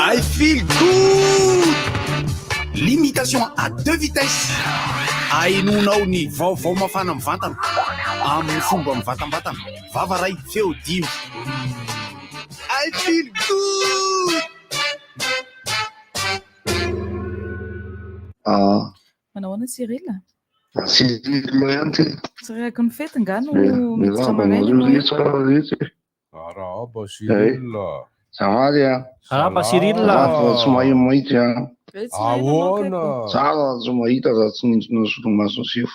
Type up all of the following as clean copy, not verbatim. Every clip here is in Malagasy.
I feel good. Limitation à 2 vitesses. Ainonao ny vaovao mafana mivantana amin'ny fomba mivatambatana. Vava ray feo dimy. I feel good. Manao Cyril? Cyril ihany ty. Tsiraiky ny fety nga no miditra maraina anao. Araba Cyril. Samady a. Araba Cyril. Tsy mahita a. Ahoana? Tsara tsy mahita raha tsy nintsina solomaso sifo.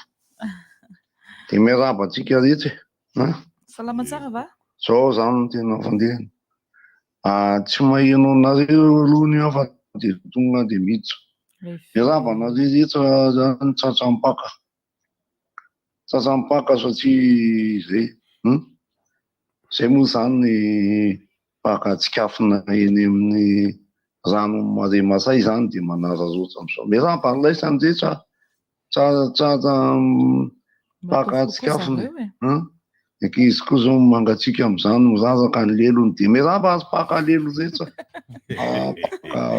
Dia miaraba antsika rehetra. Salama tsara va? Zao zany no tena fandehana. Tsy maheno anareo aloha ny afa dia tonga dia miditra. Miaraba anareo rehetra zany tsatsampaka. Tsatsampaka satria izay. Izay moa zany ny mpaka-tsikafona eny amin'ny rano mare masay zany dia manararotra amin'izao. Miaraba ny laisany rehetra tsara mpaka-tsikafona. Ankizy koa zao mangatsiaka amin'izany miraraka ny lelony dia miaraba azy mpaka lelo rehetra.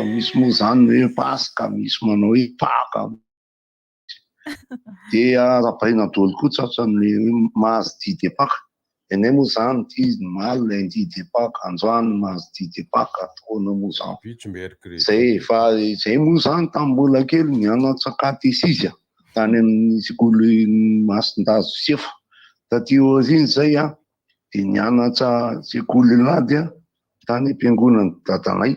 Misy moa zany hoe pasika, misy manao hoe paka. Dia rabaina daholo koa tratran'le mahazo didy paka. Enay moa zany ty maly didy paka, androany mahazo didy paka, ataona moa zany. Zay moa zany tamin'ny mbola kely nianatra katesizia tany amin'ny sekoly Masindazo Sefo. Taty aoriana zay dia nianatra sekoly lady tany am-piangonan'ny dadanay.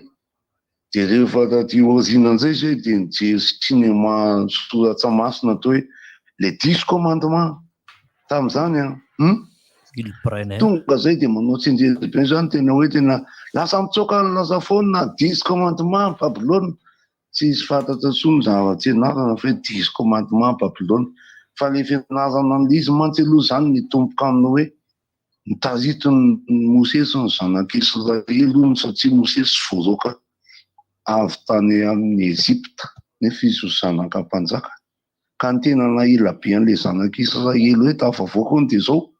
Dia rehefa taty aoriana an'izay zay dia nijery sinema soratra masina atao hoe le 10 commandements tamin'izany tonga zay dia manao tsenjerim-piaino zany tena hoe tena lasa mitsoaka lasa foana 10 commandements Babylone. Tsy isy fantatra intsony zava-tsenarana fa 10 commandements Babylone. Fa le fianarana an'izy mantsy aloha zany nitomboka amina hoe nitarito ny Mosesy ny zanak'Israely satria Mosesy voaroka avy tany amin'ny Ezipta nefa izy ho zanaka-mpanjaka. Ka ny tena nahila be an'ilay zanak'Israely hoe tafavoaka dia zao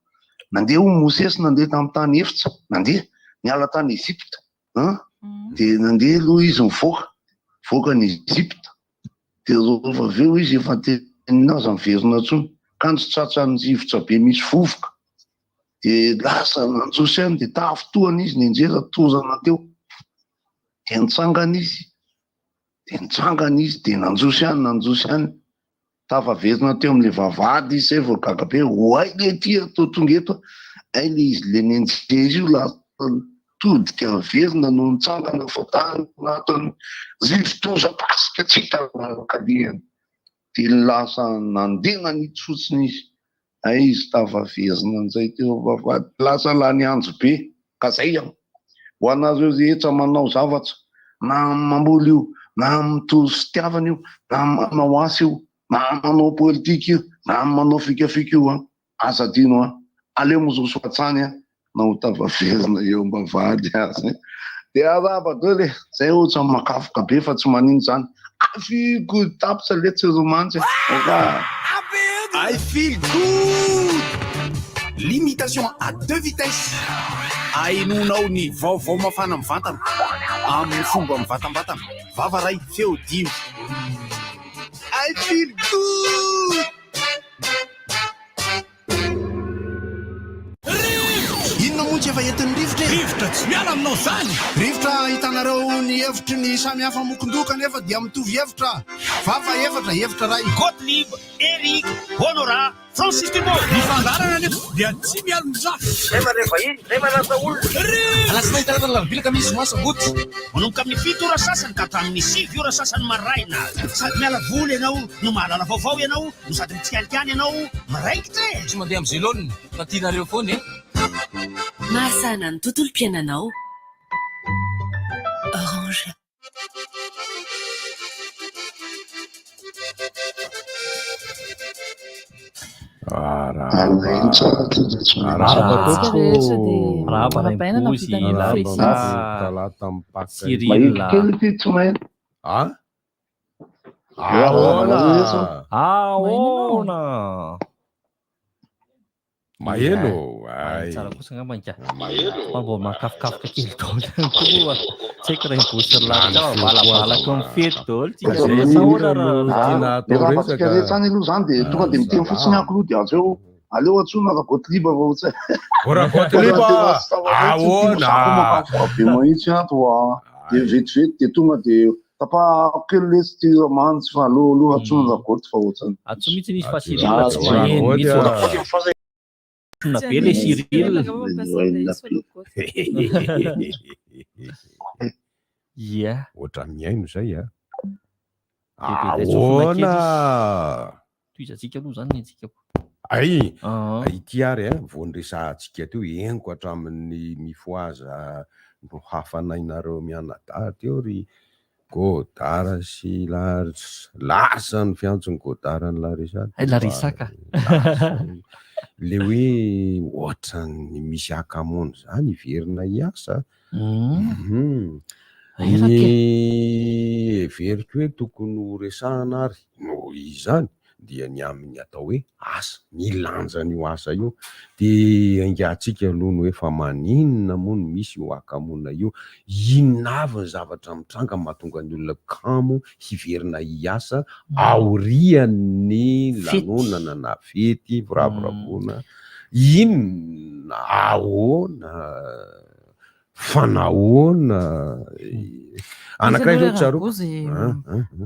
nandeha Mosesy nandeha tamin'ny tany efitra, nandeha niala tany Ezipta. Dia nandeha aloha izy mivoaka ny Ezipta. Dia rehefa avy eo izy efa tenin'azy miverina intsony kanjo tratran'ny rivotra be misy vovoka. Dia lasa nanjoso ihany dia tafotoana izy nianjera tozana teo. Dia nitsangana izy dia nanjoso ihany. Tafaverina teo amin'ilay vavahady izy zay voagaga be hoay le ty atao tonga eto. Ay le izy le nianjera io la todika verina no nitsangana fotany natony rivotoza pasika tsy hitankalehany. Dia lasa nandeha nitsotsiny izy. Ay izy tafaverina an'izay teo vavahady. Lasa lany anjo be. Ka zay ho anareo rehetra manao zavatra na mamboly io na mitory fitiavana io na manao asa io na manao politika io na manao fikafika io azadino aleo mozoso atsany na ho tafaverina eo ambavahady azy. Dia araba daholo zay ohatra makafoka be fa tsy manino zany. Afiko tapitra letsy romantsy. I feel good. Limitation à 2 vitesses. Ainonao ny vaovao mafana mivantana amin'ny fomba mivatambatana. Vava ray feo dimy. I feel good. Inona moa tsy efa entin'ny rivotra? Rivotra tsy miala aminao zany. Rivotra hitanareo ny hevitry ny samihafa mokondoka nefa dia mitovy hevitra. Vava hevitra ray. Gottlieb, Eric, Honora, Francis Dumont. Ny fandarana nefa dia tsy miala ny zafa. Zay maneva iny, zay manasa olona. Alasy mahitaratana lavibilaka misy masaboty. Manomboka amin'ny 7 ora sasany ka hatramin'ny 5 ora sasany maraina. Sady miala voly ianao, no mahalala vaovao ianao, no sady mitsikalikany ianao, maraikitra e. Tsy mandeha amin'ny zélone, fa tianareo foana Mahasana ny tontolo-piainanao. Orange. Mahelo. Tsara kosa ngambany ka. Mahelo. Mbo makafokafoka kely tao koa. tsy haiko raha imposter lahatra valavalako amin'ny fety daholo tsika Zay zay sahoana raha le raha fatsika rehetra any aloha zany dia tonga dia miteny fotsiny ako aloha dia azo eo aleo antsona raha Gottlieb vao tsy ora Gottlieb ahoana be mahitsy ato dia vetivety dia tonga dia tapa kely lesy ty mantsy fa aloha antsona raha Gotti fa ohatrany atso mihitsy nisy fasirila tsy maheno mihitsy na be le Cyril ia oatra miaino zay ahoana toizatsika aloha zany netsika ay ity ary voanresantsika teo eniko hatramin'ny mifoaza no hafanainareo mianadahy teo ry Godara sy Larsa ny fiantsony Godara ny Larisaka le hoe ohatrany misy akamony zany iverina hiasa ny veriko hoe tokony ho resahana ary no izany dia ny amin'ny atao hoe asa milanja n'io asa io dia ingatsika aloha ny hoe fa maninona moa no misy io akamona io inona avy ny zavatra mitranga mahatonga ny olona kamo hiverina hiasa aorian'ny lanonana na fety viravoravoana inona ahoana fanahoana anak'iray zao tsaro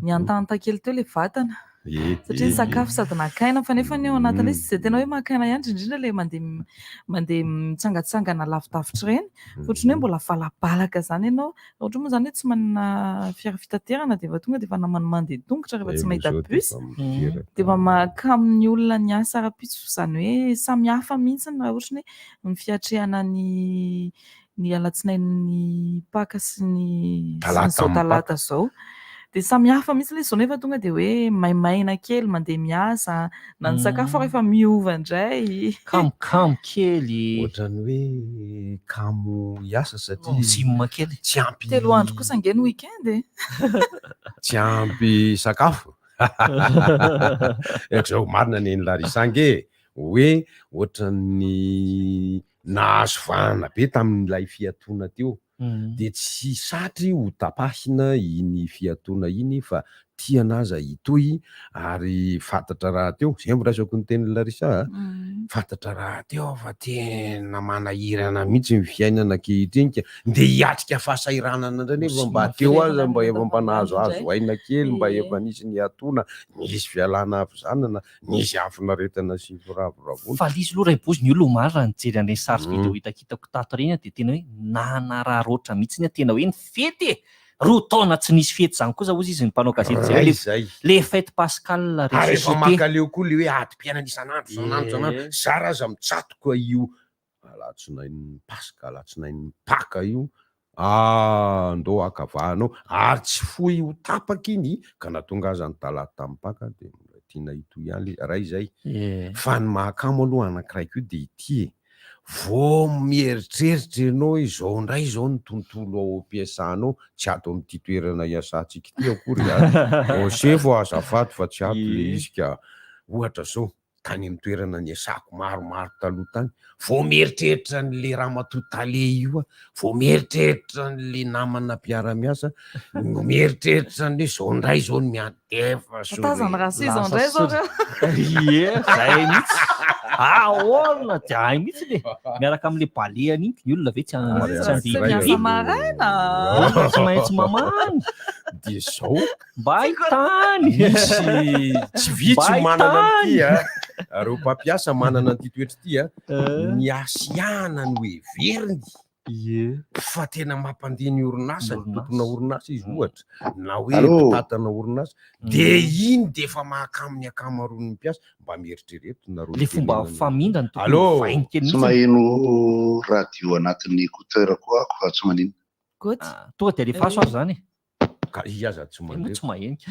ny antanta kely teo le vatana satria ny sakafo sady nakaina fa nefa ny ao anatin'le tsy izay tena hoe makaina ihany indrindra le mandeha mitsangatsangana lavidavitra ireny fotry hoe mbola valabalaka zany ianao ohatra moa zany hoe tsy manana fiara fitaterana dia efa tonga dia efa mandeha tongotra rehefa tsy mahita bus dia efa mahakamo ny olona ny asa ara-pitso zany hoe samy hafa mihitsy raha ohatra hoe ny fiatrehana ny alatsinain'ny paka sy ny zao talata zao dia samy hafa mihitsy le zao nefa tonga dia hoe maimaina kely mandeha miasa na ny sakafo rehefa miova indray kamokamo kely ohatrany hoe kamo hiasa satria zimma kely tsy ampy 3 andro kosa angeny weekend tsy ampy sakafo zao marina ny Larisange hoe ohatrany nahazo vahana be tamin'ilay fiatoana teo dia tsy satry ho tapahina iny fiatoana iny fa tianaza hitohy ary fantatra raha teo zay miraisako ny teny Larisa fantatra raha teo fa tena manahirana mihitsy ny fiainana ankehitriny dia hiatrika fahasahiranana indray nefa mba teo aza mba efa mpanahazoazo aina kely mba efa nisy ny atoana nisy fialana avizanana nisy afinaretana sy firavoravoana fa lizy aloha raibozy ny olona maro raha nijery an'ireny sary video hitakitako tato reny dia tena hoe nanararoatra mihitsy tena hoe ny fety roa taona tsy nisy fety zany kosa ozy izy ny mpanao gazety zay le fête pascal refa makaleo koa le hoe ady-piainana isanandro zara aza mitsatoka io alatsinain'ny paska alatsinain'ny paka io ndo akavahanao ary tsy fohy ho tapaka iny ka natonga aza ny talata tamin'ny paka dia tiana hitohy ihany raha izay fa ny mahakamo aloha anankiray koa dia ity vao mieritreritra ianao izao indray izao ny tontolo ao ampiasanao tsy ato amin'ity toerana iasantsika ity akory sefo azafady fa tsy ato le izy ka ohatra zao tany amin'ny toerana ny asako maromaro taloha tany vao mieritreritra n'le Ramatotale io vao mieritreritra n'le namana mpiara-miasa mieritreritra n'le zao indray zao ny miadefa tazana raha sy izao indray zao zay mihitsy ahoana dia ay mihitsy le miaraka amin'le baleany iny ny olona ve tsy miasa maraina tsy maintsy mamany dia zao mba hitany misy tsy vitsy manana an'ity reo mpampiasa manana an'ity toetra ity ny asiana ny hoe veriny fa tena mampandeha ny orinasa tompona orinasa izy ohatra na hoe mpitatana orinasa dia iny dia efa mahakamo akamaroan'ny mpiasa mba mieritrerety nareo le fomba famindra ny tsy maheno radio anatin'ny écouteur koa ako fa tsy manino tonga dia rehefa aso azy zany ka iaza tsy mandeha tsy mahenika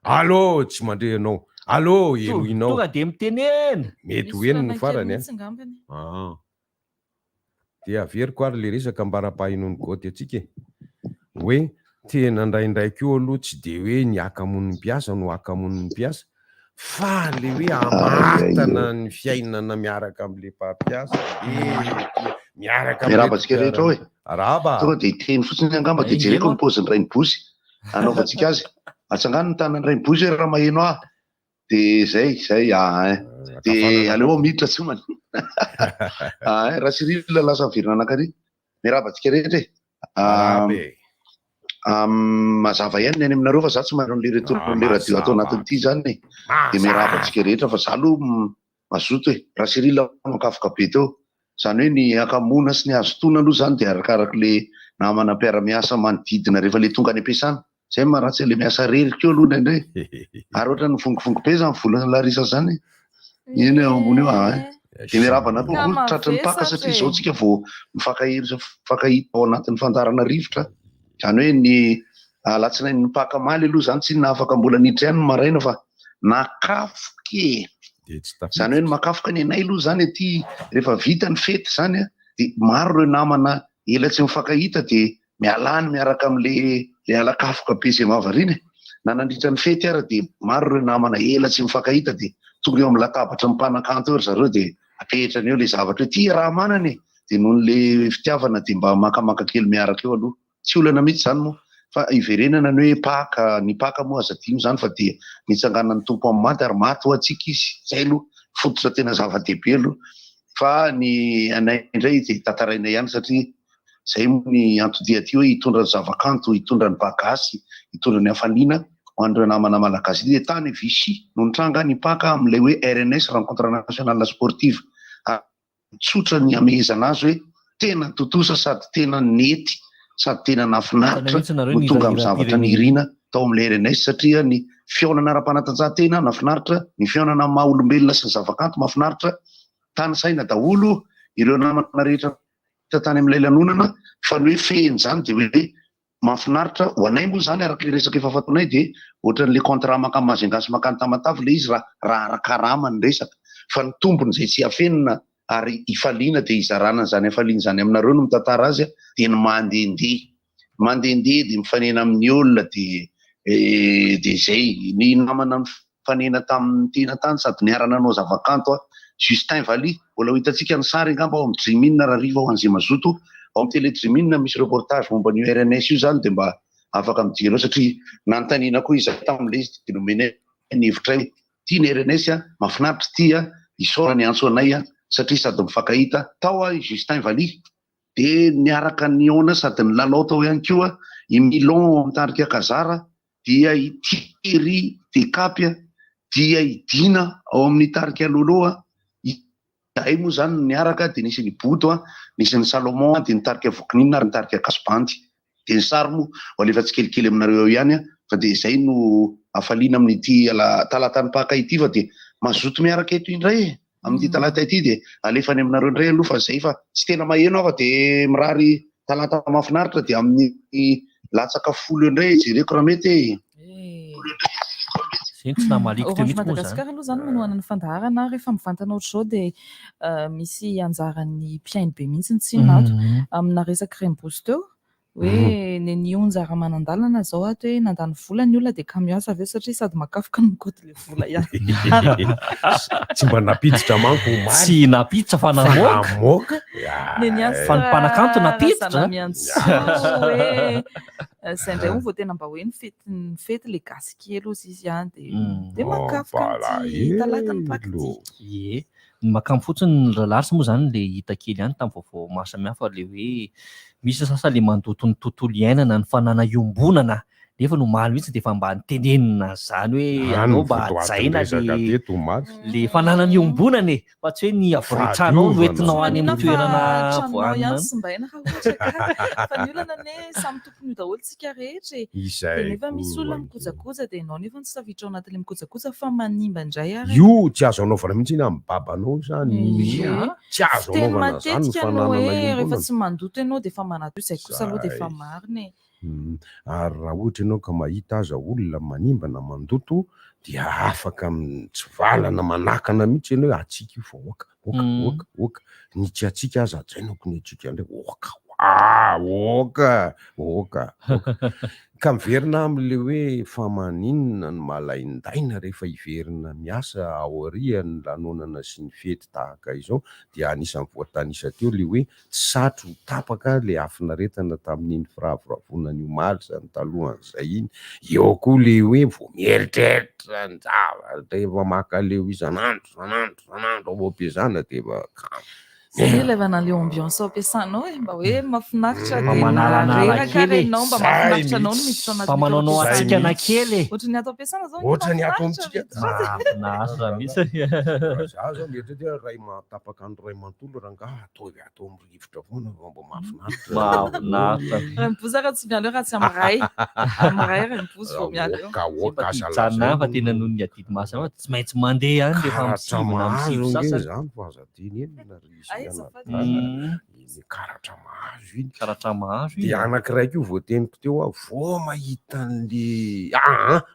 allo tsy mandre ianao allo elohinao tonga dia mitenena mety hoeniny farany dia averiko ary le resaka mbaram-pahainony Goty atsika hoe tena ndraindraiky io aloha tsy dia hoe ny akamon'ny mpiasa no akamon'ny mpiasa fa le hoe amatana ny fiainana miaraka amin'le mpampiasa miarabatsika rehetra hoe tonga de teny fotsiny angamba de jereko ny paoziny ray ny bosy anaovantsika azy atsangano ny tanany ray ny bosy hoe raha maheno ah de zay de aleo miditra tsy man raha Cyril lasa virina anakary miarabatsika rehetra mazava ihany ny any aminareo fa za tsy manao le retorile radio atao anatin'ity zany de miarabatsika rehetra fa za aloha mazoto hoe raha Cyril makafoka be teo zany hoe ny akamona sy ny azotona aloha zany de arakaraka le namana mpiara-miasa manodidina rehefa le tonga any am-piasana zay maharatsy le miasa rery keo aloha indray ary ohatra ny vongovongo be zany volana larisa zany iny ambony eo de miarabana aloha tratra ny paka satria zao tsika vao mifankahita ao anatin'ny fandarana rivotra zany hoe ny alatsinainy ny paka maly aloha zany tsy nafaka mbola niditra ihany ny maraina fa nakafoke zany hoe ny makafoka ny anay aloha zany aty rehefa vita ny fety zany de maro reo namana ela tsy mifankahita de mialany miaraka am'le alakafoka be zay mahavariana na nandritra ny fety ara de maro reo namana ela tsy mifankahita de tonga eo amin'ny latabatra ny mpanakanto eo zareo de apetrany eo le zavatra hoe ty raha manany de noho le fitiavana de mba makamaka kely miaraka eo aloha tsy olana mihitsy zany moa fa iverenana ny hoe paka ny paka moa azadimo zany fa de mitsangana ny tompo amin'ny maty ary maty ho atsika izy zay aloha fototra tena zava-dehibe aloha fa ny anay indray de tantaraina ihany satria zay ny antodia ty hoe hitondra ny zavakanto hitondra ny bagasy hitondra ny hafaliana ho an'ireo namana malagasy de tany Vichy no nitranga ny paka am'le hoe RNS rencontre nationale sportive tsotra ny amehezana azy hoe tena totosa sady tena nety sady tena nafinaritra no tonga amin'ny zavatra ny irina tao am'le RNS satria ny fiaonana ara-panatanjahantena nafinaritra ny fiaonana maha olombelona sy ny zavakanto mafinaritra tany saina daholo ireo namana rehetra tany amin'ilay lanonana fa ny hoe fehiny zany de hoe mafinaritra ho anay moa zany araka le resaka efa fataonay de ohatran'le contrat makamazengasy makany tamatavy le izy raha arakarama ny resaka fa ny tombony zay tsy afenina ary ifaliana de izarana zany afaliana zany aminareo no mitantara azy de ny mandehandeha de mifanena amin'ny olona de zay ny namana mifanena tamin'ny tena tany sady niarana anao zavakanto Justin Valy mbola ho hitantsika ny sary angamba ao amin'ny Dreamine raha riva ao an'izay mazoto ao amin'ny télé Dreamine misy reportage momba ny RNS io zany de mba afaka mijery ao satria nanontaniana koa izy tam'le izy de nomena ny hevitra hoe ty ny RNS mafinaritra ty isaora ny antso anay satria sady mifankahita tao Justin Valy de niaraka ny ona sady ny lalao tao ihany koa i Milon mitarika Kazara dia i Thierry Decapia dia i Dina ao amin'ny tarika Lolo ay moa zany niaraka de nisy ny Boto nisy ny Salomon de nitarika Vokinina ary nitarika Kasbandy de ny sary moa alefa tsy kelikely aminareo ihany fa de zay no afaliana amin'ity talatany paka ity fa de mazoto miaraka eto indray amin'ity talata ity de alefany aminareo indray aloha fa zay fa tsy tena maheno aho fa de mirary talata mafinaritra de amin'ny latsaka folo indray jereko raha mety Orange Madagascar aloha zany manohana ny fandaharana rehefa mivantana ohatr'izao dia misy anjaran'ny mpiainy be mihitsy ny tsinato amina resaka remboursy teo hoe ny onjara manandalana zao ato hoe nandany vola ny olona de kamiasa aveo satria sady makafoka ny mikoty le vola ihany tsy mba napiditra manko tsy napiditra fa namoaka fa ny mpanakanto napiditra hoe zay ndray moa vao tena mba hoe ny fety le gasy kely ozy izy ihany de makafoka ny talata ny paky ty ny makamo fotsiny ny ralaritsy moa zany le hita kely ihany tamin'ny vaovao maro samihafa le hoe misy sasa le mandoto ny tontolo iainana ny fanana iombonana nefa no maly mihitsy de efa mba nitenenina zany hoe anao mba hajaina le fanana ny iombonana fa tsy hoe ny avoretranao no entinao any amin'ny toerana voanina fa ny olana ne samy tompony io daholo tsika rehetra de nefa misy olona mikojakoja de ianao nefa tsy tafiditra ao anatin'le mikojakoja fa manimba indray ary io tsy azo anaovana mihitsy iny amin'ny babanao zany tsy azo anaovana zany matetika no hoe rehefa tsy mandoto ianao de efa manadio izay kosa aloha de efa mariny ary raha ohatra ianao ka mahita aza olona manimbana mandoto dia afaka mitsivalana manakana mihitsy ianao hoe atsika io fa oka ny tsy atsika aza ajainako ny atsika indray oka Oka ka miverina am'le hoe famaninana ny malaindaina rehefa hiverina miasa aorian'ny lanonana sy ny fety tahaka izao dia anisan'ny voatanisa teo le hoe satro tapaka le afinaretana tamin'iny firavoravonany omaly zany talohan'izay iny. Eo koa le hoe vao mieritreritra ny zavatra efa maka leo isan'andro ao am-piasana dia efa Zay ilevana le ambiance ao am-piasanao mba hoe mahafinaritra manala renao mba mahafinaritra anao no miditra mba manaonao atsikana kely ohatran'ny ato am-piasana zao ohatrany ato amintsika mahafinaritra mihitsy. za zao mieritreritra ray matapaka andro ray manontolo rangaha atao amin'ny rivotra foana mba mahafinaritra. Raim-bozaka tsy miala eo raha tsy amiray raim-bozy vao miala eo. Tsana fa tena noho ny adidy masina tsy maintsy mandeha any rehefa misivona am'sivy sasany. Zany fa azadiny eny na karatra mahazo iny. Karatra mahazo iny. Dia anankiray io voateniko teo aho vao mahita an'le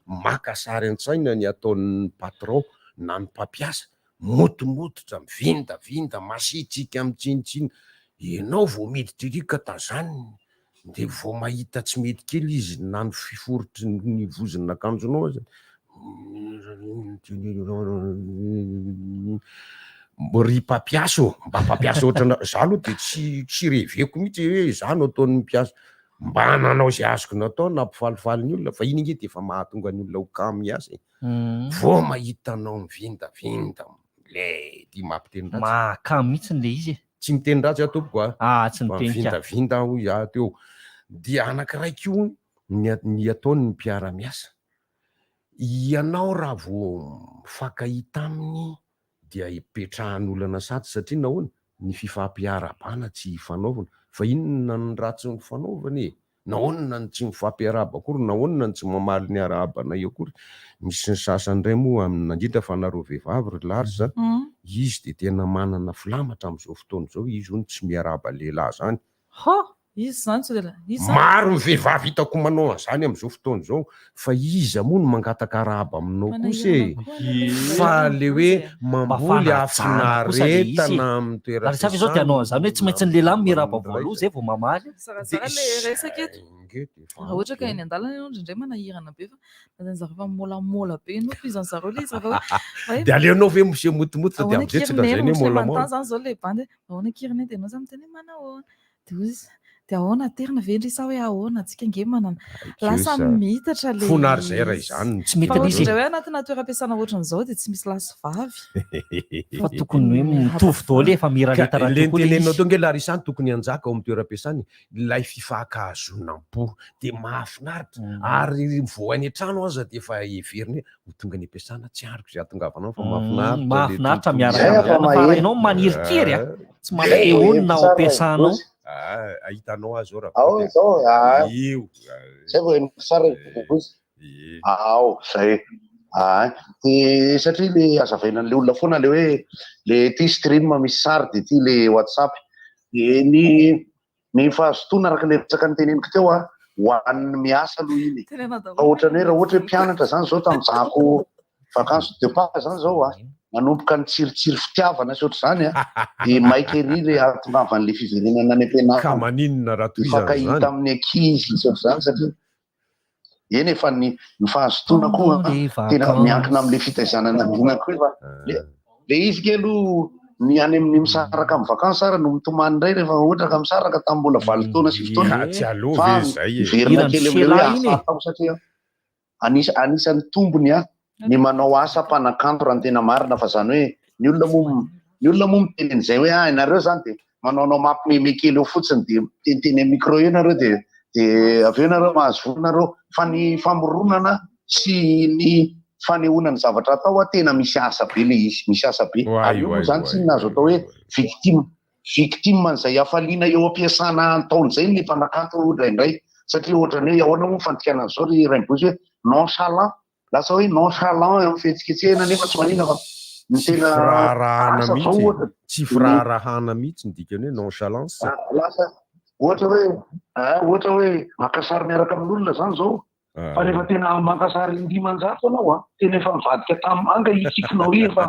maka sary an-tsaina ny ataon'ny patron na ny mpampiasa motomototra mivindavinda masitrika mitsinitsiny ianao vao miditra ery ka tazaniny dia vao mahita tsy mety kely izy na ny fiforotry ny vozon'ny akanjonao aza ry mpampiasa mba mpampiasa ohatrana za aloha dia tsy reveko mihitsy hoe za no ataon'ny mpiasa mba nanao izay azoko natao na mpifalifaly ny olona fa iny nge dia efa mahatonga ny olona ho kamo miasa vao mahitanao mivindavinda le dia mampiteny ratsy mahakamo mihitsy le izy tsy miteny ratsy aho tompoko tsy miteny mivindavinda ho iah teo dia anankiray koa ny ataony ny mpiara-miasa ianao raha vao mifankahita aminy dia hipetrahan'olana sady satria nahoana ny fifampiarabana tsy fanaovana fa inona ny ratsy ny fanaovana nahoana ny tsy mifampiaraba akory nahoana ny tsy mamaly ny arabana io akory. Misy ny sasany iray moa amin'andrindra fa nareo vehivavy ry larisa izy dia tena manana filamatra amin'izao fotoana izao izy ony tsy miaraba lehilahy zany. Izy zany maro ny vehivavy hitako manao an'izany amin'izao fotoana izao fa iza moa no mangataka araba aminao kosa fa le hoe mamboly afinaretana amin'ny toeran'izany zao dia anao an'izany hoe tsy maintsy ny lehilahy miraba voaloha zay vao mamaly zarazara le resaka eto raha ohatra ka eny an-dalana ianao indraindray manahirana be fa nazany fa molamola be no izany zareo le izy raha dia aleonao ve mose motomoto dia am'izay tsy lazany hoe molamola zany zao le bandy ahoana kirina dia anao zany miteny manao dia ahoana terina vendrisa hoe ahoana antsika nge manana lasa mitatra le fonary zay raha izany tsy mety indray hoe anatina toeram-piasana ohatran'izao dia tsy misy lasy vavy fa tokony hoe mitovy daholo efa miraletara lentenenao teo nge larisany tokony hanjaka ao amin'ny toeram-piasany ilay fifankahazonam-po dia mahafinaritra ary vao any an-trano aza dia efa heveriny hoe tonga ny am-piasana tsy ariko izay atongavanao fa mahafinaritra miaraka fa ianao manirikiry tsy mampiehonina ao am-piasanao ahitanao azy io zay vao sara zay dia satria le azavainan'le olona foana le hoe le ty stream misy sary dia ty le WhatsApp dia ny fahazotoana araka le resaka ny teneniko teo ho an'ny miasa aloha iny ohatrany hoe raha ohatra hoe mpianatra zany zao tamin'izako vakanso de pas zany zao manomboka ny tsirotsiro fitiavana sy ohatr'izany dia maika ery le ahatongavan'le fiverenana any am-pianarana mifankahita amin'ny ankizy sy ohatr'izany satria eny efa ny fahazotoana koa tena miankina amin'le fitaizanana viana koa fa le izy ke aloha ny any amin'ny misaraka amin'ny vakanso sara no mitomany indray rehefa ohatra ka misaraka tamin'ny mbola 8 taona 7 taona fa miverina kely amin'le hoe asa atao satria anisan'ny tombony ny manao asa mpanakanto raha ny tena marina fa zany hoe ny olona moa miteny an'izay hoe ianareo zany dia manaonao mampimeme kely eo fotsiny dia teniteny amin'ny micro eo nareo dia avy eo nareo mahazo vonareo fa ny famoronana sy ny fanehoana ny zavatra atao tena misy asa be le izy misy asa be ary io moa zany tsy nazo atao hoe victime n'izay hafaliana eo am-piasana taon'izay ny mpanakanto indraindray satria ohatrany hoe ahoana moa fantikana an'izao ry raimbozy hoe nonchalant lasa hoe nonchalant eo amin'ny fihetsiketsehana nefa tsy manina fa ny tena tsy firarahana mihitsy ny dikany hoe nonchalance lasa ohatra hoe maka sary miaraka amin'olona zany zao fa rehefa tena makasary indimanjato anao a tena efa mivadika tamanga itsikonao efa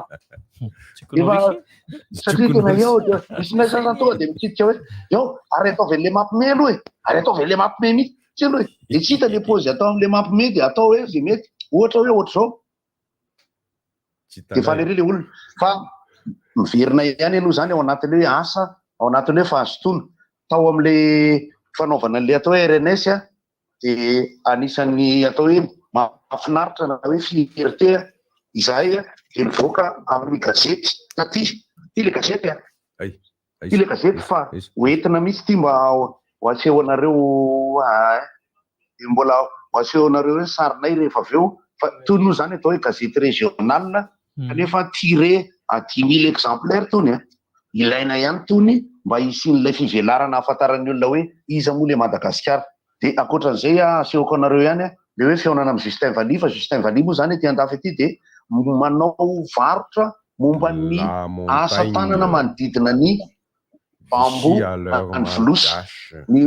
satria tena eo misy nay sasany tonga de mitsidika hoe eo ary atao ve le mampime aloha e ary atao ve le mampime mihitsy aloha e de tsy hita le pozy atao am'le mampime de atao hoe ze mety ohatra hoe ohatra zao de fanere le olona fa miverina ihany aloha zany ao anatin'le hoe asa ao anatin'le hoe fahazotoana tao am'le fanaovana le atao hoe RNS a de anisan'ny atao hoe mahafinaritra na hoe fierté izahay de mivoaka amin'ny gazety taty ty le gazety a ty le gazety fa hoentina mihitsy ty mba ho aseho anareo mbola ho aseho anareo hoe sarinay rehefa avy eo fa toy noho zany atao hoe gazety régionale kanefa tiré à 10 000 exemplaires tony a ilaina ihany tony mba hisin'ilay fivelarana ahafantaran'ny olona hoe iza moa le Madagasikara de akoatran'izay asehoko anareo ihany a le hoe fihaonana amin'ny Justin Valy fa Justin Valy moa zany ty andafy aty de manao varotra momba ny asa tanana manodidina ny bambo ny volosy ny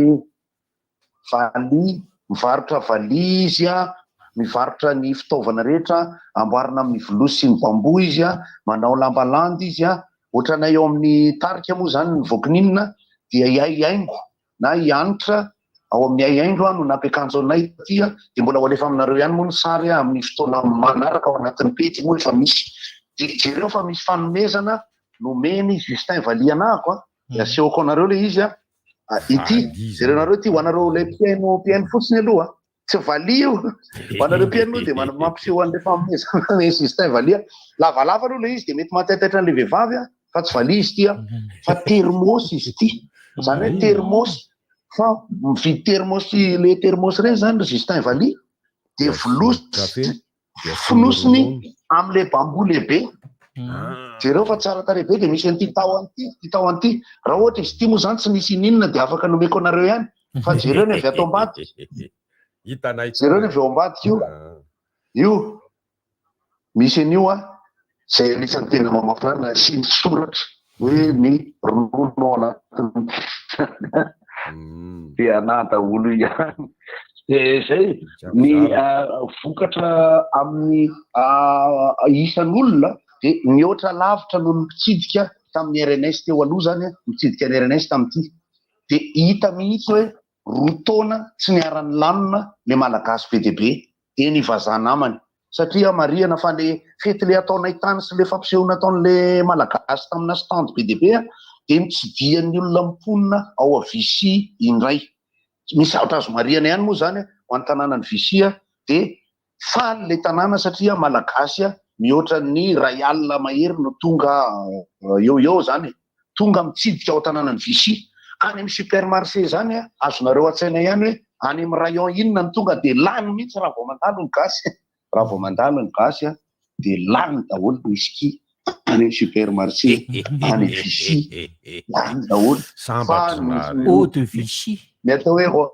valy mivarotra valizy a mivarotra ny fitaovana rehetra amboarina amin'ny volosy sy ny bambo izy a manao lambalandy izy a ohatranay eo amin'ny tarika moa zany ny vokininina dia iaiaingo na ianitra ao amin'ny aiaingo no nampiakanjo anay tya de mbola ho alefa aminareo ihany moa ny sary amin'ny fotoana manaraka ao anatin'ny pety moa efa misy de jereo fa misy fanomezana nomeny Justin Valy anahako de asehoko anareo le izy ity jereo nareo ty ho anareo le piaino fotsiny aloha tsy Valy io ho anareo piaino de mampiseho an'le fanomezana Justin Valy lavalava aloha le izy de mety matetaitra an'le vehivavy fa tsy Valy izy ty fa termos izy ty zany hoe termos fa mividy termosy le termosy reny zany Justin Valy de fonosiny am'le bambo lehibe jereo fa tsara tare be de misy an'ity tahony ty raha ohatra izy ty moa zany tsy misy ininona de afaka nomeko anareo ihany fa jereo ny avy ato ambady jereo ny avy ao ambadika io misy an'io zay anisan'ny tena mamafana sy ny soratra hoe ny ronono ao anatiny de anata olo ihany de zay ny vokatra amin'ny isan'olona de mihoatra lavitra noho ny mitsidika tamin'ny RNS teo aloha zany mitsidika ny RNS tamity de hita mihitsy hoe roa taona tsy niarany lanina le malagasy be de be de ny vazaha namany satria marihana fa le fety le ataonay tany sy le fampisehoana ataon'le malagasy tamina stand be de be de mitsidian'ny olona mimponina ao a Vichy indray misy atra azo marihana ihany moa zany ho any tanàna ny Vichy de faly le tanàna satria malagasy mihoatra ny ray alina mahery no tonga eo zany tonga mitsidika ao tanàna ny Vichy any amin'ny supermarché zany azonareo atsaina ihany hoe any amin'ny rayon inona ny tonga de lany mihitsy raha vao mandalo ny gasy raha vao mandalo ny gasy de lany daholo ny whisky any supermarché any Vichy lany daholo eau de Vichy ny atao hoe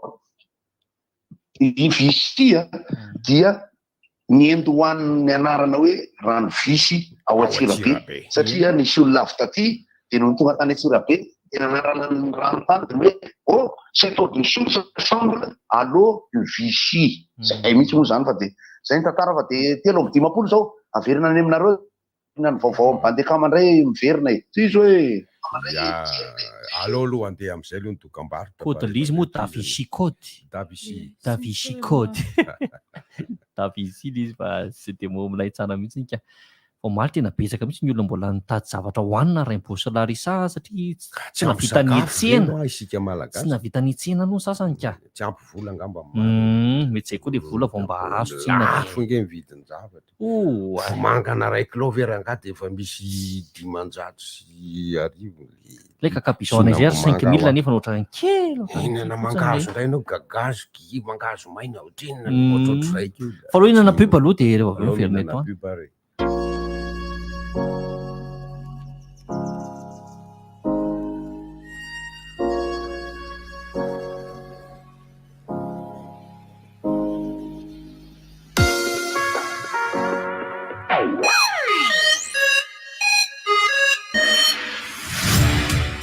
i Vichy dia niendo hoan'ny anarana hoe rano Vichy ao Antsirabe satria nisy olona avy taty de no tonga tany Antsirabe de nanarana ny rano tany de hoe cette eau de source semble à l'eau de Vichy zay mihitsy moa zany fa de zay ny tantara fa de 3:10 zao averina any aminareo na ny vaovao amin'ny bandekaman-dray miverina ty izy hoe aloha andeha am'izay aloha ny dokam-barotra code l'izy moa Davichy code Davichy code Davichy l'izy fa tsy de mo milay tsara mihitsy nika fa maro tena betsaka mihitsy ny olona mbola nitady zavatra hoanina raim-bosa larisa satria tsy navita ny etsena isika malagasy tsy navita ny etsena aloha sasany ka tsy ampy vola angamba mety zay koa le vola vao mba azo tsy fonge mividiny zavatra mangana ray kilo veranga de efa misy 500 sy arivo le kakabizona izay 5 000 nefa ohatrany kely inana mangazo ndray anao gagazo mangazo maina ohatrinona ohatrotro zay fa aloha inana pub aloha de rehefa avy miverina eto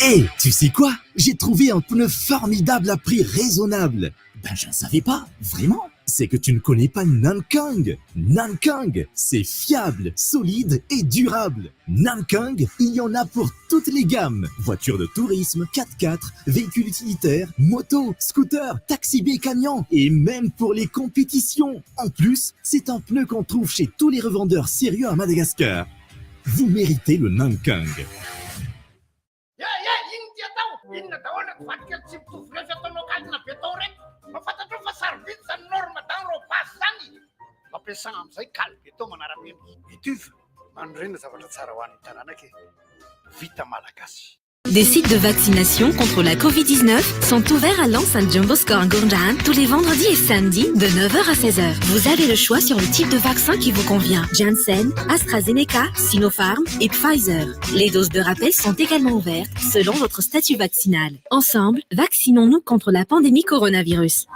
Hey, tu sais quoi? J'ai trouvé un pneu formidable à prix raisonnable. Ben, je ne savais pas, vraiment. c'est que tu ne connais pas Nankang. Nankang, c'est fiable, solide et durable. Nankang, il y en a pour toutes les gammes. Voitures de tourisme, 4x4, véhicules utilitaires, motos, scooters, taxis, camions et même pour les compétitions. En plus, c'est un pneu qu'on trouve chez tous les revendeurs sérieux à Madagascar. Vous méritez le Nankang. Des sites de vaccination contre la Covid-19 sont ouverts à Lens and Jumboscoor Gourndaan tous les vendredis et samedis de 9h à 16h. Vous avez le choix sur le type de vaccin qui vous convient. Janssen, AstraZeneca, Sinopharm et Pfizer. Les doses de rappel sont également ouvertes selon votre statut vaccinal. Ensemble, vaccinons-nous contre la pandémie coronavirus.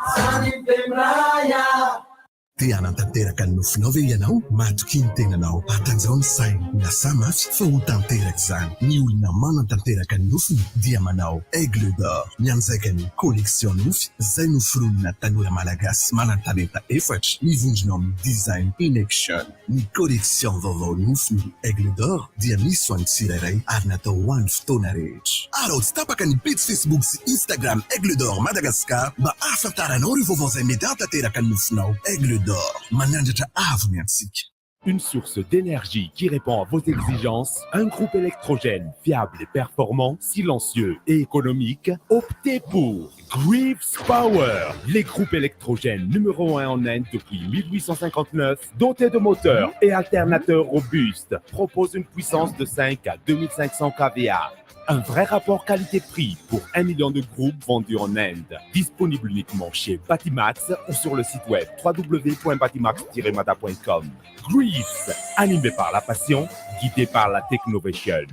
Tia anatanteraka ny nofinao ve ianao matoky ny tenanao atanjao ny sainy miasa mafy fa ho tanteraka izany ny olona manatanteraka ny nofiny dia manao aigle d'or mianjaika ny collection nofy izay noforonina tanora malagasy manan-talenta efatra mivondrona amin'ny design in action ny collection vaovao nofiny aigle d'or dia misy ho an'ny tsirairay ary natao ho an'ny fotoana rehetra arao tsy tapaka ny page Facebook sy Instagram aigle d'or Madagascar mba ahafantaranao ireo vaovao izay mety hatanteraka ny nofinao aigle d'or manandratra avo miantsika. Une source d'énergie qui répond à vos exigences, un groupe électrogène fiable et performant, silencieux et économique, optez pour Greaves Power, les groupes électrogènes numéro 1 en Inde depuis 1859, dotés de moteurs et alternateurs robustes, proposent une puissance de 5 à 2500 kVA. Un vrai rapport qualité-prix pour 1 million de groupes vendus en Inde. Disponible uniquement chez Batimax ou sur le site web www.batimax-mada.com. Grease, animé par la passion, guidé par la technovation.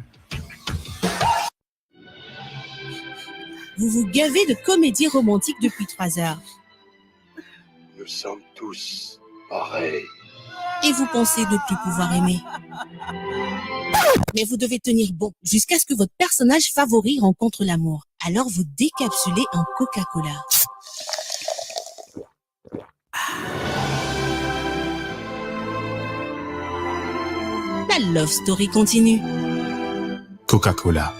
Vous vous gavez de comédie romantique depuis 3 heures. Nous sommes tous pareils. Et vous pensez ne plus pouvoir aimer. Mais vous devez tenir bon jusqu'à ce que votre personnage favori rencontre l'amour. Alors vous décapsulez en Coca-Cola. La love story continue. Coca-Cola.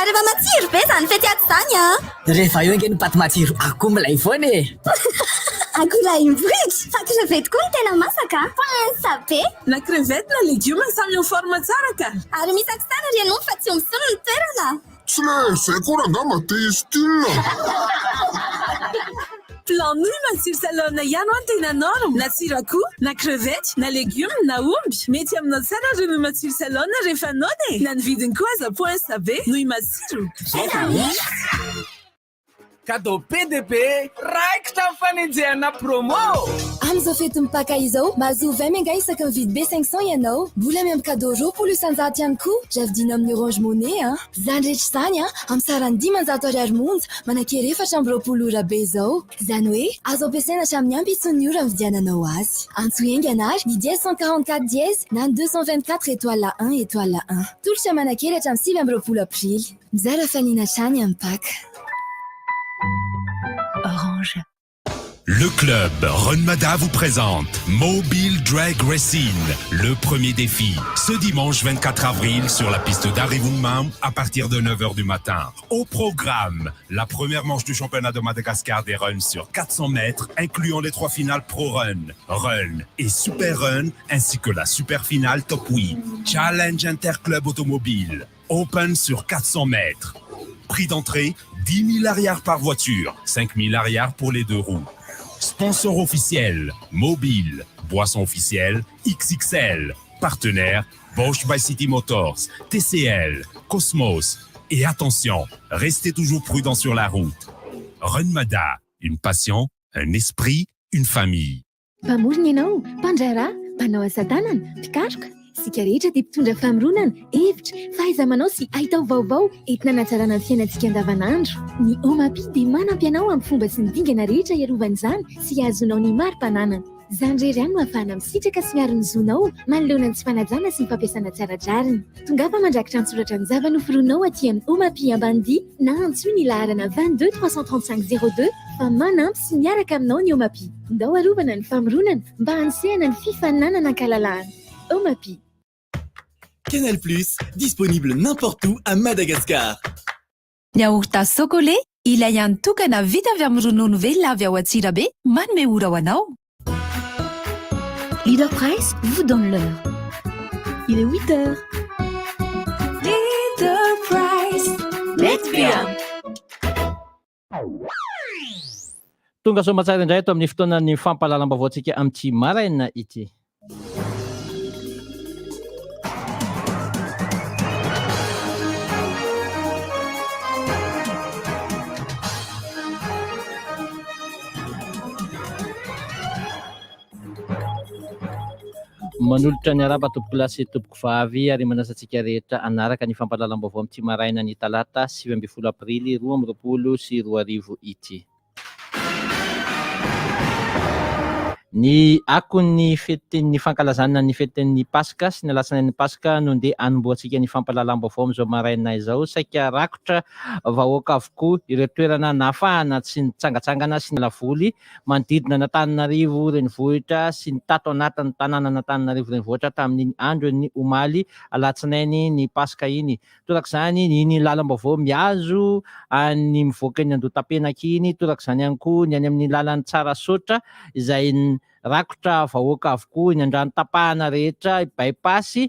Rehefa matsiro be zany fety ato zany a. Rehefa io angeny paty matsiro akoho milay foana e. Akoho lay mibridry fa crevette koa ny tena masaka. Pensa be. Na crevette na légume samy eo forme tsara ka. Ary misy akisana ry ianao fa tsy eo misolo ny toerana. Tsy le zay koa angamba te style. Plan nouille matsiro salona ihany ho antena norme. Na tsiro akoho, na crevette, na légume, na omby. Mety aminao tsara ry nouille matsiro salona rehefa nona e. Na ny vidiny koa aza poinsa be nouille matsiro. Cadeau PDP, raikitra fanenjehana promo. Amin'izao fety mipaka izao, mahazo 20 mega isaka mividy B500 ianao. Mbola miampy cadeau roapolo isan-jato ihany koa. Ravidiana amin'ny Orange Money a. Zany rehetra zany a, amin'ny sarany 10,000 ariary monja, manakely 420 ora be izao. Zany hoe, azo ampiasaina hatramin'ny ampy isony ora mividiananao azy. Antsoengy ary ny 144 dièse na 224 étoile 1 étoile 1. Tolotra manakely hatramin'ny 20 aprily. Mizara fanina hatrany amin'ny paka. Orange. Le club Runmada vous présente Mobile Drag Racing, le premier défi. Ce dimanche 24 avril sur la piste d'Arivungmam à partir de 9h du matin. Au programme, la première manche du championnat de Madagascar des runs sur 400 mètres, incluant les 3 finales Pro Run, Run et Super Run, ainsi que la super finale Top 8. Challenge Interclub Automobile, Open sur 400 mètres. Prix d'entrée, 10 000 arrières par voiture, 5 000 arrières pour les 2 roues. Sponsor officiel, Mobile. Boisson officielle, XXL. Partenaire, Bosch by City Motors, TCL, Cosmos. Et attention, restez toujours prudents sur la route. Runmada, une passion, un esprit, une famille. Mpamorona ianao, mpandrara, mpanao asa tanana, mpikaroka. Sika rehetra dia mpitondra famoronana, hevitra, fahaiza-manao sy ahitao vaovao entina hanatsarana ny fiainantsika andavanandro. Ny Omapi dia manampy anao amin'ny fomba sy ny dingana rehetra iarovana izany sy ahazonao ny mari-pananana. Zany rery any no ahafahana misitraka sy miaro ny zonao manoloana ny tsy fanajana sy ny fampiasana tsaradrariny. Tongafa mandrakitra ny soratra ny zava-noforoanao aty amin'ny Omapi Ambandi na antsoina ny laharana 22 335 02 fa manampy sy miaraka aminao ny Omapi. Ndao arovana ny famoronana mba hanisehana ny fifaninanana ankalalahana. Omapi. Canal+, disponible n'importe où à Madagascar. Yaourt chocolé, ilay ihany tokana vita avy amin'ny ronono velona avy ao Atsirabe, manome ora ho anao. Leader Price vous donne l'heure. Il est 8 heures. Leader Price, let's bien. Tonga somatsara indray eto amin'ny fotoanan'ny fampahalalam-baovao-tsika amin'ity maraina ity. Manolotra ny araba tompoko lasy tompoko vavy ary manasantsika rehetra anaraka ny fampahalalam-baovao amin'ity maraina ny talata 20 aprily 2022 ity. Ny akon'ny fetin'ny fankalazana ny fetin'ny Paska sy ny alatsinain'ny Paska no ndeha anomboantsika ny fampahalalam-baovao amin'izao maraina izao. Saika rakotra vahoaka avokoa ireo toerana nahafahana sy ny tsangatsangana sy ny lavoly manodidina n'Antananarivo renivohitra sy ny tato anatin'ny tanàna n'Antananarivo renivohitra tamin'ny andro ny omaly alatsinainy ny Paska iny. Torak'izany ny lalam-baovao miazo any mivoaka ny Andotapenaka iny, torak'izany ihany koa ny any amin'ny lalan'ny Tsarasotra izay rakotra vahoaka avokoa ny andrano tapahana rehetra bypassy,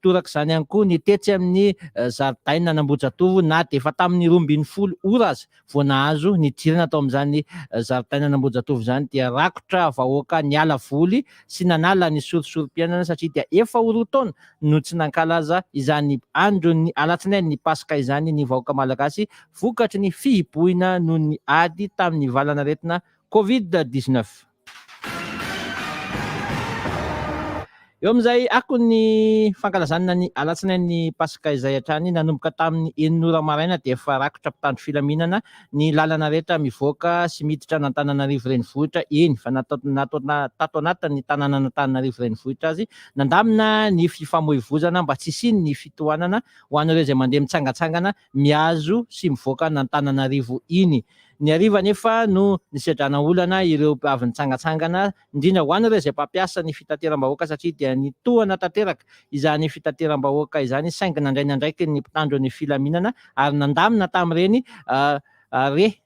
torak'izany ihany koa ny tetsy amin'ny zaridaina n'Ambohijatovo na dia efa tamin'ny 12 ora aza vao nahazo ny jirana atao amin'izany zaridaina n'Ambohijatovo izany dia rakotra vahoaka ny ala voly sy nanala ny sorisorim-piainana satria dia efa roa taona no tsy nankalaza izany andro ny alatsinainy ny Paska izany ny vahoaka malagasy vokatry ny fihibohina noho ny ady tamin'ny valanaretina Covid-19. Eo amin'izay ako ny fankalazana ny alatsinainy Paska izay hatrany nanomboka tamin'ny 9 ora maraina dia efa rakotra mpitandro filaminana ny lalana rehetra mivoaka sy miditra n'Antananarivo renivohitra eny fa tato anatin'ny tanàna n'Antananarivo renivohitra azy nandamina ny fifamoivoizana mba tsy isiny ny fitohanana ho an'ireo izay mandeha mitsangatsangana miazo sy mivoaka n'Antananarivo iny. Ny hariva nefa no nisedrana olana ireo avy nitsangatsangana indrindra ho an'ireo izay mpampiasa ny fitateram-bahoaka satria dia nitohana tanteraka izany fitateram-bahoaka izany saingy nandray nandraiky ny mpitandro ny filaminana ary nandamina tamin'ireny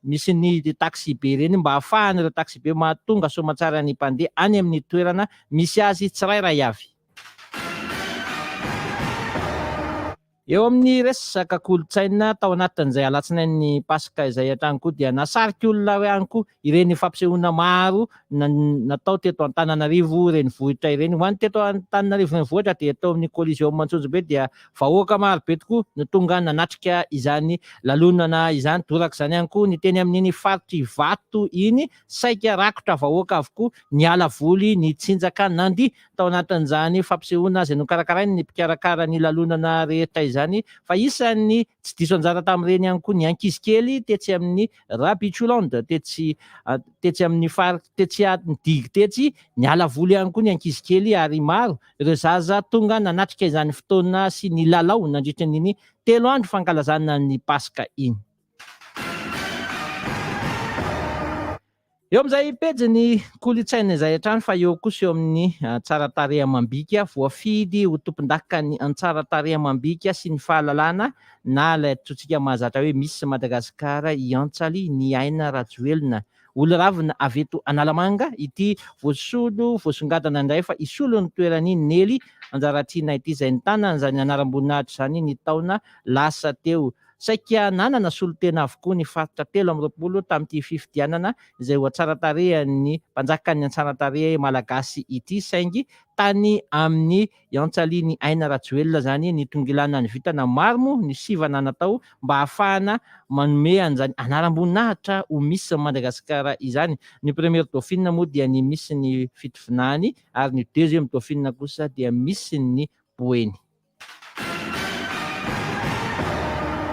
misy ny taxi be ireny mba ahafahan'ireo taxi be mahatonga somatsara ny mpandeha any amin'ny toerana misy azy tsirairay avy. Eo amin'ny resaka kolotsaina tao anatin'izay alatsinainy Paska izay hatrany koa dia nasariky olona ihany koa ireny fampisehoana maro natao teto Antananarivo renivohitra ireny. Ho an'ny teto Antananarivo renivohitra dia tao amin'ny Coliseum Mantsonjobe dia vahoaka maro be tokoa no tonga nanatrika izany lalonana izany. Torak'izany ihany koa ny teny amin'iny faritry Vato iny saika rakotra vahoaka avokoa ny ala voly ny tsinjaka nandiha tao anatin'izany fampisehoana izay nokarakarainy ny mpikarakara ny lalonana rehetra izany fa isan'ny tsy diso anjara tamin'ireny ihany koa ny ankizy kely tetsy amin'ny Rabitsolande tetsy amin'ny tetsy digy tetsy ny ala voly ihany koa ny ankizy kely ary maro ireo zaza tonga nanatrika izany fotoana sy ny lalao nandritra n'iny 3 andro fankalazana ny Paska iny. Eo amin'izay pejy ny kolotsaina izay hatrany fa eo kosa eo amin'ny tsaratarehy amam-bika voafidy ho tompon-daka ny an-tsaratarehy amam-bika sy ny fahalalana na ilay antsointsika mahazatra hoe Miss Madagasikara Iantsali ny Aina Rajoelina. Olo-ravina avy eto Analamanga ity voasongadana indray fa isolo ny toerany Nely Anjaratriana ity izay nitana izany anaram-boninahitra izany ny taona lasa teo. Saika nanana solon-tena avokoa ny faritra 3 tamin'ity fifidianana izay ho an-tsaratarehan'ny mpanjakan'ny an-tsaratarehy malagasy ity saingy tany amin'ny Iantsaliany Aina Rajoelina zany ny tongilana ny vitana maro moa ny sivana natao mba ahafahana manome an'izany anaram-boninahitra ho Miss Madagasikara izany. Ny premier dauphine moa dia ny Miss ny fitovinany ary ny deuxième dauphine kosa dia Miss ny Boeny.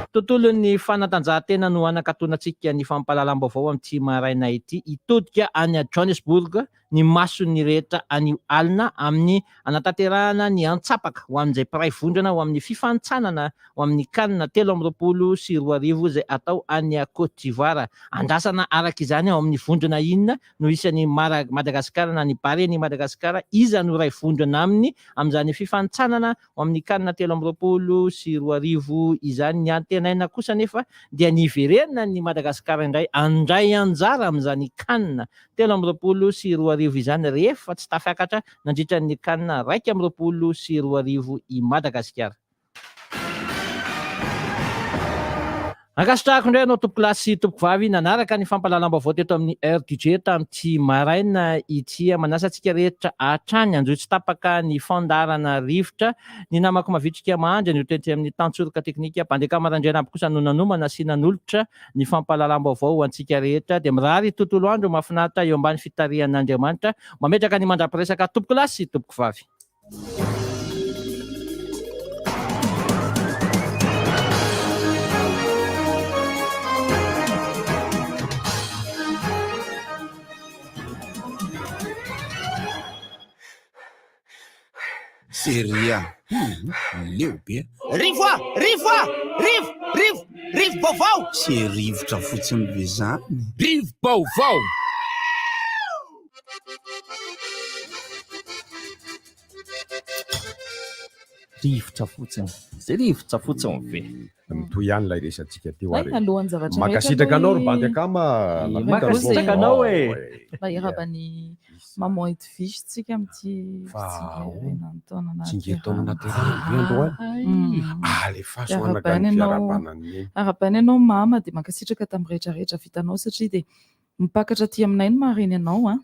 Tontolo ny fanatanjahantena no anakatonantsika ny fampahalalam-baovao amin'ity maraina ity. Itodika any Johannesburg ny masony rehetra anio alina amin'ny anatanterahana ny antsapaka ho amin'izay mpiray vondrana ho amin'ny fifantsanana ho amin'ny kanina 7-20 izay atao any Côte d'Ivoire. Andrasana araka izany ao amin'ny vondrana inona no isan'ny Madagasikara na ny Bahrain Madagasikara iza no ray vondrana aminy amin'izany fifantsanana ho amin'ny kanina 7-20 izany. Ny antenaina kosa nefa dia ny iverenana ny Madagasikara indray andray anjara amin'izany kanina 7-20 izany rehefa tsy tafiakatra nandritra ny kanina 1-20 i Madagasikara. Ankasitrahako indray anao tompo lasy sy tompo vavy nanaraka ny fampalalam-baovao teto amin'ny RDJ tamin'ity maraina ity. Manasantsika rehetra hatrany anjotsy tapaka ny fandarana rivotra. Ny namako mavitrika mandry ny tety amin'ny tantsoroka teknika bandeka marandrana aby kosa no nanomana sy nanolotra ny fampalalam-baovao ho antsika rehetra dia mirary tontolo andro mahafinaritra eo ambany fitarihan'Andriamanitra. Mametraka ny mandra-piresaka tompoko lasy sy tompoko vavy. Seria leo be rivo baovao sy rivotra fotsiny be zany. Rivo baovao rivotra fotsiny zay rivotra fotsiny ve mitoy ihany ilay resantsika teo ary alohan'ny zavatra makasitraka anao ro bandy akama makasitraka anao mba irabany maman Edwige tsika amin'ity tsingeritaona naterandro ale fasoanakany fiarabanany arabany ianao mama dia mankasitraka tamin'ny rehetrarehetra vitanao satria dia mipakatra aty aminay no mareny anao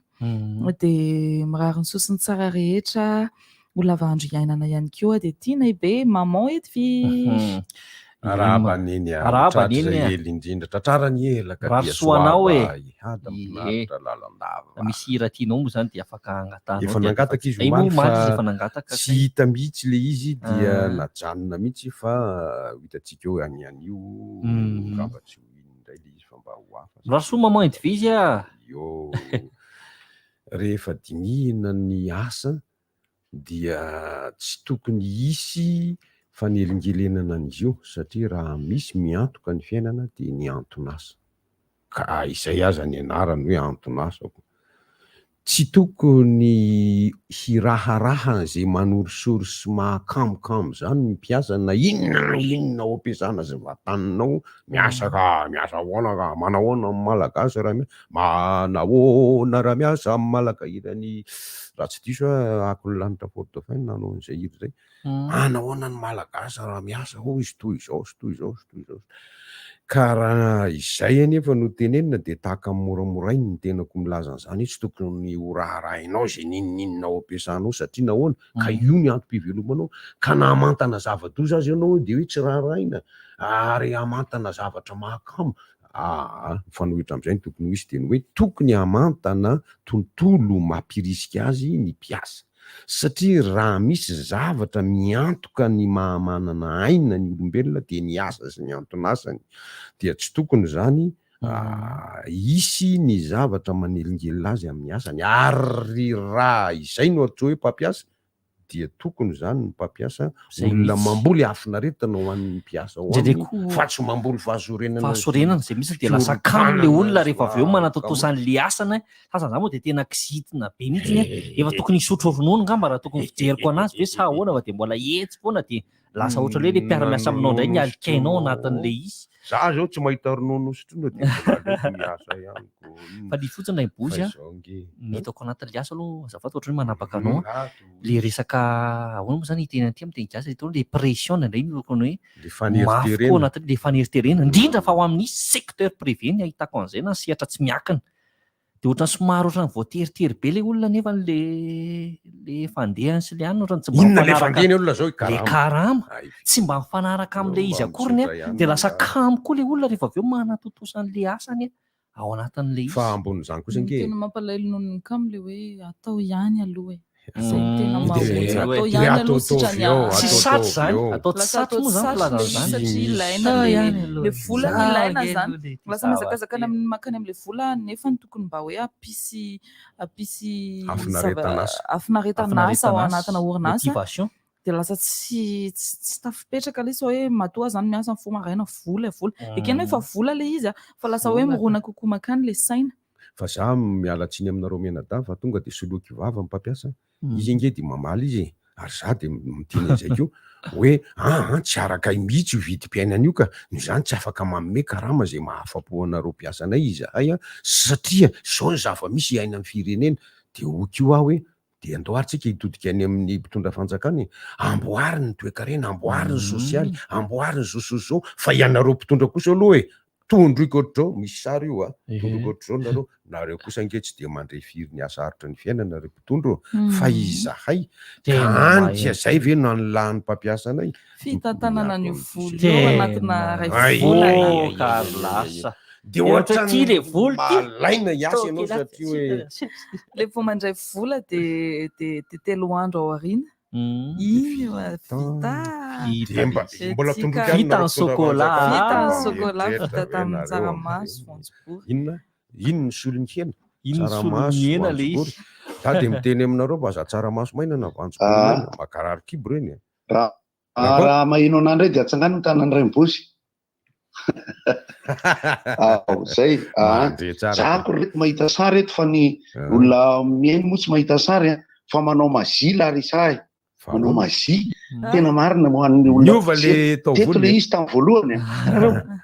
dia mirary ny sosiny tsara rehetra olava andro iainana ihany koa dia tianay be maman Edwige arabaniny ely indrindra tratrarany elaka rasoanao lalandava misy hira tianao moa zany dia afaka angatanao efa nangataka izy omaly fa tsy hita mihitsy le izy dia najanona mihitsy fa hitatsika eo an'io ngamba tsy ho indray le izy fa mba ho hafa rasoa maman Edwige io rehefa dinihina ny asa dia tsy tokony hisy fanelingelenana an'izy io satria raha misy miantoka ny fiainana dia ny anton'asa ka izay aza ny anarany hoe anton'asa. Tsy tokony hiraharaha zay manorisory sy mahakamokamo zany ny mpiasa na inona ao ampiasana zay vataninao miasa ahoana ka manahoana amin'ny malagasy raha manahoana raha miasa amin'ny malaka irany raha tsy diso akon'ny lanitra Portofino nanao an'izay hira zay manahoana ny malagasy raha miasa izy toy izao sy toy izao sy toy izao ka raha izay anefa no tenenina dia tahaka moramorainy ny tenako milaza an'izany tsy tokony ho raharahinao zay ninona ao ampiasanao satria nahoana ka io ny antom-pivelomanao ka namantana zava-doza azy ianao dia hoe tsy raharaina ary amantana zavatra mahakamo fanohitra amin'izay ny tokony misy dia ny hoe tokony hamantana tontolo mampirisika azy ny mpiasa satria raha misy zavatra miantoka ny mahamanana aina ny olombelona dia ny asa sy ny anton'asany dia tsy tokony zany hisy ny zavatra manelingelina azy amin'ny asany ary raha izay no atao hoe mpampiasa dia tokony zany ny mpampiasa olona mamboly afinaretana ho an'ny mpiasa ho aminy fa tsy mamboly fahasorenana zay misy dia lasa kamo le olona rehefa avy eo manatotosan'le asana sasany moa dia tena kizitina be mihitsy efa tokony hisotro ronono ngamba raha tokony fijeriko anazy ve sa ahoana fa dia mbola hetsy foana dia lasa ohatra hoe le mpiara-miasa aminao indray ny alikainao anatin'le izy za zao tsy mahita ronono sotrona dia miasa ihany fa ny fotsiny ray bozy mety ako anatin'le asa aloha azafady ohatra hoe manapaka anao le resaka ahoana moa zany hiteny aty amin'ny teny gasy itony le pression indray ny lokony hoe mafy koa anatin'le faneriterena indrindra fa ho amin'ny secteur privé ny ahitako an'izay na sehatra tsy miakina dia ohatra ny somary ohatra ny voateritery be le olona nefa le fandehany sy le any ohatra le karama tsy mba mifanaraka amin'le izy akoriny dia lasa kamo koa le olona rehefa avy eo manatotosan'le asany ao anatin'le izy fa ambony zany kosa tena mampalaelo nono kamo le hoe atao ihany aloha Tsy saty zany atao tsy saty moa zany filazana zany satria ilaina le vola ilaina zany lasa mazakazaka makany am'le vola nefa ny tokony mba hoe apisy afinaretanasa ao anatina orinasa de lasa tsy tafipetraka le sa hoe matoa zany miasa ny fo maraina vola ekeny hoe fa vola le izy fa lasa hoe mirona kokoa makany le saina. Fa za mialatsiny aminareo menada fa tonga de soloky vava ny mpampiasa izy engedy mamaly izy ary za de miteny an'izay keo hoe tsy araka mihitsy io vidim-piainana io ka no zany tsy afaka manome karama zay mahafapo anareo mpiasanay izahay satria zao ny zava-misy iaina amin'ny firenena de oky io hoe de andao aritsika hitodika any amin'ny mpitondra fanjakana amboary ny toe-karena amboary ny sosialy amboary ny zao fa ianareo mpitondra kosa aloha tondro ikotrao misy sary io tondro ikotrao nareo nareo kosa ange tsy de mandray firy ny asa aritra ny fiainana nareo mpitondro fa izahay antya zay ve no anylahany mpampiasanay fitantanana ny vola eo anatina ray vola ka lasa de ohatra ty le vola malaina iasa ianao satria hoe le vo mandray vola de 3 andro ao aoriana iny mbola vita ny sokola vita tamin'ny tsaramaso inona ny solony hena hena le izy za de miteny aminareo mba za tsaramaso maina na vanjom makarary kibo reny raha mahino anandray de atsangany mitana ny Raimbozy zay zako reto mahita sary eto fa ny olona miainy moa tsy mahita sary fa manao mazila ary isahy manao mazi tena marina moan'ny olona teto le izy tamin'ny voalohany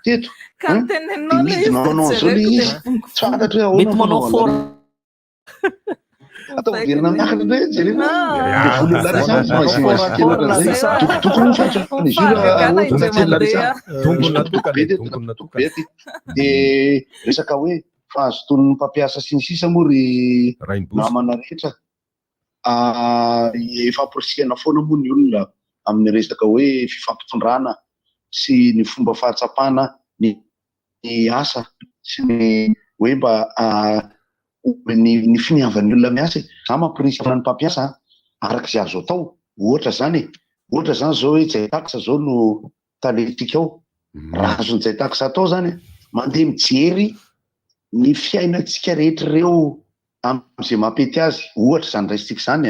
teto manao zao le izy tsy fantatra hoe mety manao fort atao verina miakatra ndray jerena de resaka hoe fahazoton'ny mpampiasa sy ny sisa moa ry namana rehetra efa ampirisihana foana moa ny olona amin'ny resaka hoe fifampitondrana sy ny fomba fahatsapana ny asa sy ny hoe mba ny finiavan'ny olona miasa za mampirisihana ny mpampiasa arak'izay azo atao ohatra zany zao hoe jay taxa zao no talentika ao raha azony jay taxa atao zany mandeha mijery ny fiainantsika rehetra reo am'izay mampety azy ohatra zany raisitsika zany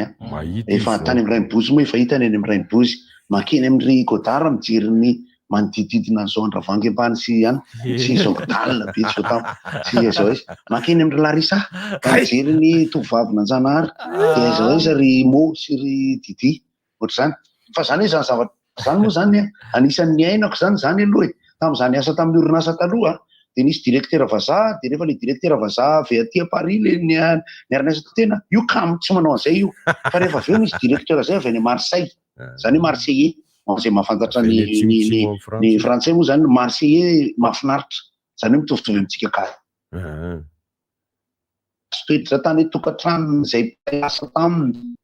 efa tany amin'ny Raimbozy moa efa hitany any amin'ny Raimbozy makeny amin'ny Godara mijery ny manodididina an'izao Andravangy ambany sy any sy zao Godala be zao tam sy zao izy makeny amin'ny Larissa mijery ny tovovavy Nanjanahary de zao izy ry Mo sy ry Didi ohatra zany fa zany hoe zany zavatra zany moa zany anisan'ny ainako zany aloha tam'izany asa tamin'ny orinasa taloha de nisy directeur vazaha de rehefa le directeur vazaha avy aty Paris le niarana tena io kamo tsy manao an'izay io fa rehefa avy eo nisy directeur zay avy any Marseille zany hoe Marseillais zay mahafantatra ny frantsay moa zany Marseillais mahafinaritra zany hoe mitovitovy amintsika ka toetra tany tokantrano zay asa taminy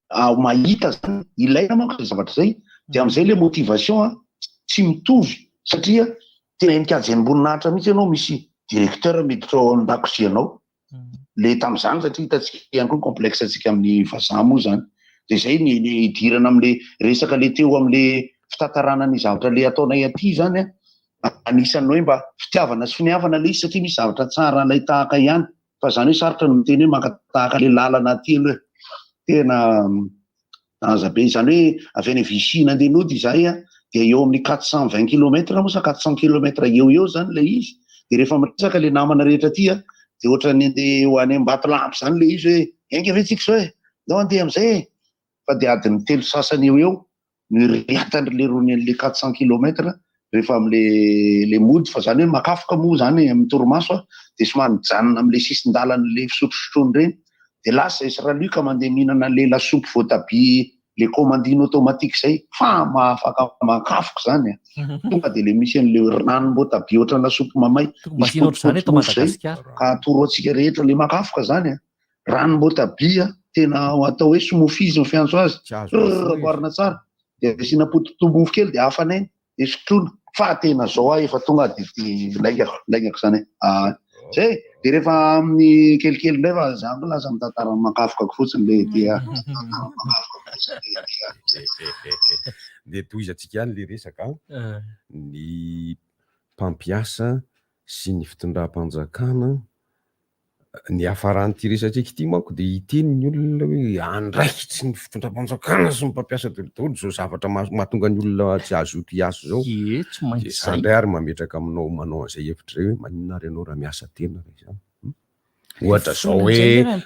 mahita zany ilaina manko zay zavatra zay de am'izay le motivation tsy mitovy satria tena enikajy amboninahitra mihitsy ianao misy directeur miditra ao an-dakozia anao le tam'izany satria hitantsika ihany koa complexe atsika amin'ny vazaha moa zany de zay ny idirana am'le resaka le teo am'le fitantarana ny zavatra le ataonay aty zany anisan'ny hoe mba fitiavana sy finiavana le izy satria misy zavatra tsara lay tahaka ihany fa zany hoe sarotra no miteny hoe makatahaka le lalana aty aloha tena aza be zany hoe avy any Vichy nandeha nody zay de eo amin'ny 420 km moa sa 400 km eo zany le izy de rehefa miresaka le namana rehetra aty de ohatra ny andeha ho any Ambatolampy zany le izy hoe enga ve tsika zao ndao andeha am'izay fa de adiny 3 sasany eo ny riatany le rony an'le 400 km rehefa am'le mody fa zany hoe makafoka moa zany amin'ny torimaso de somary mijanona am'le sisin-dalana le fisotrosotrony reny de lasa Israely ka mandeha mihinana le lasopy voatabia le commandine automatique zay fa mahafaka makafoka zany tonga de le misy an'le ranom-boatabia ohatran'ny lasopy mamay ka atoro atsika rehetra le makafoka zany ranom-boatabia tena atao hoe smoothie izy mifiantso azy boarina tsara de asina pototombofo kely de hafanay de sotrona fa tena zao efa tonga de laingako zany zay de rehefa amin'ny kelikely ndray fa zany lasa mitantara makafokako fotsiny le dia de toizatsika any le resaka ny mpampiasa sy ny fitondram-panjakana ny hafaran'ity resatsika ity manko de hiteny ny olona hoe andraikitsy ny fitondram-panjakana sy ny mpampiasa tolotolo zao zavatra mahatonga ny olona tsy azo hiasa zao de zandray ary mametraka aminao manao an'izay hevitra hoe maninona ary ianao raha miasa tena zany ohatra zao hoe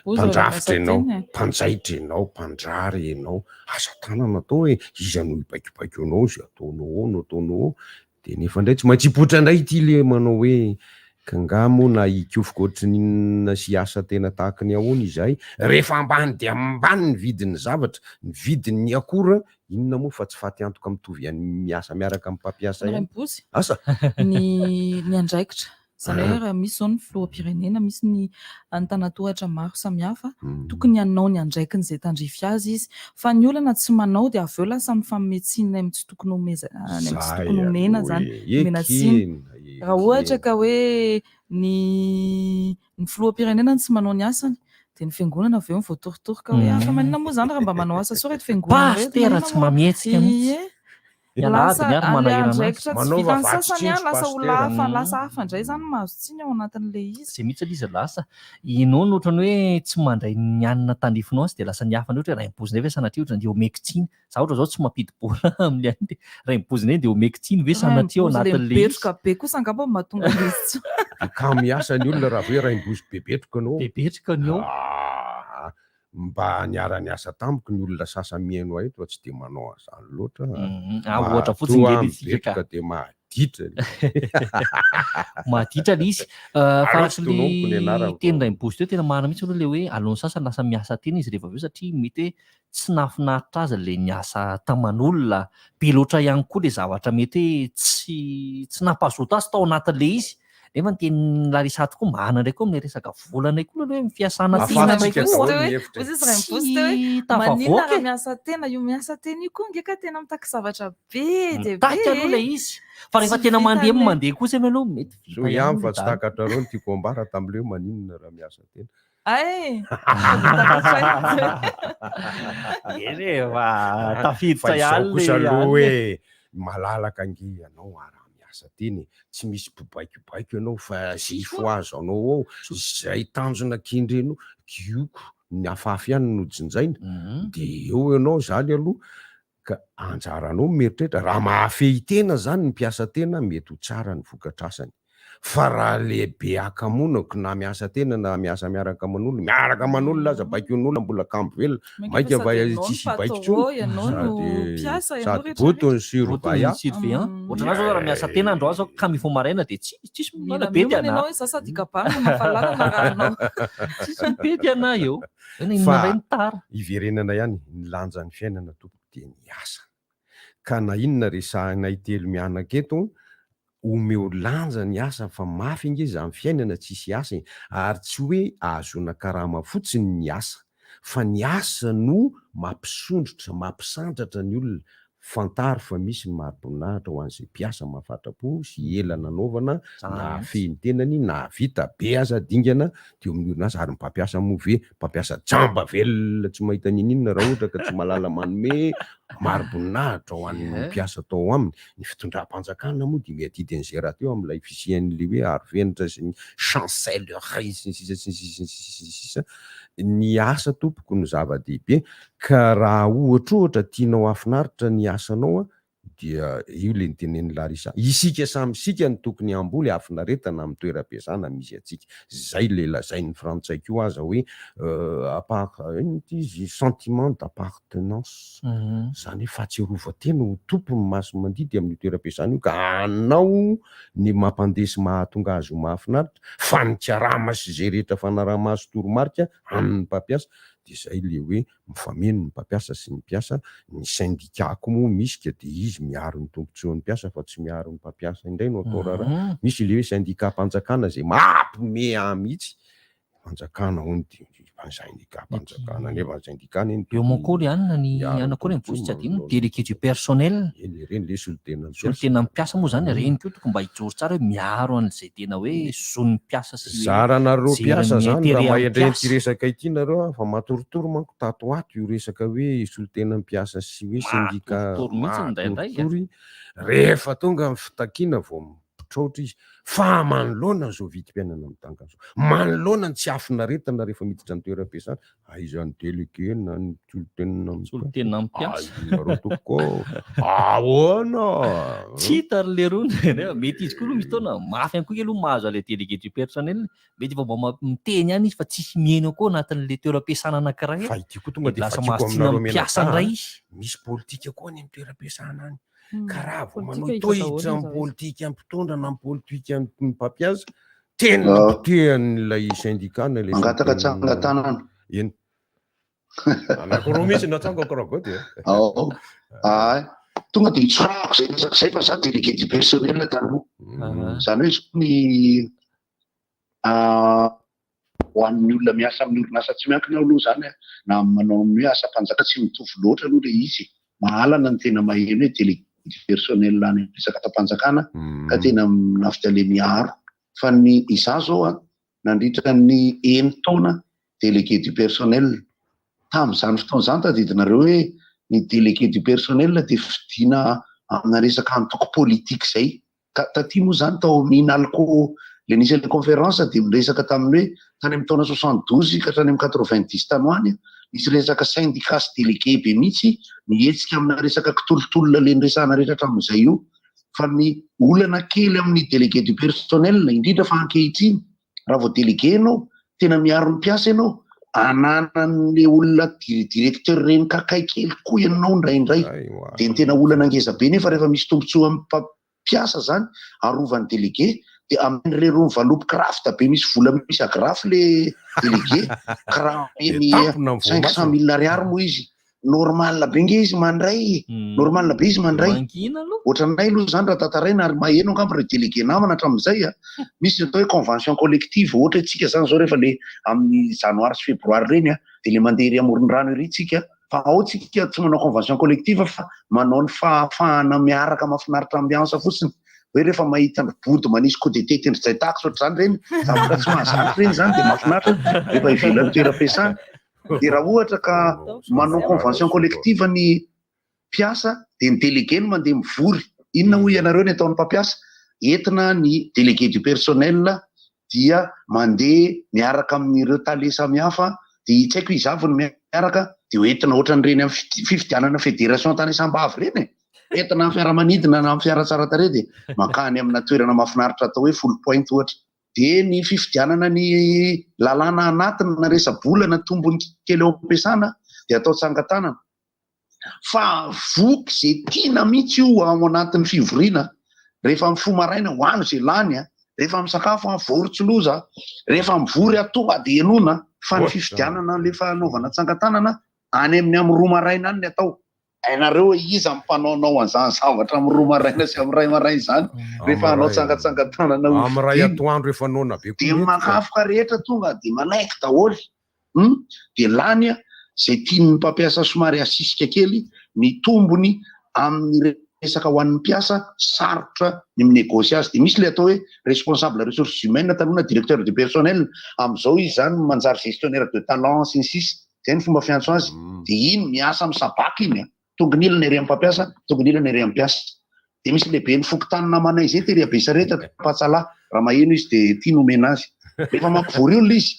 mpandrafitra ianao mpanjaitra ianao mpandrary ianao asa tanana atao hoe iza no hibaikobaiko anao zay ataonao de nefa ndray tsy maintsy hipotra indray ity le manao hoe kangamo na ikofoko ohatrin'inona sy asa tena tahaka ny ahoana izay rehefa ambany de ambany ny vidin'ny zavatra ny vidin'ny akora inona moa fa tsy faty antoka mitovy any miasa miaraka amin'ny mpampiasa ihany asa ny andraikitra zany hoe raha misy zao ny filoham-pirenena misy ny antanatohatra maro samihafa tokony hanao ny andraikin'izay tandrify azy izy fa ny olana tsy manao de avy eo lasa mifametsinina amin'ny tsy tokony omena zany omena tsiny raha ohatra ka hoe ny filoham-pirenena tsy manao ny asany de ny fiangonana avy eo mivoatorotoroka hoe afa manina moa zany raha mba manao asa sao reto fiangonana pastera tsy mametsika lasa andraikitra tsy vitany sasany any lasa olafa lasa hafa indray zany mahazo tsiny ao anatin'le izy zay mihitsy izy lasa ianao no ohatrany hoe tsy mandray ny anina tandrifinao azy de lasa ny hafa ny ohatra raha impozinay ve sanatria ohatra de omekitsiny za ohatra zao tsy mampidi bola amin'ny any de raha impozinay de omekitsiny ve sanatria ao anatin'le betroka be kosa angamba mahatonga izy ka miasa ny olona raha hoe raha imbozy bebetroka anao bebetroka anao mba niara-ny asa tampoky ny olona sasany mihaino eto tsy de manao azany loatra ohatra fotsiny betroka de mahaditra mahaditra le izy faratry le teny ray mibozy teo tena marina mihitsy aloha le hoe alohan'ny sasany lasa miasa tena izy rehefa avy eo satria mety hoe tsy nahafinaritra azy le niasa taman'olona be loatra ihany koa le zavatra mety hoe tsy nampahazoto azy tao anatin'le izy nefa ny teny Larisa tokoa mahana ndray koa amin'ny resaka vola ndray koa hoe fiasana manina raha miasa tena io miasa tena io koa ngeka tena mitaka zavatra be de tahaka aloha le izy fa rehefa tena mandeha kosa aloha mety so ihany fa tsy takatra reo ny tiako ambara tam'leo maninona raha miasa tena tafiditra ihany kosa aloha hoe malalaka ange ianao asa teny tsy misy mpibaikobaiko ianao fa zifo azo anao ao zay tanjona kindreno kioko ny afafy ihany no jinjaina de eo ianao zany aloha ka anjaranao mieritreritra raha mahafehy tena zany ny mpiasa tena mety ho tsara ny vokatrasany fa raha lehibe akamonako na miasa tena na miasa miaraka aman'olona miaraka aman'olona aza baikon'olona mbola kambo velona maika va tsisy baiko sady botony surveillant ohatrana zao raha miasa tena andro azo ka mifo maraina de tsisy mila bety ana tsisy bety ana eo inona ny tara iverenana ihany ny lanjan'ny fiainana tompo de ny asa ka na inona resahanay telo mianaka eto omeo lanja ny asa fa mafy inge za amin'ny fiainana tsisy asa ary tsy hoe ahazona karama fotsiny ny asa fa ny asa no mampisondrotra mampisandratra ny olona fantary fa misy ny marim-boninahitra ho an'izay mpiasa mahafatrapo sy ela nanaovana na fehiny tenany na vita be aza dingana teo amin'ny orinasa ary mpampiasa moa ve mpampiasa jamba velona tsy mahita ninina raha ohatra ka tsy malala manome marim-boninahitra ho an'ny mpiasa tao aminy ny fitondram-panjakana moa de mety hiden'izay raha teo amin'ilay fisian'le hoe arovenitra sy ny chancellerie sisa ny asa tompoko no zava-dehibe ka raha ohatra tianao afinaritra ny asanao dia io le nitenen'ny Larisa isika samy sika ny tokony amboly afinaretana amin'ny toeram-piasana misy atsika zay le lazain'ny frantsay koa aza hoe sentiment d'appartenance zany hoe fahatsiarovan-tena ho tompony maso mandidy amin'ny toeram-piasana io ka anao ny mampandesy mahatonga azy ho mahafinaritra fa ny tsiarama sy zay rehetra fanaraha-maso toromarika amin'ny mpampiasa de zay le hoe mifameno ny mpampiasa sy ny mpiasa ny syndicako moa misy ka de izy miaro ny tombotsoan'ny mpiasa fa tsy miaro ny mpampiasa indray no atao raharaha misy le hoe syndicat mpanjakana zay mampime mihitsy fanjakana hony panjakana nefa syndicat eny eo mankory anina ny anakory ny bosy tsy adino délégué du personnel reny le solotena mipiasa moa zany reny ko toko mba hijoro tsara hoe miaro an'izay tena hoe zon'ny mpiasa sy zaranareo mpiasa zany raha mahendreny ty resaka ity nareo fa matorotoro manko tato ato io resaka hoe solotena mpiasa sy hoe syndicat matoritory rehefa tonga amin'ny fitakiana vao mipitraotra izy fa manoloana zao vitim-piainana mitanga zao manoloana tsy afinaretana rehefa miditra ny toeram-piasana aizany délégué na ny solotena mpiasa toko ahoana tsy hita le rony mety izy koa aloha misy fotoana mafy ihany koa aloha mahazo ale délégué du personnel mety efa mba miteny ihany izy fa tsisy mihaino koa anatin'le toeram-piasana anankiray fa ity koa tonga de lasa mahatsina mpiasa ndray izy misy politika koa ny toeram-piasana any karaha vao manao tohitra amin'ny politika amin'ny mpitondra na amin'ny politika ny mpampiasa tena potehan'ilay syndicat na le mangataka tsangatanana eny anakoroa misy natsangako ragoty ay tonga de tsorako zay resaka zay fa za délégué du personnel taloha zany hoe ny ho an'ny olona miasa amin'ny orinasa tsy miankina aloha zany na manao amin'ny hoe asa mpanjaka tsy mitovy loatra aloha le izy mahalana ny tena maheno hoe délégué du personnel any resaka tampanjakana ka tena nafika le miaro fa ny iza zao nandritra ny 1 taona délégué du personnel tamin'izany fotoana zany tadidinareo hoe ny délégué du personnel de fidina amina resaka antoko politique zay taty moa zany tao minalco le nisy le conférence de miresaka tamin'ny hoe tany amin'ny taona 72 ka hatrany amin'ny 90 tanoany nisy resaka syndicat sy délégué be mihitsy mihetsika amina resaka kitolotolona le niresahana rehetra hatramin'izay io fa ny olana kely amin'ny délégué du personnel indrindra fa ankehitriny raha vao délégué anao tena miaro ny mpiasa ianao ananan'le olona directeur reny kakay kely koa ianao ndraindray de ny tena olana angeza be nefa rehefa misy tombontsoa amin'ny mpampiasa zany arovan'ny délégué de amin'le ro mivalopy rafita be misy vola misy agrafy le délégué karaha eny 500 000 ariary moa izy normal be nge izy mandray normal be izy mandray ohatranay aloha zany raha tataraina ary maheno angamba re délégué namana hatramin'izay misy atao hoe convention collective ohatra itsika zany zao rehefa le amin'ny janoary sy febroary reny de le mandeha ry amoron-drano ery tsika fa ao tsika tsy manao convention collective fa manao ny fahafahana miaraka mahafinaritra ambiansa fotsiny hoe rehefa mahita body manisy codete tendrizay tax ohatr'izany reny zavatra tsy mahazatra reny zany de mahafinaritra rehefa ivelan'ny toeram-piasana de raha ohatra ka manao convention collective ny mpiasa de ny délégué no mandeha mivory inona ho ianareo ny ataon'ny mpampiasa entina ny délégué du personnel dia mandeha miaraka amin'ireo tale samihafa de tsy haiko izavony miaraka de hoentina ohatran'ireny amin'ny fifidianana fédération tany Sambavy reny entina amin'ny fiaramanidina na amin'ny fiara tsara tare de makany amina toerana mahafinaritra atao hoe full point ohatra de ny fifidianana ny lalàna anatiny na resa-bolana tombony kely eo am-piasana de atao tsangatanana fa voky zay tiana mihitsy io ao anatin'ny fivoriana rehefa mifo maraina hoano zay lany rehefa misakafo vory-tsiloza rehefa mivory tonga de enona fa ny fifidianana le fanaovana tsangatanana any amin'ny roa maraina any ny atao ainareo iza mipanaonao an'izany zavatra amin'ny roa maraina sy amin'ny ray maraina zany rehefa hanao tsangatsangatanana amin'ny ray atoandro rehefa naona be de makafoka rehetra tonga de malaiky daholo de lany zay tian'ny mpampiasa somary asisika kely ny tombony amin'ny resaka ho an'ny mpiasa sarotra ny minégocie azy de misy le atao hoe responsable ressources humaines taloha directeur du personnel am'izao izy zany manjary gestionnaire de talent sy ny sisy zay ny fomba fiantso azy de iny miasa amin'ny sabaka iny tongony ilana ery amin'ny mpampiasa tongony ilana ery amin'ny mpiasa de misy lehibe ny fokotanina manay zay tery abesareta patsala raha maheno izy de tia nomena azy rehefa mampivory io izy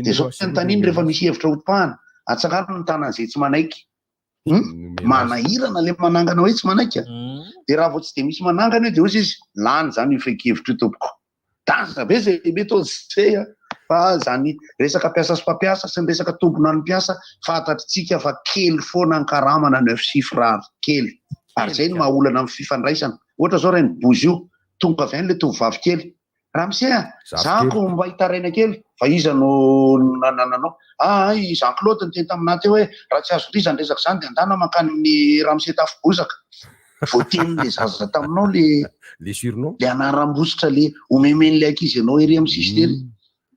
de zao taniny rehefa misy hevitra hotipahana atsakano ny tanany zay tsy manaiky manahirana le manangana hoe tsy manaiky de raha vao tsy de misy manangana io de ozy izy lany zany io fekevitra io tompoko daza be zay mety zay fa zany resaka mpiasa sy mpampiasa sy ny resaka tombona ny mpiasa fantatritsika fa kely foana ny karamana 9 chiffre kely ary zay no mahaolana amin'ny fifandraisana ohatra zao reny bozy io tonga avy any le tovovavy kely raha misy zako mba hitaraina kely fa iza no nananao Jean Claude ny teny taminah teo hoe raha tsy azo rizany resaka zany de andana makany amin'ny ramose tafo-bozaka voatenin'le zaza taminao le surnom le anaram-bositra le omemen'le ankizy anao ery amin'ny sistery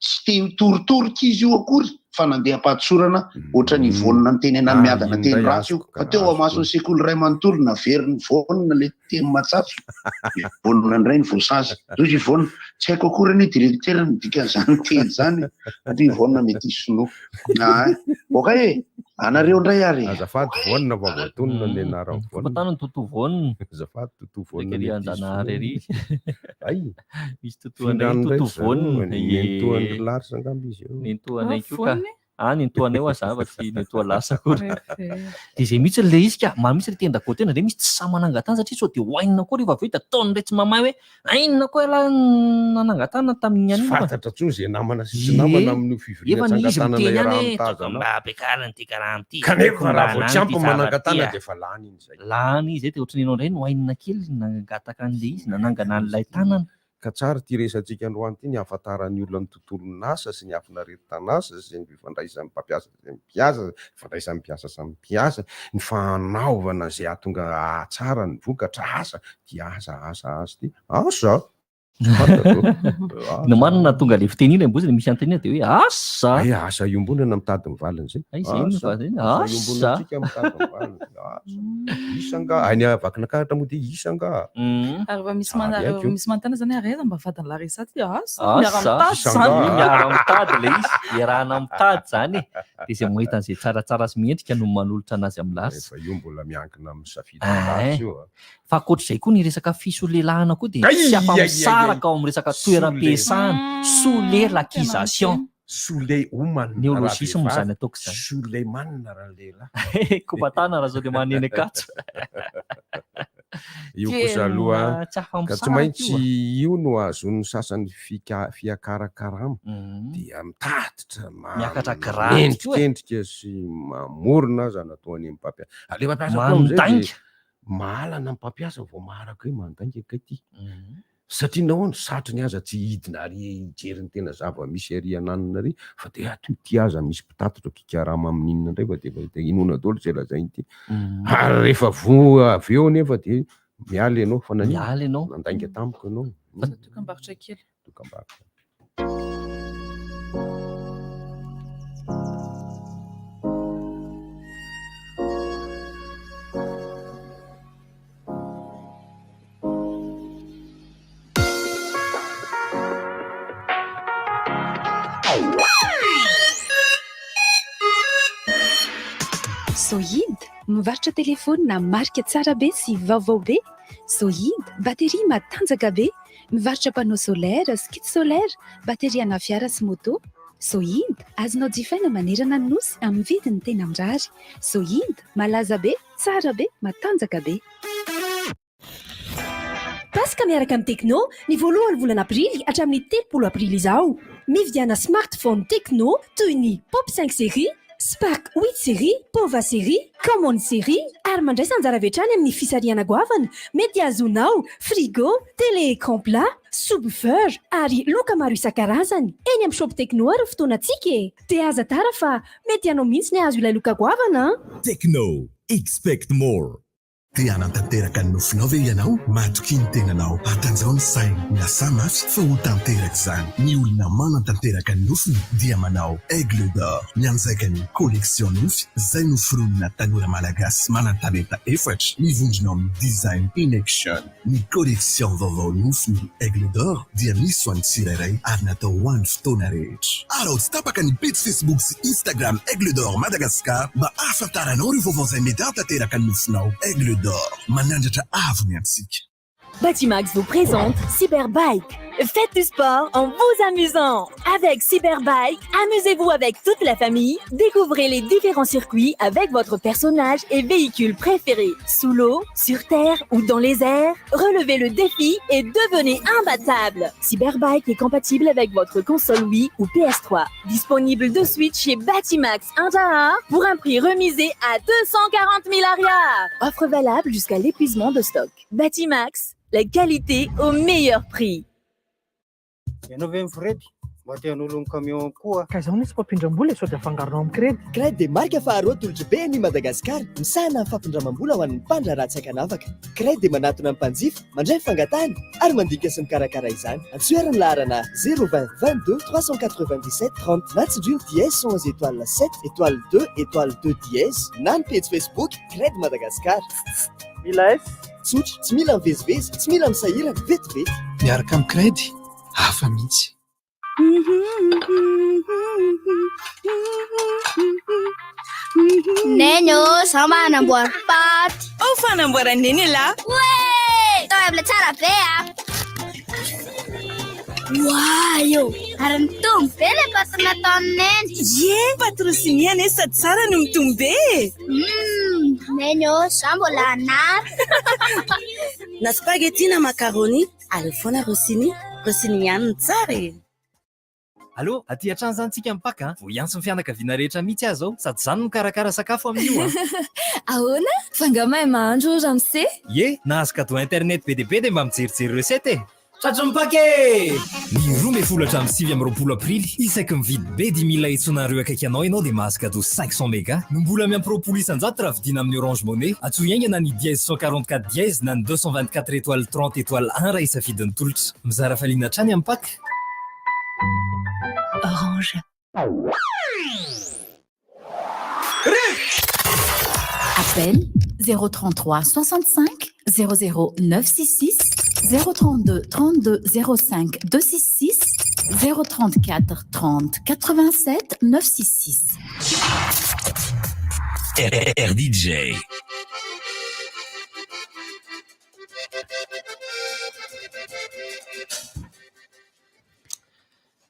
tsy tia torotoroka izy io akory fa nandeha ampatsorana ohatra ny vonona ny teny ana miadana teny ratsy io fa teo amasony sekoly ray manontolo naveriny vonona le teny matsatso vonona ny ray ny voasazy zo izy vonona tsy haiko akory ny directeur ny dikan'izany teny zany atry vonona mety isoloa oka e anareo ndray ary azafady vonona fa voatonona ny anarany vonona totoa vonona azafady totoa vonona kely anjanahary ery ay misy totoanay totoa vonona nentoan'ny larsa angamba izy io nentoanay koa ka nentoanay ho azava tsy nentoa lasa akory dia zay mihitsy le izy ka maro mihitsy le tenda kotena re misy tsy sa manangatana satria sao dia hoainina koa rehefa aveo dia ataony ndray tsy mamahy hoe ainona koa la nanangatana tamin'ny aniny fantatra tsony zay namana sy tsy namana amin'io fivorian-tsangatanana bekarany ty karaha ty kanefa raha vao tsy ampy manangatana dia efa lany iny zay lany izy dia ohatry ny ianao indray no hoainina kely nangataka an'le izy nanangana an'ilay tanana ka tsara ty resantsika androany ty ny ahafantaran'ny olona ny tontolon'ny asa sy ny afinareti-tanasa sy ny fifandraisan'ny mpampiasa sy ny mpiasa fifandraisan'ny mpiasa samy mpiasa ny fanaovana zay ahatonga ahatsara ny vokatra asa dia asa ty asa na marina tonga le fitenina mbozy le misy antenina dia hoe asa iombonana mitady ny valiny zay iombonantsika mitady ny valiny isanga any avakinakahatra moa dia isanga ary va misy mantana zany areza mba vadiny laresady miara-mitady le izy iarahana mitady zany dia zay mahita an'izay tsaratsara sy miendrika no manolotra anazy amin'ny larsa efa io mbola miankina amin'ny safidy io fa akoatr'izay koa ny resaka fisolelahana koa dia tsy afa-misaraka ao amin'ny resaka toeram-piasana soulelacisation soule omana néologisme moa zany ataoko zany Suleimanina raha lehilahy kobatana raha zao dia maneny akatso io kosa aloha ka tsy maintsy io no azon'ny sasany fiakarakarama dia mitatitra miakatra grandendrika sy mamorona aza natao any mpampiasa le mpampiasa mandainga mahalana ny mpampiasa vao maharaka hoe mandainga katy satria nahoana satry ny aza tsy hidina ary hijeriny tena zava-misy ary ananina ary fa dia aty aza misy mpitatitra kikarama amin'inona indray fa dia inona dolo zay lazainy ty ary rehefa avy eo nefa dia mialy ianao fa mialy ianao nandainga tampoka ianao dokam-barotra kely dokam-barotra Zoïd, mivarotra telefônina marika tsara be sy vaovao be. Zoïd, batery matanjaka be, mivarotra panneau solaire, skid solaire, batery ana fiara sy moto. Zoïd, azonao jifaina manerana ny nosy amin'ny vidiny tena mirary. Zoïd, malaza be, tsara be, matanjaka be. Pasika miaraka amin'ny Tecno, ny voalohany volana aprily hatramin'ny 30 aprily izao. Mividiana smartphone Tecno toy ny Pop 5 série, Spark 8 série, Pova série, Common série ary mandray sanjara vetrany amin'ny fisariana goavana mety azonao frigo, télé écran plat, subwoofer ary loka maro isan-karazany. Eny amin'ny shop Tecno ary fotoanantsika dia aza tara fa mety ianao mihitsy ny azo ilay loka goavana. Tecno, expect more. Tia hanantanteraka ny nofinao ve ianao? Matoky ny tenanao. Atanjao ny sainy, miasa mafy fa ho tanteraka izany. Ny olona manantanteraka ny nofiny dia manao Aigle d'Or. Mianjaika ny collection nofy, izay noforonina tanora malagasy manan-talenta efatra. Mivondronao amin'ny design in action. Ny collection vaovao nofiny Aigle d'Or dia misy ho an'ny tsirairay ary natao ho an'ny fotoana rehetra. Alao tsy tapaka ny page Facebook sy Instagram Aigle d'Or Madagascar mba ahafantaranao ireo vaovao izay mety hatanteraka ny nofinao. Aigle Manandratra avy antsika. Batimax vous présente Cyberbike. Faites du sport en vous amusant. Avec Cyberbike, amusez-vous avec toute la famille. Découvrez les différents circuits avec votre personnage et véhicule préféré. Sous l'eau, sur terre ou dans les airs, relevez le défi et devenez imbattable. Cyberbike est compatible avec votre console Wii ou PS3. Disponible de suite chez Batimax Inter pour un prix remisé à 240 000 arias. Offre valable jusqu'à l'épuisement de stock. Batimax, la qualité au meilleur prix. Ianao ve mifirety? mba tian'olo ny camion koa ka izao nisy mpampindram-bola sao dia afangaronao amin'ny crédit. Crédit dia marika faharoa tolotra be ny Madagasikara misahana amin'ny fampindramam-bola ho an'ny mpandra ratsy-hakanavaka. Crédit dia manatona amin'ny mpanjifa mandray fangatahana ary mandinika sy mikarakara izany. Antsoerany laharana 020 22 397 30 na tsindriny dièse 11 étoile 7 étoile 2 étoile 2 dièse na ny page Facebook Crédit Madagasikara. Mila tsotra, tsy mila mivezivezy, tsy mila misahirana, vetivety. Miaraka amin'ny Crédit, hafa mihitsy. Nenyo, zaho manamboary paty. Fanamboarana neny la? Oe! Tao amla tsara be Wow! Ary mitombo be le paty nataony neny. Ye, patrosiniana sady tsara no mitombo be. Nenyo, zaho mbola anary. Na spaghetti na macaroni, ary foana rosini ihany no tsara e. Allô, aty an-trano zany tsika mipaka vo iantso ny fianakaviana rehetra mihitsy aho zao sady zany mikarakara sakafo amin'io Ahoana? Fa nga mahay mahandro Ramsey? Ye, nahazo cadeau internet be dia be dia mba mijerijery recette e. Tratro mipake! Ny 12 aprily isaky mividy be 10 000 etsonareo akaiky anao ianao dia mahazo cadeau 500 mégas. No mbola miampirôpolo isan-jato raha vidiana amin'ny Orange Money. Atsoy iaingana ny dièse 144 dièse na ny 224 étoile 30 étoile 1 raha isafidin'ny tolotra. Mizara faliana hatrany amin'ny paka. Orange. Appel 033 65 00 966 032 32 05 266 034 30 87 966. RDJ.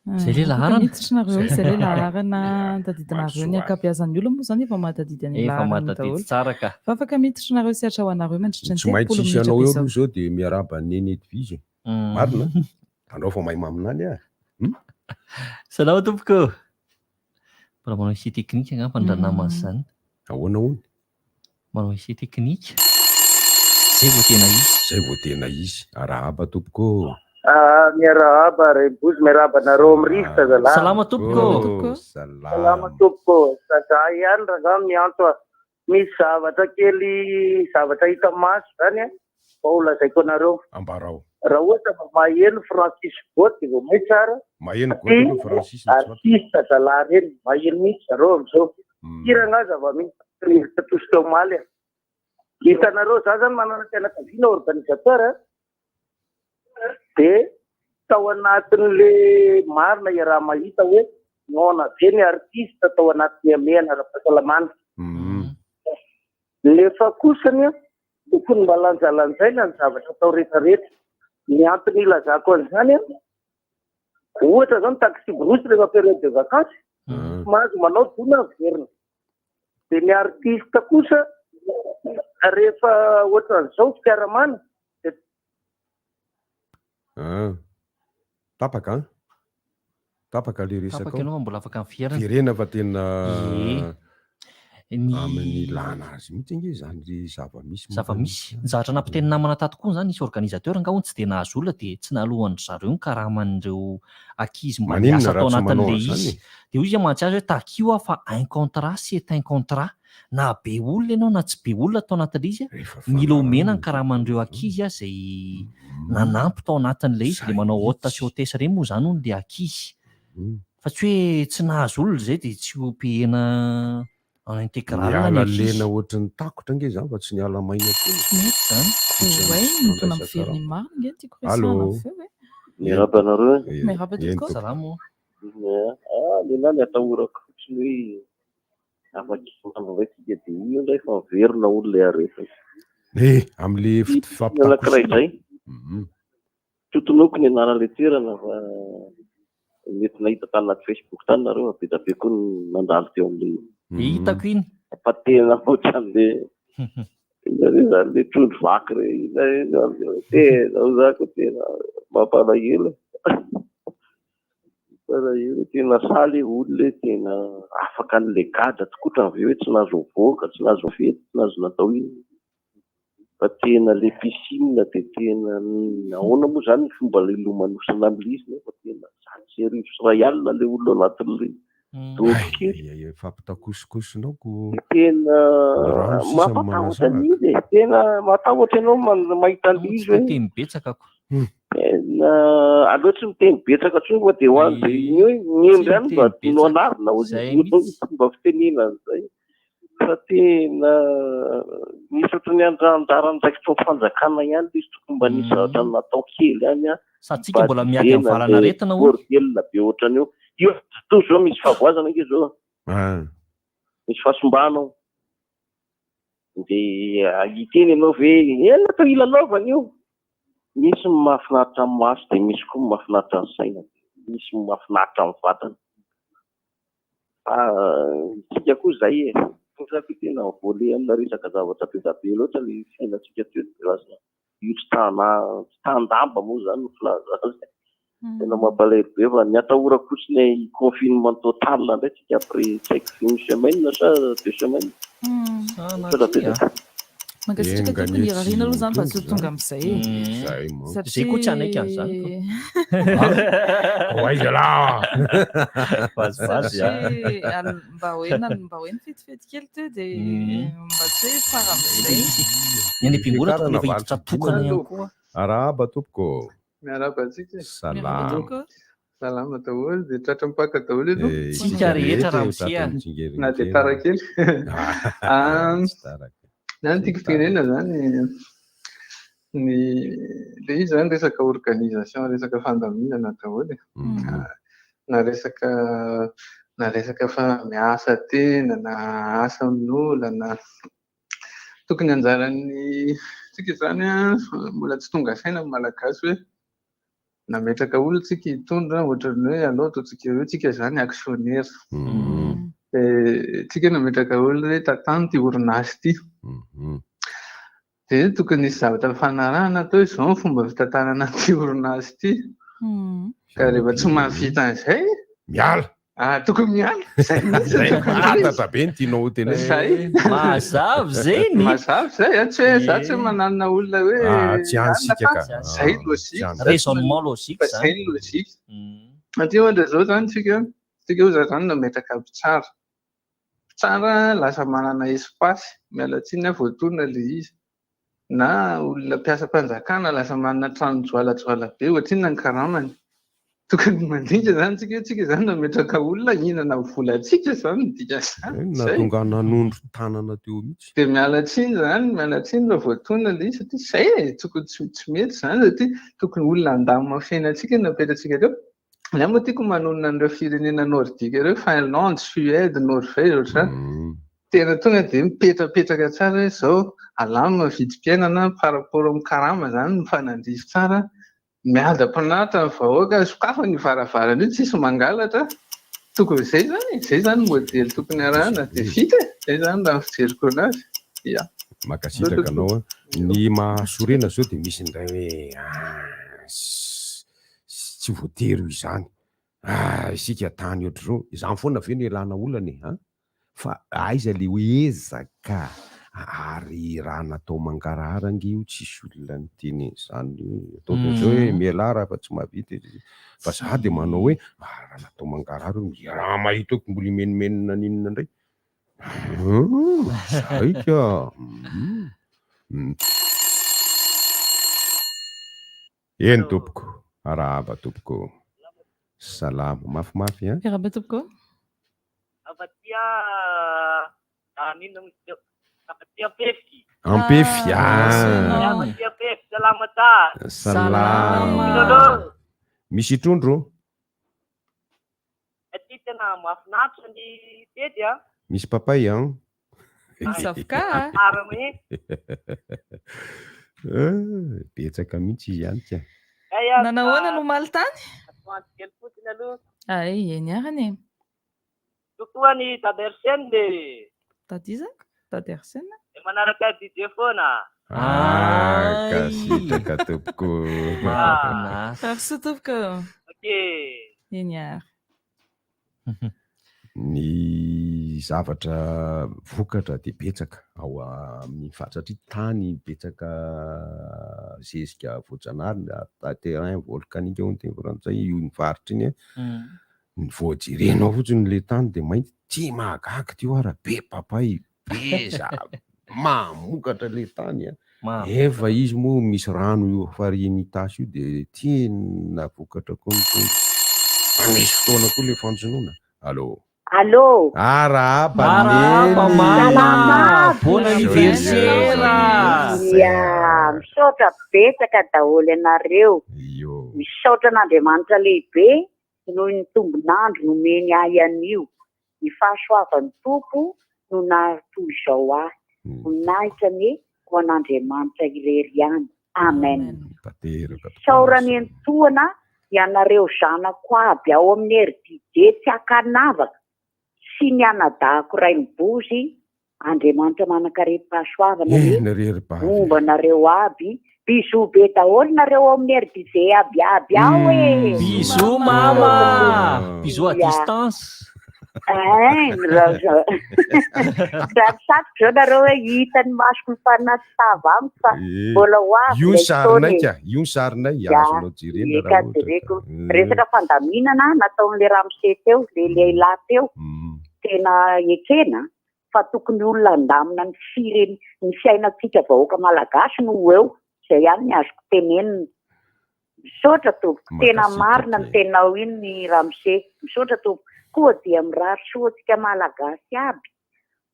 Zay le laharana miditrinareo zay le laharana tadidinareo ny ankabeazan'ny olona moa zany efa mahatadidy ny laharana daholo tsara ka fa afaka miditrinareo sy hatrahoanareo mandritra ny tsy maintsy isy anao eo aloha zao dia miaraba neny divizy marina anao fa mahay maminany a salama tompoko mbola manao essai technique angamba ny ranamana zany ahoana hono manao essai technique zay vao tena izy arahaba tompoko miarahaba Rebozy miarahaba nareo mirista zalahy. Salama tompoko. Salama tompoko. Za ihany raha miantso misy zavatra kely zavatra hita maso zany mba ho lazaiko anareo. Ambarao. Raha ohatra maheno Francis Goty vao may tsara. Maheno Goty Francis. Artista zalahy reny maheno mihitsy zareo amizao. Hirana zava-misy rivotra tosika omaly. Hitanareo za zany manana fianakaviana organisateur dia tao anatin'le marina raha mahita hoe nona be ny artista tao anatin'ny amehana ara-pahasalamana. Nefa kosany tokony mba lanjalanjaina ny zavatra tao rehetrarehetra. Ny antony ilazako an'izany ohatra zao ny taxi brosy rehefa période de vacances mahazo manao dona verina. Dia ny artista kosa rehefa ohatran'izao fiaramana tapaka le resaka ianao mbola afaka mifiarana firena fa tena amin'ny lana azy mihitsy nge zany zava-misy zavatra nampiteny namana tato koa zany isy organisateur nga hono tsy dia nahazo olona dia tsy nahalohan'ny zareo karahaman'ireo ankizy mba miasa atao anatin'le izy dia hoy izy mantsy azy hoe takio fa un contrat c'est un contrat na be olona ianao na tsy be olona tao anatin'le izy mila omena ny karahaman'ireo ankizy izay nanampy tao anatin'le izy dia manao hôte sy hôtesse reny moa zany hono le ankizy fa tsy hoe tsy nahazo olona zay dia tsy ompihena niala lena ohatry ny takotra nge zany fa tsy niala maina miarabanareo salamo lehilahy ny atahorako fotsiny hoe afakimandro ndraiky dia io ndray fa miverina olo le arefa am'le anankiray zay totonoko ny anarale toerana fa mety nahita tany anaty Facebook tany nareo be da be koa ny mandalo teo am'le hitako iny fa tena ohatran'le zany le trondro vaky re tena zako tena mampalahelo tena saly olona tena afaka an'le gadra tokotra avy hoe tsy nahazo voaka tsy nahazo fety tsy nahazo natao iny fa tena le piscine dia tena ahoana moa zany ny fomba le lomanosana amin'izy nefa tena zatsy arivo sy ray alina le olona anatin'le fampitakosokosinao ko tena mampatahotra an'izy e tena matahotra ianao mahita an'izy hoe teny betsaka ko tena alohatsy miteny betsaka tsony fa dia hoany dia miemby ihany mba no anarina fomba fitenenana zay fa tena misy ohatry ny anjara ndraikitra ny fanjakana ihany izy tokony mba nisy zavatra natao kely ihany a satsika mbola miady amin'ny valanaretina orgelina be ohatrany io to zao misy fahavoazana ke zao misy fahasombanao dia hiteny ianao ve ena atao ilalaovana io misy mahafinaritra amin'ny maso dia misy koa mahafinaritra ny saina misy mahafinaritra amin'ny vatana tsika koa zay e satria tena voale amina resaka zavatra be da be loatra le fiainantsika toerazana io tsy tandamba moa zany no filaza tena mampalahelo be fa ny atahora kotsiny confinement total ndray tsika après tsaiky une semaine sa 2 semaines mankasitraka tokony irarina aloha zany fa sy tonga amin'izay zay koa tsy anaiky an'izany mba hoe nifetifety kely teo dia mba tsy hoe fara amin'izay ny am-piangoana tokony efa hiditra tokana ihany koa arahaba tompoko miaraba antsika salama daholo dia tratra mipaka daholo eno tsika rehetra raha misia na dia tara kely zany tiako tenena zany le izy zany resaka organisation resaka fandaminana daholo na resaka fa miasa tena na asa amin'olana tokony anjaran'ny tsika zany a mbola tsy tonga saina ny malagasy hoe nametraka olo tsika hitondra ohatrany hoe alao ataotsika hoe tsika zany actionnaire tsika nametraka olo hoe tatany ty orinasy ty dia tokony nisy zavatra fanarahana atao izao ny fomba fitantanana ty orinasy ty ka rehefa tsy mahavita an'izay miala tokony miala zaytatabe ny tianao tena zay mazavy zay ny mazavy zay tsy hoe za tsy mananona olona hoe tsy ansika ka zay logika raisonnement logique zay ny logika satria ohatra zao zany tsika oza zany nametraka mpitsara lasa manana espace mialatsiny a voatonona le izy na olona mpiasa-mpanjakana lasa manana trano joalajoala be ohatriny ny karamany tokony mandinga zany tsika zany nametraka olona hihinana volatsika zany midika zany natonga nanondro tanana teo mihitsy dia mialatsiny raha voatonona le izy satria zay tokony tsy mety zany satria tokony olona andamina fiainantsika napetratsika teo la moa tiako manonona an'ireo firenena nordika ireo Finlande, Suède, Norvège ohatrany tena tonga dia mipetrapetraka tsara hoe zao alamina vidim-piainana par rapport amin'ny karama zany mifanandrify tsara miadam-panahitra ny vahoaka sokafa ny varavarana io tsisy mangalatra tokony zay zany modely tokony arahana dia vita zay zany raha ny fijeriko anazy makasitraka anao ny mahasorena zao dia misy ndray hoe tsy voatery izany isika tany ohatr' zao izany foana ve ny elana olana fa aiza le hoezaka ary raha natao mangaraharaga io tsisy olona ny teny zany ataozao hoe mialara fa tsy mahavita fa za dia manao hoe raha natao mangarahara raha mahitako mbola menimenina ninona indray zaika eny tompoko arahaba tompoko salama mafimafy arahaba tompoko ampefy salama misy trondro tena mahafinaritra ny fety misy papay betsaka mihitsy izy ihany tia nanahoana no maly tany eny arany tokoa ny tadersene le tadizaka tadersene manaraka DJ foana kasitraka tompoko farso tompoko. Okay. Eny ary ny zavatra vokatra dia betsaka ao amin'ny fatratra tany, betsaka zezika voajanahary terrain volcanique ao Antananarivo io nivaritra iny ny voajerenao fotsiny le tany dia mainty tsy mahagaga teo ara be papay be mamokatra le tany efa izy moa misy rano io fariny tasy io dia tena vokatra koa misy fotoana koa le fanjonoana. Allô. Mama, buon anniversaire. Misaotra betsaka daholo ianareo. Misaotra an'Andriamanitra lehibe noho ny tombonandro nomeny ahy anio. Ny fahasoavan'ny tompo no nahatoy izao ahy. Voninahitra ny ho an'Andriamanitra irery ihany. Amen. Saorany antoana ianareo zanako aby ao amin'ny RDJ tsy akanavaka. Sy ny anadahako ray mibozy, Andriamanitra manakaretim-pahasoavana momba nareo aby. Bisous be daholo nareo ao amin'ny RDJ aby ao e. Bisous mama. Bisous à distance. Rahasatroko zao nareo hoe hitany masoko ny fanatava amiko fa mbola ho avy. Io sarinay azonao jerena raha ohatra. Resaka fandaminana nataon'le Ramose teo, le lehilahy teo. Tena ekena fa tokony olona andamina ny fiainantsika vahoaka malagasy no eo. Izay ihany ny azoko tenenina. Misaotra tompoko, tena marina ny tenao iny ny Ramose. Misaotra tompoko. Koa dia mirary soantsika malagasy aby.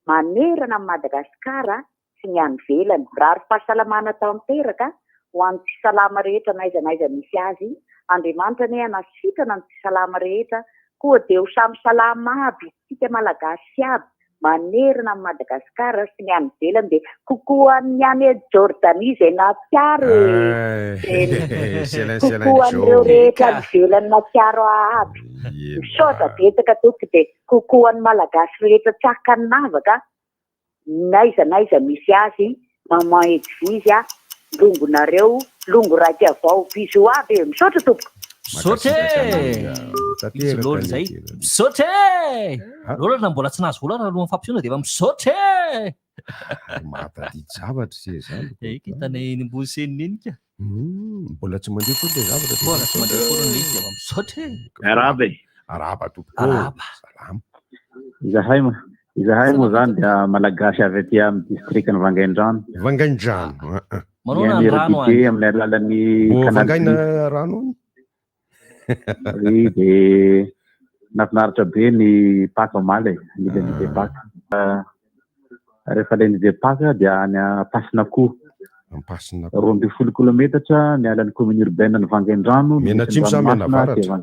Manerana Madagasikara sy ny any ivelany. Rary fahasalamana tanteraka ho an'ny tsy salama rehetra n'aiza misy azy. Andriamanitra ne anasitana ny tsy salama rehetra. Koa dia ho samy salama aby isika malagasy aby. Manerana Madagasikara sy ny any ivelany dia kokoa ny any Jordanie izay natsiaro. Kokoa an'ireo rehetra any ivelany natsiaro aby. Misaotra betsaka tompoko dia kokoa ny malagasy rehetra tsy akanavaka. N'aiza misy azy maman eglizy longonareo longo raiky avao. Bisous aby. Misaotra tompoko. Misaotra izy loatra zay. Misaotra loatra mbola tsy nahazo vola raha alohan'ny fampisehoana dia efa misaotra matadidy zavatra se zany. Hitana eny ambony senina eny ka. Mbola tsy mandeha koa le zavatra. Mbola tsy mandeha koa le efa misaotra. Araba tompoko. Salama. Izahay moa zany dia malagasy avy aty amin'ny distriktin'ny Vangaindrano. Manao na rano any amin'ny alalan'ny Vangaina rano. Dia nafinaritra be ny paka omaly ny paka. Rehefa ilay paka dia any Ampasinakoho. 12 kilometatra ny alan'ny commune urbaine ny Vangaindrano. Menatsimo sa Menavaratra.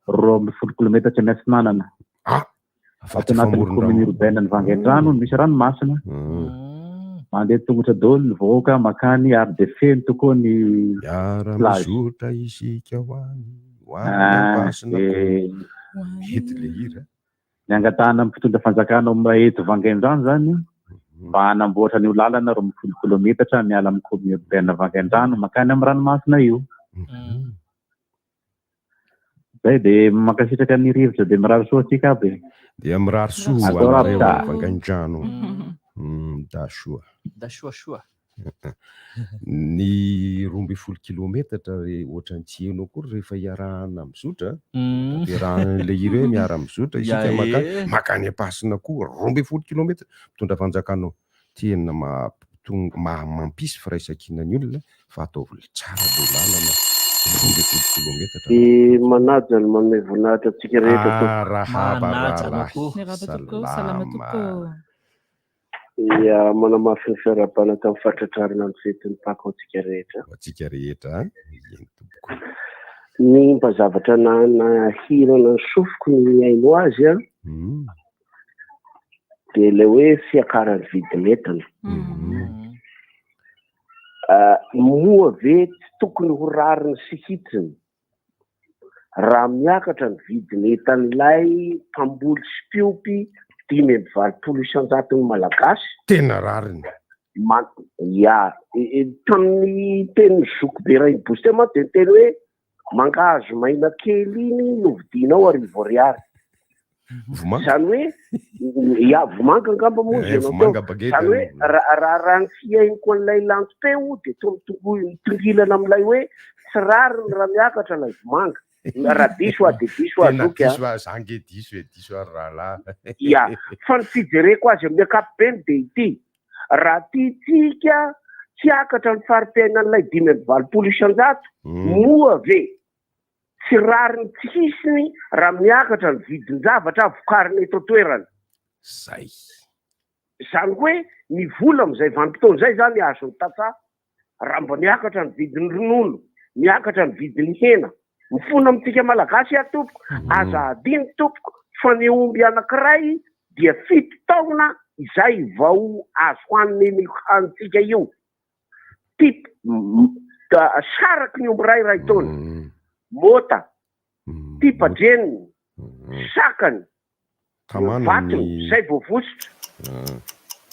12 kilometatra ny Atsinanana. Ato anatin'ny commune urbaine ny Vangaindrano misy ranomasina. Mandeha tongotra daholo ny vahoaka makany ary dia feno tokoa ny plage. Ny angatahana amin'ny mpitondra fanjakana eto Vangaindrano zany mba hanamboatra an'io lalana 12 kilometatra miala amin'ny commune urbaine Vangaindrano makany amin'ny ranomasina io. Zay dia mankasitraka ny rivotra dia mirary soa atsika aby. Dia mirary soa anareo Vangaindrano. Dasoa. Ny 12 kilometatra ohatran'ny tsy henao koa rehefa iarahana mizotra dia raha le ireo miara mizotra isika makany Ampasina koa 12 kilometatra mitondra fanjakanao tena mampisy firaisan-kinan'ny olona fa ataovy tsara le lalana 12 kilometatra. Manaja ny manome voninahitra antsika rehetra. Salama tokoa. Manamafy ny fiarabanaka amin'ny fatratrarina ny fetin'ny paka antsika rehetra. Ny mba zavatra nahirana ny sofiko ny haino azy dia ilay hoe fiakaran'ny vidin'entana. Moa ve tsy tokony ho rariny sy hitriny raha miakatra ny vidin'entan'ilay mpamboly sy mpiompy 520 ny malagasy. Tena rariny. Tamin'ny teny zoko be ray boste ma dia teny hoe mangahazo maina kely iny no vidinao 1000 ariary. zany hoe vomanga angamba moa zany hoe raha ny fiainiko an'ilay lanto teo de mitongilana amin'ilay hoe tsy rariny raha miakatra lay vomanga raha diso de diso zange diso rahalahy fa ny fijereko azy amin'ny ankapobeny de ity raha tiatsika tsy akatra ny fari-piainan'ilay 520 isan-jato moa ve tsy rariny tsisiny raha miakatra ny vidin-javatra vokariny eto toerana zay zany hoe ny vola am'izay vanim-potoana zay zany azo ny tantsaha raha mba miakatra ny vidin'ny ronono miakatra ny vidin'ny hena mifona amintsika malagasy tompoko aza adiny tompoko fa ny omby anankiray dia 7 taona izay vao azo hoaniny hanitsika io saraky ny omby ray taona mota tipadreniny sakany vatony zay vao vosotra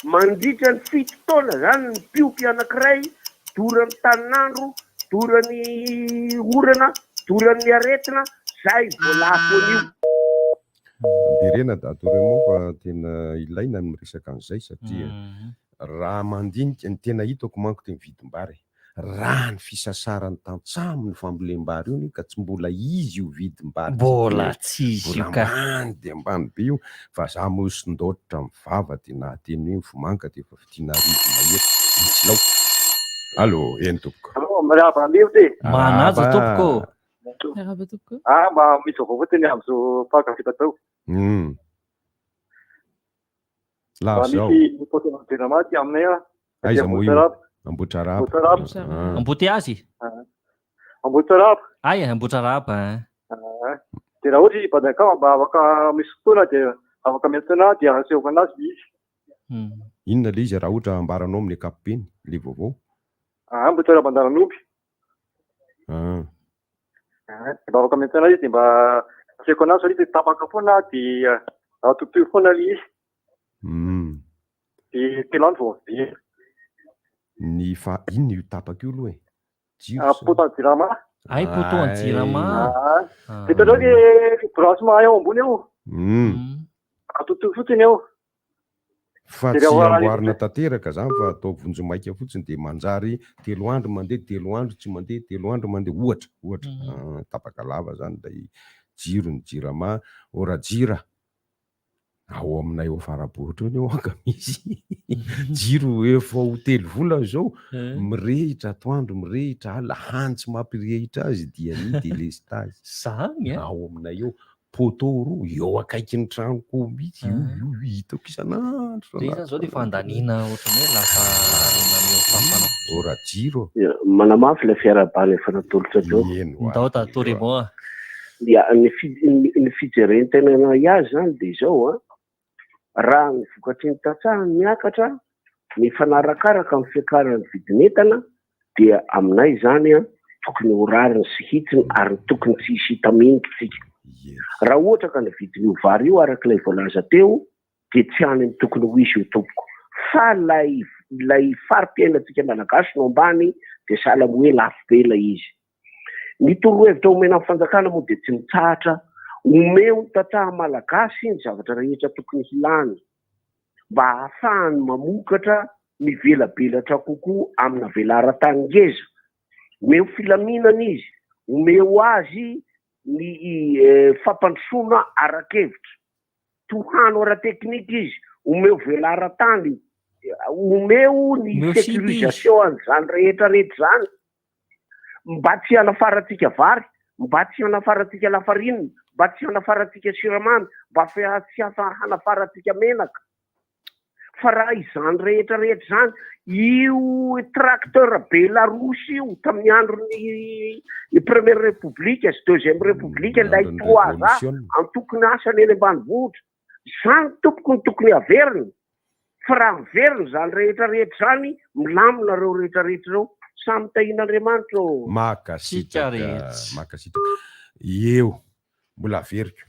mandritra ny 7 taona zany ny piopy anankiray dorany tanin'andro dorany orana dorany aretina zay voalafo an'io derena datoremo fa tena ilaina ny miresaka an'izay satria raha mandinika ny tena hitako manko teny vidim-bary raha ny fisasarany tantsaha amin'ny fambolem-bary io ka tsy mbola izy io vidim-bary mbola tsy izy io ka ambany de ambany be io fa za mosondotitra mivava de nahateny hoe vomanga de efa fitina rivo mahery mitsilao allo eny tompoko manaja tompoko mba misy avao teny am'izao pakafita tao misy potenaty aminay aiza mo io Ambotrarapa. Amboteazy? Ambotrarapa. Aya, Ambotrarapa. De raha ohatra izy badaka mba afaka misy fotoana de afaka miantona de asehoko anazy izy. Inona le izy raha ohatra ambaranao amin'ny ankapobeny le vaovao? Ambotrarapa Andaran'omby. Mba afaka miantona izy de mba asehoko anazy izy tapaka foana de atotoy foana le izy. De telo andro vao very. Ny fa inona io tapaka io aloha poto jirama ay poto jirama hitanao le brasy mahay ao ambony eo atotoy fotsiny eo fa tsy amboarina tanteraka zany fa atao vonjo maika fotsiny de manjary 3 andro mandeha 3 andro tsy mandeha 3 andro mandeha ohatra tapaka lava zany lay jiro ny jirama ora jira ao aminay ao farabohitra eo aka misy jiro efa ho 3 vola zao mirehitra atoandro mirehitra ala hantsy mampirehitra azy dia ny délestage zany ao aminay eo poto roa eo akaiky ny tranoko mihitsy io hitako isan'andro zany zao le fandanina ohatrany hoe lafa naneo ora jiro manamafy la fiarabany efa natolotra teo ndao tatoremo dia ny fijerentenana iazy zany de zao raha ny vokatry ny tantsaha miakatra ny fanarakaraka amin'ny fiakaran'ny vidin'entana dia aminay zany tokony horariny sy hitsiny ary tokony tsy hisy hita mihitsika raha ohatra ka ny vidin'io vary io arak'ilay voalaza teo de tsy any tokony ho isy io tompoko fa lay fari-piainantsika malagasy no ambany de sahala hoe lafo be ilay izy ny torohevitra omena amin'ny fanjakana moa de tsy mitsahatra omeo ny tantsaha malagasy ny zavatra rehetra tokony hilany mba ahafahany mamokatra mivelabelatra kokoa amina velaran-tany ngeza omeo filaminana izy omeo azy ny fampandrosoana arak'hevitra tohano ara-teknika izy omeo velaran-tany omeo ny sécurisation an'izany rehetra zany mba tsy hanafaratsika vary mba tsy hanafaratsika lafarinina mba tsy hanafaratsika siramamy mba tsy hanafaratsika menaka fa raha izany rehetra zany io tracteur belarusy io tamin'ny andron'ny première république sy deuxième république lay toaza antokony asany eny ambanivohitra zany tompoko ny tokony averiny fa raha miveriny zany rehetra zany milamina reo rehetra reo samy tahin'Andriamanitra makasitraka eo mbola veriko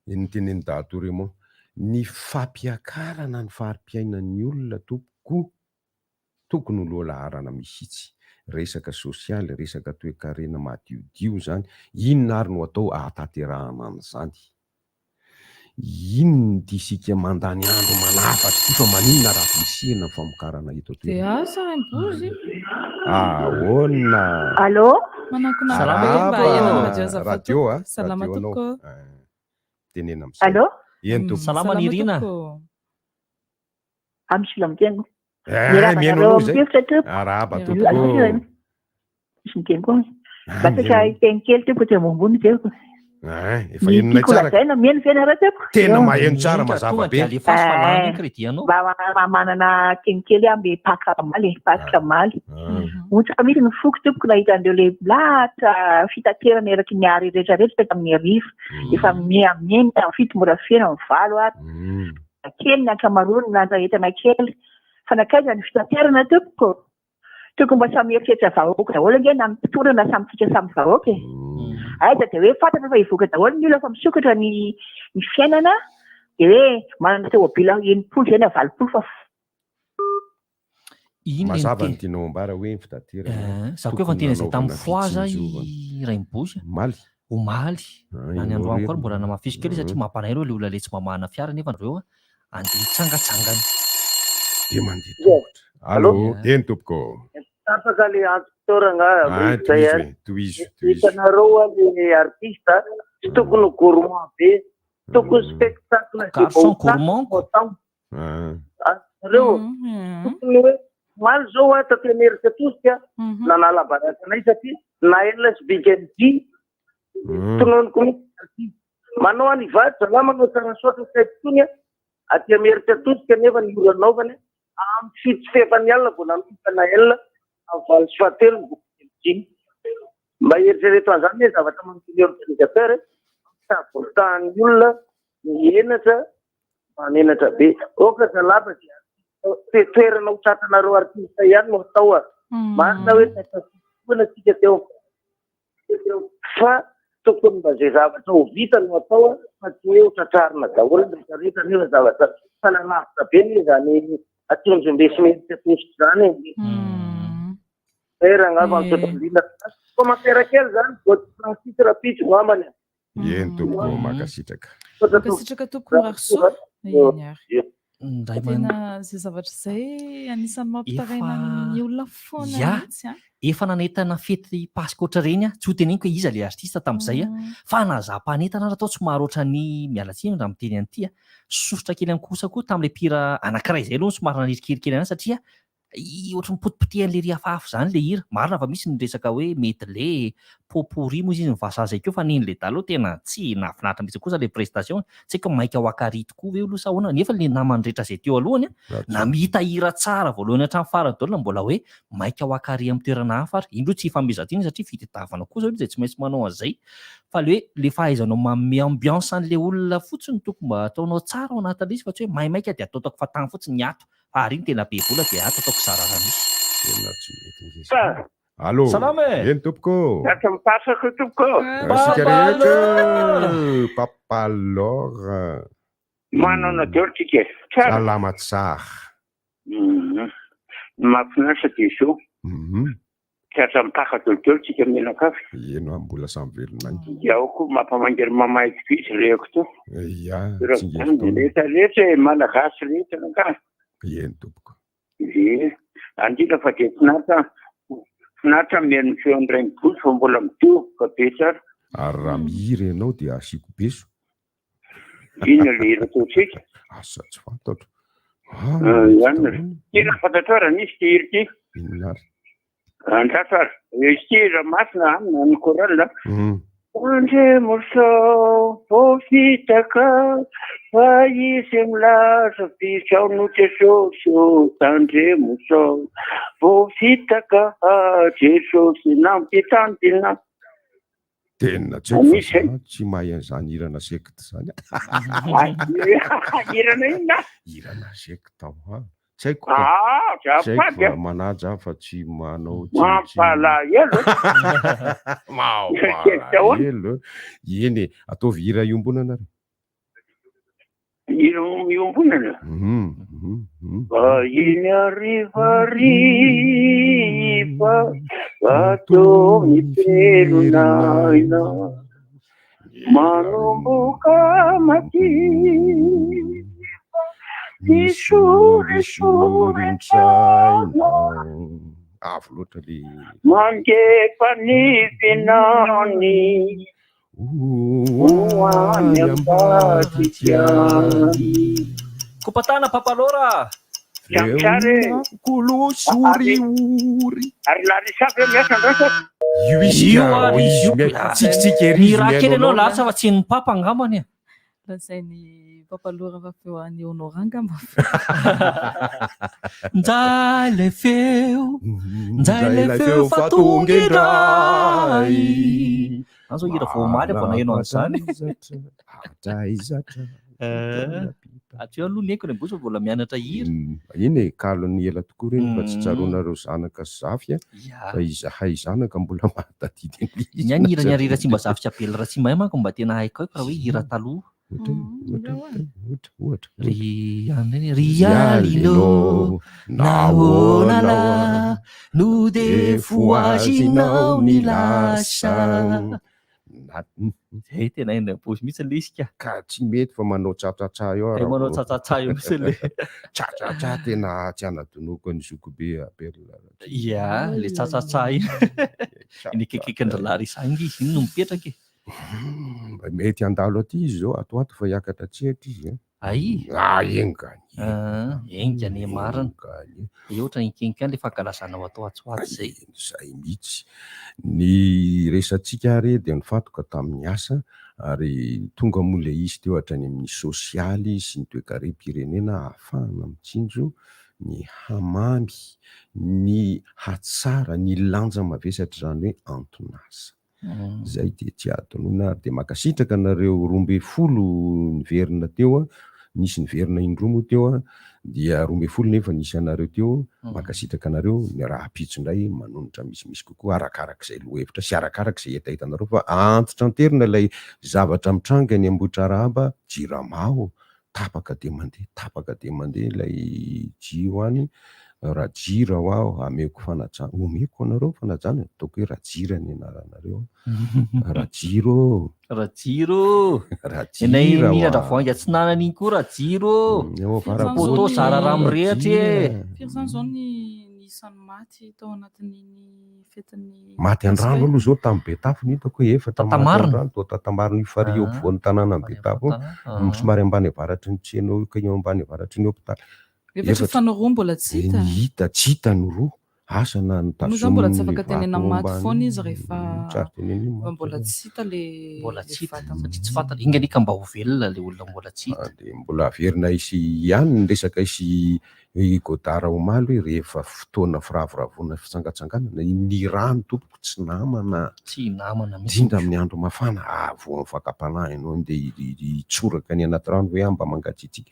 ny teneny datoremo ny fampiakarana ny fari-piainan'ny olona tompoko tokony ho laharana misitsy resaka sosialy resaka toe-karena madiodio zany inona ary no atao ahatanterahana an'izany Inony ty isika mandany andro manafatra ty fa maninona raha visihana famokarana eto de asa impozy ahoana allo manakonaradio radio salama toko tenena allo ento salama Nirina amsilamtengo miaino araba toko miteny koa basaka teny kely teko ty mombony teko efa enonay tsara kolazaina mihaino fianara teko tena maheno tsara mazava be mba manana kenikely ambe pakamaly ontsaka misy ny foko tepoko nahita andreo le latra fitaterana eraky ny ary rehetrarehetra teka amin'ny arivo efa miameny fito mora fiena mivalo ary kely ny ankamaroany nandraetana kely fa nakaiza ny fitaterana tepoko toko mba samy eritretra vahoaka daholo nge na mitorana samytsika samy vahoaka aiza de hoe fantatra fa hivoaka daholo ny olona fa misokatra ny fiainana de hoe manana teobila enimpolo zay na valopolo fa mazava ny tianao ambara hoe fitaterana za koa efa ntena zay tamin'ny foaza raimbozy omaly na ny androany koa mbola namafisy kely satria mampanahy reo le olona le tsy mamahana fiara nefa andreo andeha hitsangatsangany de mandeha tongotra allo eny tompoko tapaka le actoranga toizo hitanareo le artiste tsy tokony gourmand be tokony spectacle garçon gourmand reo tokony hoe maly zao a tatemerika tosika nanala baratanay satria na ela sy bignd tononoko artiste manao any vady zala manao sarasoatra saitotony aty amerika tosika nefa ny olanaovany amy fito fefany alina vo namitana elina avaly sy fahatelo mbokodimy mba eritrereto an'izany hoe zavatra manotony organisateur savortany olona mienatra manenatra be oka zalaba dia toerana ho tratanareo artista ihany no atao marina hoe taona tsika teo fa tokony mba zay zavatra ho vita no atao fa tsy hoe ho tratrarina daholo rehetrarehetra nefa zavatra fanalavitra be ny zany atonjom-besimety tosika zany erangava mitotombina fa mampera-kely zany Francis Rapitso ngambany eny toko makasitraka toko arso tena zay zavatra zay anisan'ny mampitaraina ny olona foana mihitsy efa nanetana fety paskotra reny tsy ho teneniko hoe iza le artista tamin'izay fa nazam-panetana natao tsy maharo ohatrany mialatsiny raha miteny an'ity sosotra kely ankosa koa tamin'le mpira anankiray izay aloha somary nanirikelikely ana satria ohatrany potipotehan'le ry hafahafa zany le hira marina fa misy ny resaka hoe medley popori moa izy ny vasaza keo fa niny le dalo tena tsy nafinahitra mihitsy kosa le prestation tsy haiko maika wakary tokoa ve aloha sa ahoana nefa le namany rehetra zay teo alohany na mihita hira tsara voalohany hatramin'ny farany daolona mbola hoe maika wakary amin'ny toerana hafa ary indro tsy hifamezatiny satria fitadiavana kosa zay tsy maintsy manao an'izay fa le hoe le fahaizanao manome ambiance an'le olona fotsiny tokony mba ataonao tsara ao anatin'izy fa tsy hoe maimaika dia ataotako fa tany fotsiny ny ato fa ary iny tena be vola dia ato ataoko tsara raha misy allo salama eny tompoko mipasako tompoko asika rehetra papalora manana deoltsika salama tsara mahafinaritra dia so tratra mipaka deoltsika menakafy eno mbola samy velonany iaho koa mampamangery mamaiko izy reko to rehetrarehetra malagasy rehetra naka eny tompoko andrindra fa dia finaritra mihaino feon'ireny boly fa mbola mitovoka be tsara ary raha mihiry ianao dia asiko beso ino le hira totsika asa tsy fantatro tena fantatro raha nisy ty hira ty inonary andratra izy ty raha masina amina ny koralina andremorsao vofitaka fa izy milaza bisao no jesosy tandremorsao vofitaka jesosy nampitandina tena tsy mahay an'izany hirana sekta zany hirana inona hirana sekta tsy haiko manaja fa tsy manao mampalahelo mampalahelo eny ataovy hira iombonana iombonana iny arivariva atao mitelonaina manomboka mativa isorisorisaina avo loatra le mangefa ny finany hoany ambaditiany kopatana papalora kolosoriori ary larisavy miasa ndrasa raha kely anao lasa fa tsy ny papa angambany a lazainy papalora fa feo any honorangamba njay le feo fatongeray azo hira voamaly vao nahenao an'izany ateo aloha neko ny ambosa mbola mianatra hira iny e kalony ela tokoa reny fa tsy tsaronareo zanaka zafy fa izahay zanaka mbola mahatadidy ny any hira ny arira tsy mba zavy tsy apely raha tsy mahay manko mba tena haiko haiko raha hoe hira taloha rialino naonala no de foazinao ny lasa zay tena eny amposy mihitsy le isika ka tsy mety fa manao tsatratsà eo manao tsatratsà eo mihitsy le tsatratsà tena tsy anadonoko ny zokobe apelina ia le tsatratsà iny nikekekendralahy risangy izy iny no mipetraka mba mety andalo aty izy zao atoato fa hiakatra tsehatra izy enga ny marina ohatra nikenikany le fankalazanao atao atsoato zay mihitsy ny resantsika re dia nifatoka tamin'ny asa ary tonga moa le izy teo hatrany amin'ny sosialy sy ny toe-karem-pirenena ahafahana mitsinjo ny hamamy ny hatsara ny lanja mavesatra zany hoe antonasa zay de tsy adonona ary de makasitraka nareo 12 niverina teo nisy niverina indroa moa teo dia 12 nefa nisy anareo teo makasitraka anareo ny raha pitsondray manonotra misimisy kokoa arakarak'izay lohevitra sy arakarak'izay etahitanareo fa antitra anterina ilay zavatra mitranga ny ambotra rahaba jiramao tapaka de mandeha ilay jio any raha jira ho aho ameko fanajana omeko anareo fanajana ataoko hoe raha jira ny anaranareo raha jiro enay mihinatra voanga tsy nanany iny koa raha jiro poto zara raha mirehatra firy zany zao ny isan'ny maty tao anatin'iny fetin'ny maty andrano aloha zao tamin'ny Betafo ny hitako hoe efa tatamarina to tatamarina io fary eo ampovoan'ny tanàna ny Betafo somary ambany avaratry ny tsena ka eo ambany avaratry ny hôpitaly efatra fanoroa mbola tsy hita tsy hita ny roa asana ny tazo mbola tsy afaka tenena maty foana izy rehefa mbola tsy hita le mbola tsy hita satria tsy fantatra inganika mba ho velona le olona mbola tsy hita de mbola averina isy ihany ny resaka isy Godara Omaly hoe rehefa fotoana firavoravona fitsangatsanganana ny rano tompoko tsy namana indrindra amin'ny andro mafana vo amin'ny fakapanahy ianao dia hitsoraka ny anaty rano hoe mba mangatsiatsika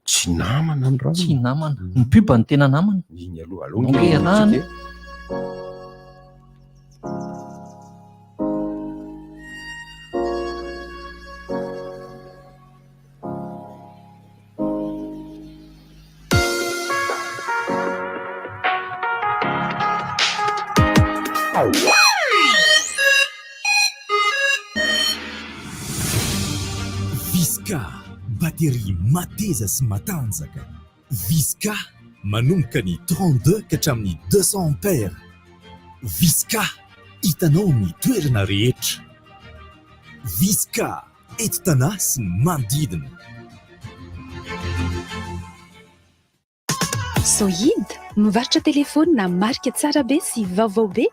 tsy namana ny rano tsy namana ny piba ny tena namana iny aloha Visca, batterie mateza sy matanjaka. Visca manomboka ny 32 ka hatramin'ny 200 ampères. Visca hitanao ny toerana rehetra. Visca enti-tanà sy ny manodidina. Zoid mivarotra telefônina marika tsara be sy vaovao be.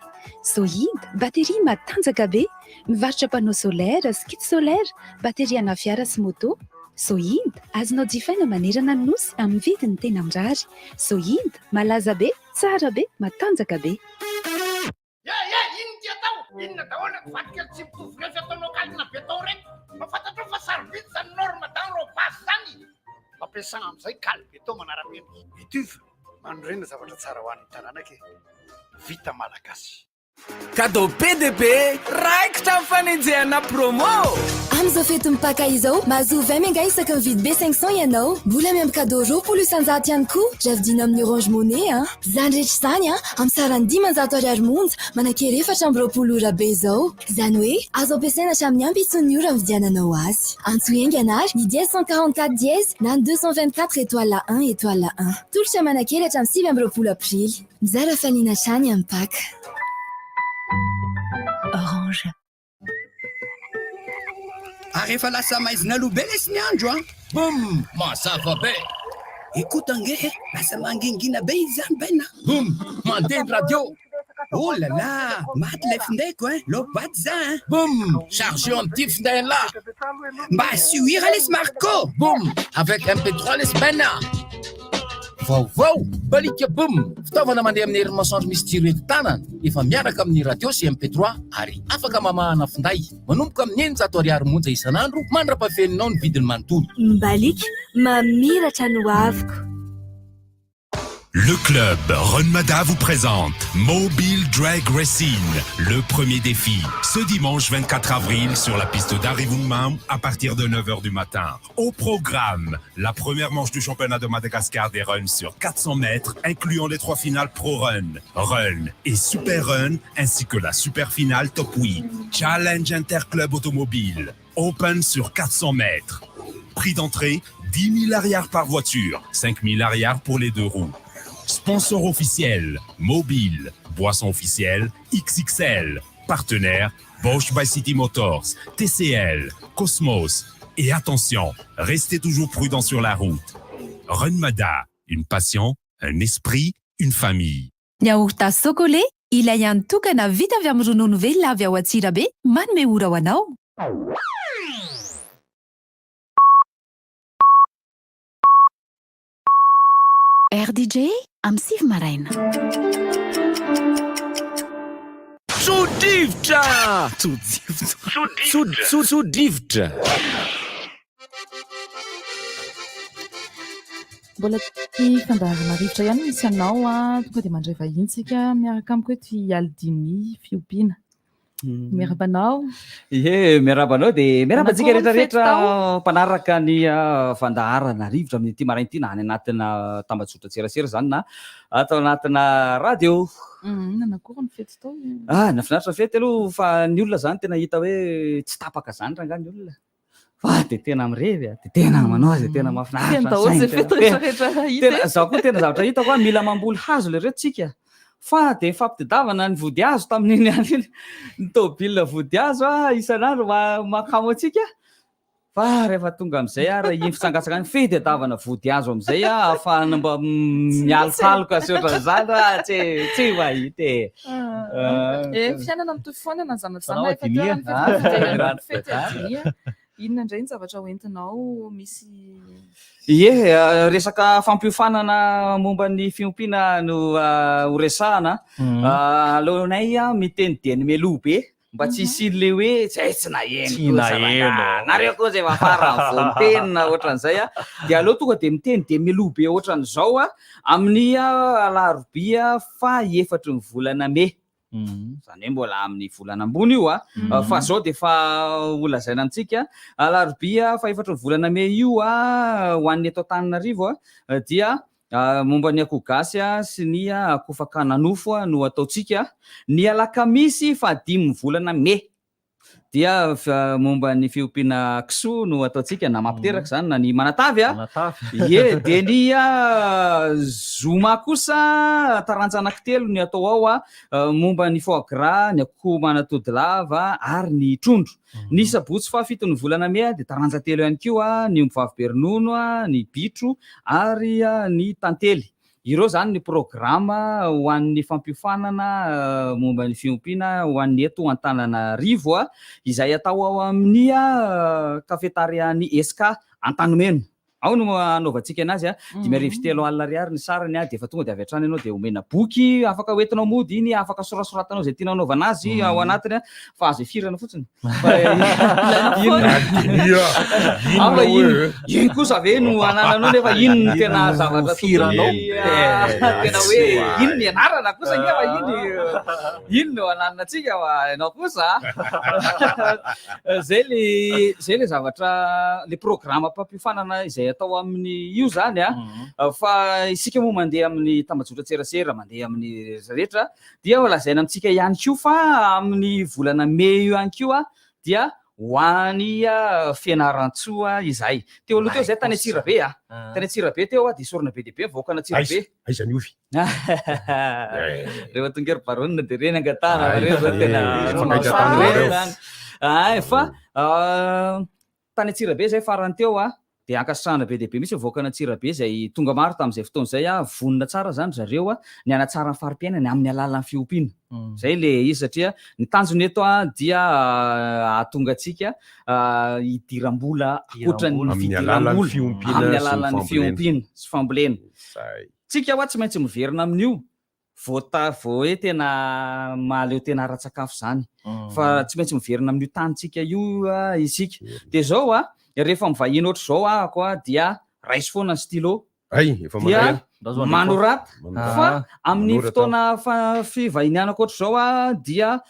Zoid batterie matanjaka be, mivarotra panneau solaire sy kit solaire, batterie ana fiara sy moto. Zoid azonao jifaina manerana ny nosy amin'ny vidiny tena mirary. Zoid malaza be, tsara be, matanjaka be. Inona daholo vatikely tsy mitovy rehefa ataonao kalina betao reny. Mafantatrao fa sarobidy zany norme dans robase zany. Fampiasana amin'izay kali betao manara-penitra. Mitovy manorena zavatra tsara ho an'ny tanàna ke vita malagasy. cadeau PDP raikitra mifanenjehana promo amin'izao fety mipaka izao mahazo 20 mega isaka mividy B500 ianao mbola miampy cadeau roapolo isan-jato ihany koa ravidiana amin'ny Orange Money zany rehetra zany amin'ny sarany 10 ariary monja manankery 420 be izao izany hoe azo ampiasaina hatramin'ny ampy isony ora mividiananao azy antsoengy anary ny 144 dièse na ny 224 étoile 1 étoile 1 tolotra manankery hatramin'ny 20 aprily mizara fanina trany amin'ny paka Orange. Rehefa lasa maizina loha be lesy ny andro bom mazava be écoute ange lasa mangingina be izy zany bena bom mandeha radio oh là là maty le findaiko lobaty za bom chargé an'ity findaila mba suira lesy marco bom avec MP3 lesy bena vaovao balika bom fitaovana mandeha amin'ny herin'ny masoandro misy jiro eto-tanana efa miaraka amin'ny radio sy MP3 ary afaka mamahana finday manomboka amin'ny 900 ariary monja isan'andro mandrapafeninao ny vidiny manontolo balika mamiratra no aviko. Le club Renmada vous présente Mobile Drag Racing, le premier défi. Ce dimanche 24 avril sur la piste d'Arivunmam à partir de 9h du matin. Au programme, la première manche du championnat de Madagascar des runs sur 400 mètres, incluant les 3 finales Pro Run, Run et Super Run, ainsi que la super finale Top 8. Challenge Interclub Automobile, Open sur 400 mètres. Prix d'entrée, 10 000 arrières par voiture, 5 000 arrières pour les 2 roues. Sponsor officiel, Mobile. Boisson officielle, XXL. Partenaire, Bosch by City Motors, TCL, Cosmos. Et attention, restez toujours prudents sur la route. Renmada, une passion, un esprit, une famille. Yaourt Socolé, ilay ihany tokana vita avy amin'ny ronono velona avy ao Atsirabe, manome ora ho anao. RDJ amin'ny 6 maraina. Tsodrivotra! Tsodrivotra! Mbola ty fandaharana rivotra ihany misy anao tonga dia mandray vahintsika miaraka amiko eto Aldini fiompiana. Miarabanao. Miarabanao dia miarabantsika rehetrarehetra mpanaraka ny fandaharana rivotra amin'ny ty maraina ity na any anatina tambazotra tserasera zany na atao anatina radio. Nanakory ny fety tao? Nafinaritra fety aloha fa ny olona zany tena hita hoe tsy tapaka zany raha ny olona. Fa dia tena mirevy dia tena manao azy tena mahafinaritra. Zaho koa tena zavatra hitako mila mamboly hazo le reto fa dia fampitadiavana ny vody hazo tamin'iny any ny tômôbila vody hazo isan'andro makamo antsika fa rehefa tonga amin'izay raha iny fitsangatsaka ny fitadiavana vody hazo amin'izay ahafahana mba mialokaloka sy ohatran'izany tsy mahita fiainana mitoy foana na zanazana inona indray ny zavatra hoentinao misy resaka fampiofanana momba ny fiompiana no horesahana alohanay miteny meloa be mba tsy hisy le hoe tsy naheno nareo koa zay mafara vontenina ohatran'izay dia aloha tonga dia miteny meloa be ohatran'izao amin'ny alarobia fa 4 ny volana May. Zany hoe mbola amin'ny volana ambony io fa zao dia fa olazaina amintsika alarobia fa 4 volana May io ho an'ny eto Antananarivo dia momba ny akoho gasy sy ny akoho fakana nofo no ataontsika ny alakamisy fa 5 volana May dia momba ny fiompiana kisoa no ataontsika na mampiteraka zany na ny manatavy dia ny zoma kosa taranja anankitelo ny atao ao momba ny foie gras ny akoho manatody lava ary ny trondro ny sabotsy fa 7 ny volana May dia taranja telo ihany koa ny mivavy be ronono ny bitro ary ny tantely. Ireo zany ny programa ho an'ny fampiofanana momba ny fiompiana ho an'ny eto Antananarivo izay atao ao amin'ny kafetarian'ny SK Antanimeno. ao no anaovantsika anazy a 5,3 ny sarany a, de efa tonga de avy hatrany ianao de omena boky afaka hoentinao mody iny, afaka sorasoratanao zay tianao anaovana azy ao anatiny a, fa azo efirana fotsiny iny kosa ave no anananao nefa iny no tena zavatra firanao tena hoe iny ny anarana kosa nefa iny no ananatsika ianao kosa zay le zavatra le programme mpampifanana izay atao amin'ny io zany a, fa isika moa mandeha amin'ny tambazotra tserasera, mandeha amin'ny rehetra dia lazaina amitsika ihany koa fa amin'ny volana May io ihany koa dia hoany fianaran-tsoa izay teo aloha teo zay tany Antsirabe tany Antsirabe teo de sorona be dia be mivoaka Antsirabe aizany ovy rehefa tonga ery baronina de reny angatana reo zao tena fa tany Antsirabe zay farany teo de ankasitrahana be dia be misy mivoaka Antsirabe zay tonga maro tamin'izay fotoana zay vonona tsara zany zareo ny anatsara ny fari-piainana amin'ny alalan'ny fiompiana zay le izy satria ny tanjony eto dia ahatonga antsika hidiram-bola ankoatran'ny fidiram-bola amin'ny alalan'ny fiompiana sy fambolena. Tsika tsy maintsy miverina amin'io vao hoe tena mahaleo tena ara-tsakafo zany fa tsy maintsy miverina amin'io tanyntsika io isika de zao rehefa mivahiny ohatr' zao koa dia raisy foana ny stylo dia manorata fa amin'ny fotoana fivahinianako ohatr' zao dia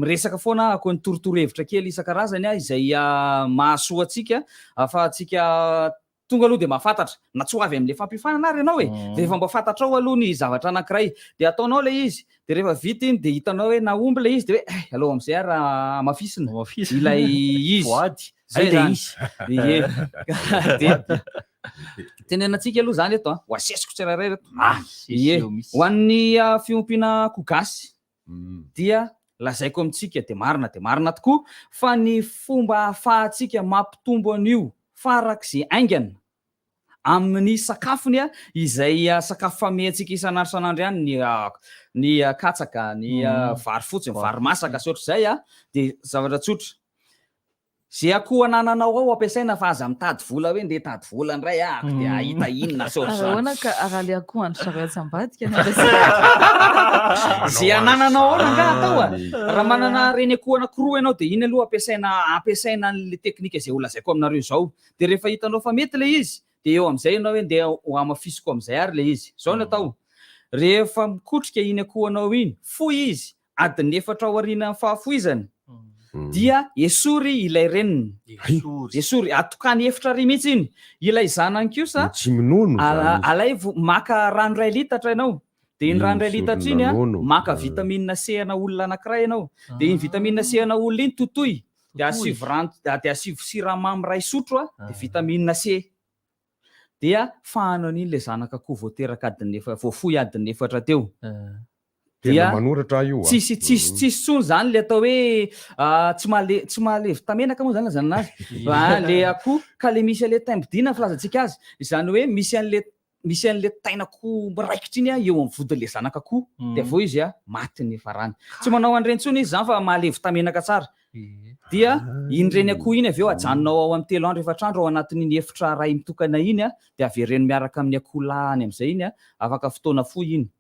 miresaka foana ako ny torotoro-hevitra kely isan-karazany izay mahasoa atsika fa atsika tonga aloha de mahafantatra na tsy ho avy amin'le fampifanana ary ianao de rehefa mba fantatra ao aloha ny zavatra anankiray de ataonao le izy de rehefa vita iny de hitanao hoe naomby le izy de hoe aloha am'izay ary mafisina ilay izy zay le izy tenenantsika aloha zany eto ho asesiko tsirairay reto ho an'ny fiompiana kogasy dia lazaiko amintsika de marina tokoa fa ny fomba ahafahantsika mampitombo an'io farak'izay aingana amin'ny sakafony izay sakafo famehantsika isan'andro ihany ny katsaka ny vary fotsiny vary masaka sy ohatr'izay de zavatra tsotra zay akoho anananao ao ampiasaina fa aza mitady vola hoe ndeha tady vola ndray de ahita inona ahoana ka araha le akoho andro saretsy ambadika zay anananao ao nanga atao raha manana reny akoho anankiroa ianao de iny aloha ampiasaina an'le teknika zay olazaiko aminareo zao de rehefa hitanao fa mety le izy de eo am'izay ianao hoe ndeha hamafisiko am'izay ary le izy zao ny atao rehefa mikotrika iny akoho anao iny foy izy adiny 4 aoriana fahafoizany dia esory ilay reniny esory atokany efitra ry mihitsy iny ilay zanany kosa alay maka rano 2 litatra ianao de iny rano 2 litatra iny maka vitamine C ana olona anankiray ianao de iny vitamine C ana olona iny totoy de asivo rano de asivo siramamy 2 sotro de vitamine C dia fahanao an'iny le zanak'akoho voateraka adiny voafoy adiny 4 teo dia tsisy tsony zany le atao hoe tsy mahale vitamenaka moa zany lazana anazy le akoho ka le misy ale taimbodina filazantsika azy izany hoe misy an'le tainako miraikitra iny eo amin'ny vodin'le zanak'akoho de avao izy maty ny farany tsy manao an'ireny tsony izy zany fa mahale vitamenaka tsara dia inyreny akoho iny aveo ajanonao ao amin'ny 3 andro 4 andro ao anatin'iny efitra ray mitokana iny de avereny miaraka amin'ny akoho lany am'izay iny afaka fotoana foy iny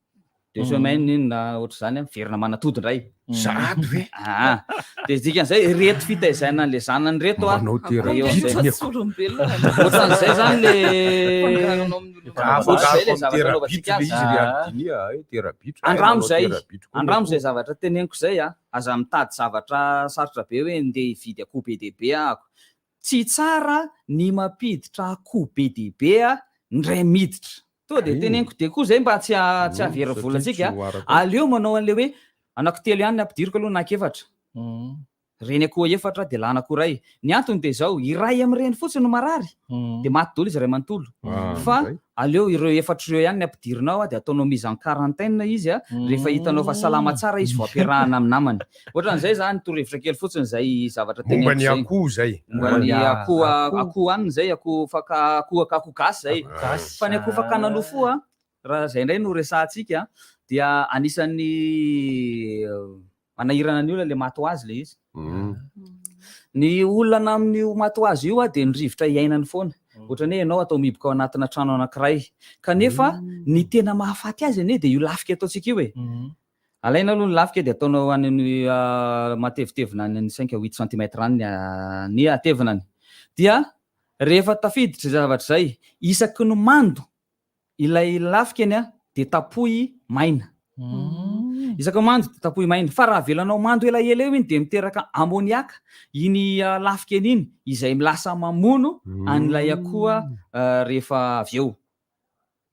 de semaine iny na ohatr' zany verina manatody ndray sady ve de dikan'izay reto fitaizaina an'le zanany reto ohatran'izay zany andramo zay zavatra teneniko zay aza mitady zavatra sarotra be hoe ndeha hividy akoho be dia be ako tsy tsara ny mampiditra akoho be dia be ndray miditra to de teneniko de koa zay mba tsy avera volantsika aleo manao an'le hoe anankitelo ihany ny ampidiriko aloha nankefatra reny akoho 4 de lana akoho 2 ny antony de zao iray am'ireny fotsiny no marary de maty dolo izy ray manontolo fa aleo ireo 4 ireo ihany ny ampidirinao de ataonao mise en quarantaine izy rehefa hitanao fa salama tsara izy vao ampiarahana amin'ny namany ohatran'izay zany torohevitra kely fotsiny zay zavatra momba ny akoho zay ny akoho aniny zay akoho gasy zay fa ny akoho fakana nofo raha zay ndray no resahantsika dia anisan'ny manahirana ny olona le maty ho azy le izy ny olona amin'ny maty ho azy io de ny rivotra iainany foana ohatrany hoe ianao atao miboka ao anatina trano anankiray kanefa ny tena mahafaty azy anie dia io lafika ataontsika io e alaina aloha ny lafika dia ataonao any matevitevina ny 5-8 cm any ny atevinany dia rehefa tafiditra zavatra zay isaky ny mando ilay lafika any dia tapoy maina isaky mando dia tapoy maina fa raha velanao mando elaela eo iny dia miteraka amoniaka iny lafika iny izay milasa mamono an'ilay akoha rehefa avy eo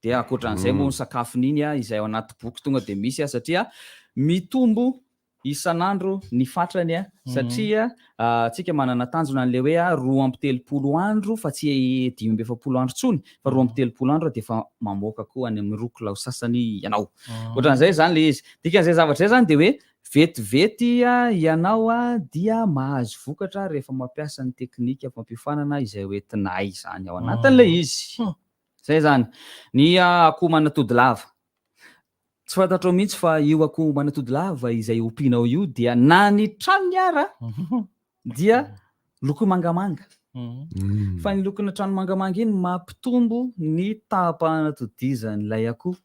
dia akoatran'izay moa ny sakafony iny izay ao anaty boky tonga dia misy satria mitombo isan'andro ny fatrany satria tsika manana tanjona an'le hoe 2-3 andro fa tsy 5-7 andro tsony fa 2-3 andro dia efa mamoaka koa any amin'ny rokolao sasany ianao ohatran'izay zany le izy dikan'izay zavatra zay zany dia hoe vetivety ianao dia mahazo vokatra rehefa mampiasa ny teknika fampifanana izay hoentinay zany ao anatin'le izy zay zany ny akoho manatody lava tsy fantatrao mihitsy fa io akoho manatody lava izay ompianao io dia na ny tranony ara dia loko mangamanga fa ny lokona trano mangamanga iny mampitombo ny tapanaatodizan'ilay akoho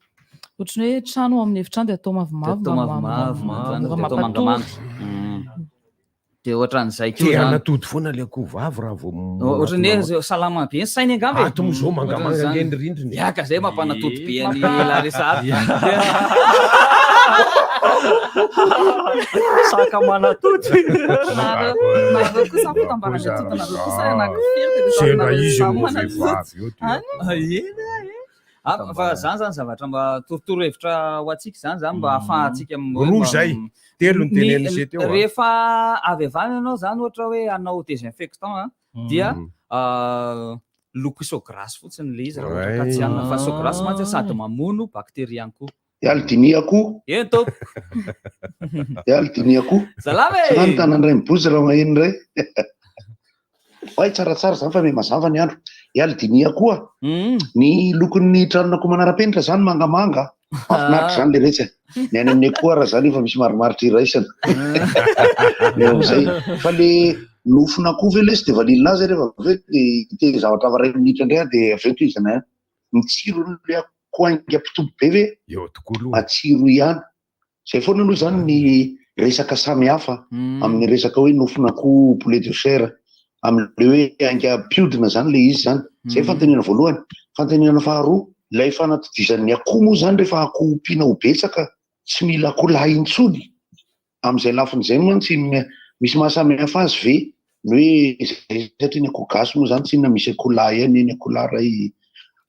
ohatrany hoe trano amin'ny efitrano dia atao mavomavo mangamanga dia ohatran'izay ke anatody foana le akoho vavy raha vao ohatrany hoe salama be ny sainy angamba ato mozao mangamanga ngeny rindriny yaka zay mampanatody be any laresady saka manatody nareo kosa ampitambarany atotanareo kosa sena izy vehivavy io fa zany zany zavatra mba torotoro hevitra ho atsika zany zany mba ahafahantsika roa zay telo ny tenen'izay teo rehefa avy avany ianao zany ohatra hoe anao désinfectant dia loko isograsy fotsiny le izy raha ohatra ka tsy anona fa sograsy mantsy sady mamono bakteria ihany koa Yaldiniako. Ento. Yaldiniako. Salame. Sanany tanandray mibozy raha maheno ray. Ay tsaratsara zany fa me mazava ny andro. Yaldiniako. Ny lokon'ny tranonako manara-penitra zany mangamanga. Mafinaritra zany le rehetra. Ny any amin'ny akoho raha zany efa misy marimaritra iraisana. Zay. Fa le nofon'akoho ve lesy de valilinazy rehefa avy de zavatra avaray minitra indray de avy eto izy na mitsiro le akoho ainga pitombo be ve? Eo tokoa matsiro ihany. Zay foana aloha zany ny resaka samy hafa amin'ny resaka hoe nofon'akoho poulet de chair amin'le hoe ainga piodina zany le izy zany. Zay fanontaniana voalohany. Fanontaniana faharoa, ilay fanatodizan'ny akoho moa zany rehefa akoho ompiana ho betsaka tsy mila akoho lahy intsony. Amin'izay lafin'izay moa tsy misy mahasamy hafa azy ve ny hoe satria ny akoho gasy moa zany tsy inona misy akoho lahy ihany ny akoho lahy ray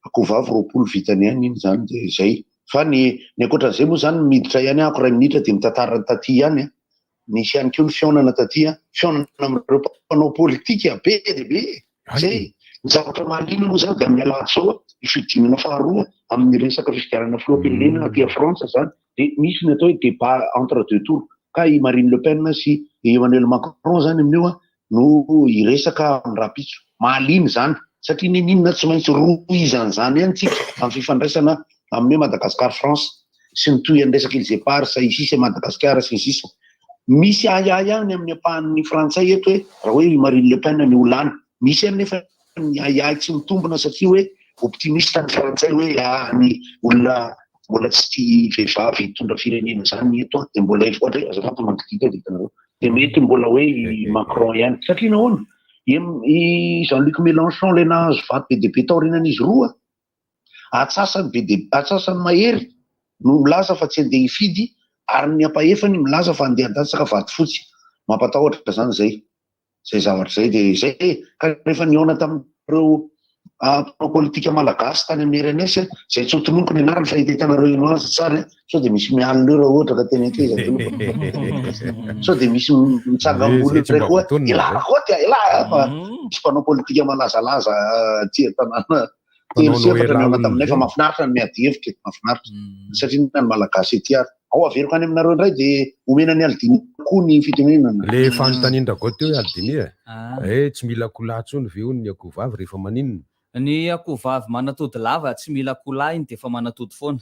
akoho vavy 20 vitany ihany iny zany de zay. Fa ny ankoatran'izay moa zany miditra ihany ako ray minitra de mitantara ny taty ihany. Nisy ihany koa ny fihaonana taty, fihaonana amin'ireo mpanao politika be de be. Zay ny zavatra mahaliana moa zany de amin'ny alatsao ny fidinana faharoa amin'ny resaka fifidianana filoham-pirenena aty Frantsa zany de misy ny atao hoe débat entre deux tours ka i Marine Le Pen sy Emmanuel Macron zany amin'io no iresaka amin'ny rapitso. Mahaliana zany satria ninona tsy maintsy roa izany ihany tsika amin'ny fifandraisana amin'ny Madagascar France sy ny toy ny resaka Îles Éparses isisa Madagascar sy ny sisa. Misy aya ihany amin'ny ampahan'ny Frantsay eto hoe raha hoe Marine Le Pen ny olana. Misy anefa ny aya tsy mitombona satria hoe optimiste ny Frantsay hoe ny olona mbola tsy vehivavy hitondra firenena zany eto de mbola efatra azafady manodidika ditanareo de mety mbola hoe Macron ihany satria nahoana i Jean-Luc Mélenchon le nahazo vaty be de be taorinan'izy roa atsasany mahery no milaza fa tsy andeha hifidy ary ny ampahefany milaza fa andeha handatsaka vaty fotsy mampatahotra zany zay zavatra zay de zay ka rehefa niona tamin'ireo politika malagasy tany amin'ny RNS zay tsotononiko ny anarany fa hitanareo ino azy tsara sao de misy mialina eo raha ohatra ka tena akeza sao de misy mitsangam-bola iray koa ilala koa ty ela fa misy mpanao politika malazalaza ty tanàna telo niona taminay fa mahafinaritra ny miady hevitra mahafinaritra satria ny malagasy ety ary ao averiko any aminareo indray de omena ny Aldini koa ny fitenenana le fanontaniana go teo Aldini tsy mila akoho tsony ve ny akoho vavy rehefa maninona ny akoho vavy manatody lava tsy mila akoho lahy iny de efa manatody foana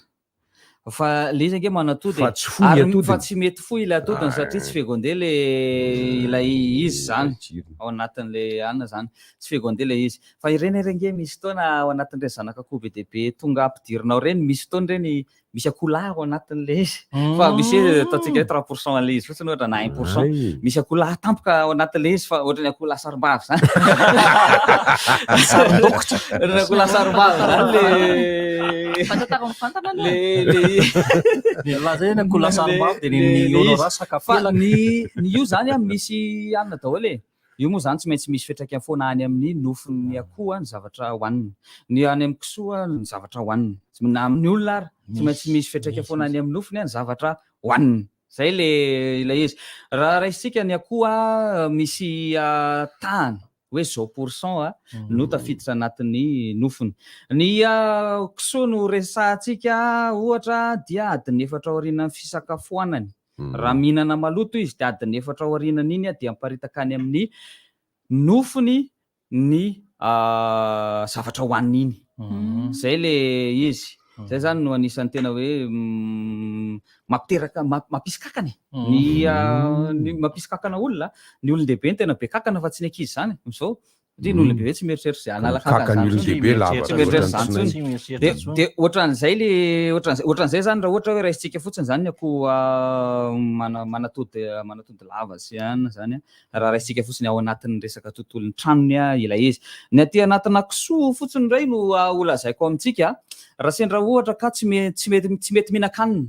fa le izy ange manatody fa tsy foy atodiny. fa tsy mety foy ilay atodiny satria tsy fegonde ilay izy zany ao anatin'le anina zany tsy fegonde ilay izy fa ireny renge misy fotoana ao anatin'ireny zanak'akoho be dia be tonga ampidirinao reny misy fotoana reny misy akoholahy ao anatin'le izy fa misy ataontsika 3% an'le izy fotsiny ohatra na 1% misy akoholahy tampoka ao anatin'le izy fa ohatra ny akoholahy sarim-bavy zany sarin-dokotra ohatra ny akoholahy sarim-bavy zany le io zany misy anina daholo io moa zany tsy maintsy misy fiantraikany foana any amin'ny nofon'ny akoho ny zavatra hohanina ny any amin'ny kisoa ny zavatra hohanina na amin'ny olona ary tsy maintsy misy fiantraikany foana any amin'ny nofony ny zavatra hohanina zay ilay izy raha raisitsika ny akoho misy tahany hoe 100% no tafiditra anatin'ny nofony ny kisoa no resahantsika ohatra dia adiny 4 aorianan'ny fisakafoanany raha mihinana maloto izy dia adiny 4 aorianany iny dia miparitaka any amin'ny nofony ny zavatra hohanina iny zay le izy zay zany no anisan'ny tena hoe mampiteraka mampisy kakany ny mampisy kakana olona ny olon-dehibe ny tena be kakana fa tsy ny ankizy zany zao satria ny olon-dehibe tsy mieritreritra zay hanala kakana dia ohatran'izay zany raha ohatra hoe raisitsika fotsiny zany ny akoho manatody lava sy anina zany raha raisitsika fotsiny ao anatin'ny resaka tontolon'ny tranony ilay izy ny aty anatina kisoa fotsiny indray no olazaiko amintsika raha sendra ohatra ka tsy mety mihinan-kanina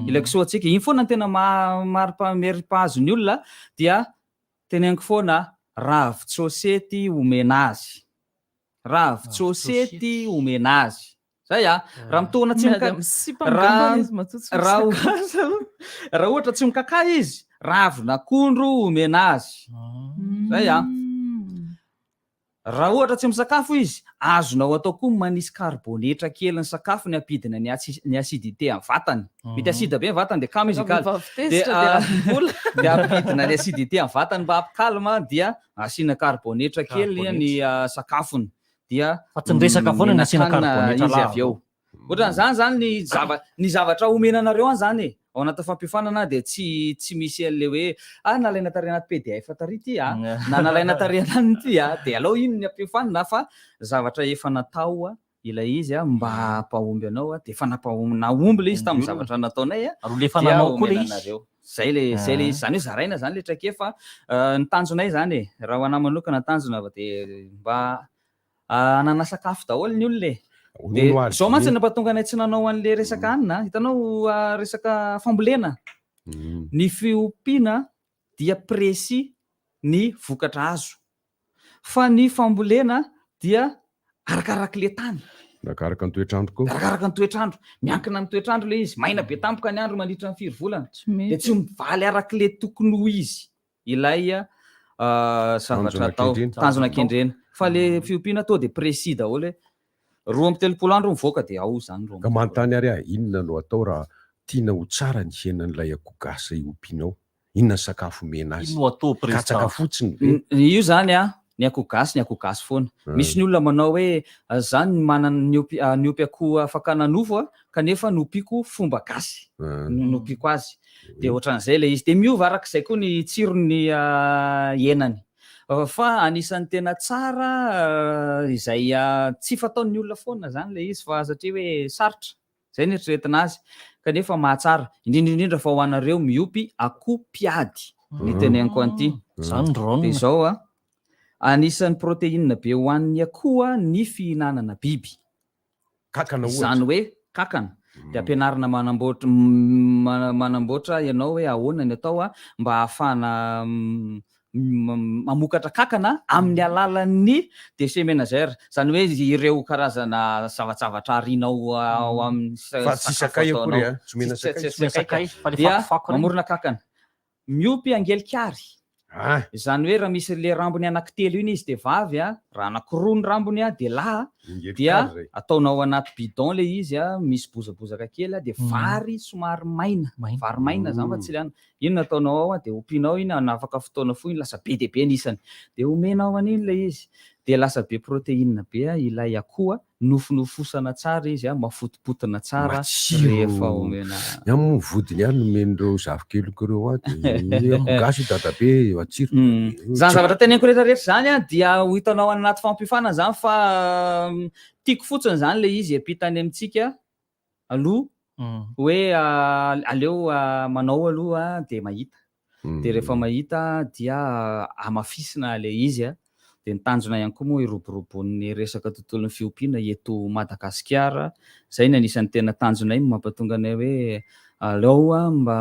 ilay kisoa antsika iny foana ny tena mari-pahazo ny olona dia teneniko foana ravin-tsôsety omena azy ravin-tsôsety omena azy zay raha mitoana tsy raha ohatra tsy mikakay izy ravin-akondro omena azy zay raha ohatra tsy misakafo izy azonao atao koa manisy karbonetra kely ny sakafo ny ampidina ny asidité amin'ny vatany mety asida be ny vatany dia kamo izy dia ampidina ny asidité amin'ny vatany mba hampikalma dia asiana karbonetra kely ny sakafony dia resaka foana ny asiana karbonetra izy avy eo ohatran'izany zany ny zavatra omenanareo any zany ao anaty fampifanana dia tsy misy an'le hoe nalaina tary anaty PDF tary ity na nalaina tary anany ity dia alao iny ny ampifanana fa zavatra efa natao ilay izy mba hampahomby anao dia efa naomby le izy tamin'ny zavatra nataonay dia omenanareo zay le izy zany hoe zaraina zany le traikefa ny tanjonay zany raha ho anahy manokana tanjona dia mba anana sakafo daholo ny olona dia zao mantsy nampatonga anay tsy nanao an'le resaka hanina hitanao resaka fambolena ny fiompiana dia précis ny vokatra azo fa ny fambolena dia arakaraka le tany arakaraka ny toetrandro koa arakaraka ny toetrandro miankina amin'ny toetrandro le izy maina be tampoka ny andro mandritra ny 4 volana dia tsy mivaly araka le tokony ho izy ilay zavatra atao tanjona kendrena fa le fiompiana atao dia précis daholo 2-3 andro mivoaka dia ao zany ka manontany ary inona no atao raha tiana ho tsara ny henan'ilay akoho gasy ompianao inona ny sakafo mena azy katsaka fotsiny io zany ny akoho gasy foana misy ny olona manao hoe zany manana ny opy akoho fakana nofo kanefa nopiko fomba gasy nopiko azy dia ohatran'izay le izy dia miova arak'izay koa ny tsirony henany fa anisan'ny tena tsara izay tsy fataon'ny olona foana zany le izy fa satria hoe sarotra zay ny eritreretina azy kanefa mahatsara indrindra fa ho anareo miopy akoho piady ny teneniko an'ity dia izao anisan'ny protéine be ho an'ny akoho ny fihinanana biby zany hoe kakana dia ampianarina manamboatra ianao hoe ahoana ny atao mba ahafahana mamokatra kakana amin'ny alalan'ny déchet ménagère zany hoe ireo karazana zavatra arinao ao amin'ny fa tsy sakay akory tsy mena sakay dia mamorona kakana miopy angelikary zany hoe raha misy le rambony anankitelo iny izy dia vavy raha anankiroa ny rambony dia lahy dia ataonao anaty bidon le izy misy bozabozaka kely dia vary somary vary maina zany fa tsy ilana iny nataonao ao dia ompianao iny afaka fotoana foana lasa be dia be nisany dia omenao an'iny le izy dia lasa be protéine be ilay akoho nofonofosana tsara izy mafotopotina tsara rehefa omena mo vodiny ihany nomen'ireo zavikeloko ireo gasy dadabe atsiro zany zavatra teneniko rehetrarehetra zany dia ho hitanao anaty fampifanana zany fa tiako fotsiny zany le izy apitany amintsika aloha hoe aleo manao aloha dia mahita dia rehefa mahita dia amafisina le izy dia nitanjona ihany koa moa irobirobon'ny resaka tontolon'ny fiompiana eto Madagasikara. Zay ny anisan'ny tena tanjonay mampatonga anay hoe aleo mba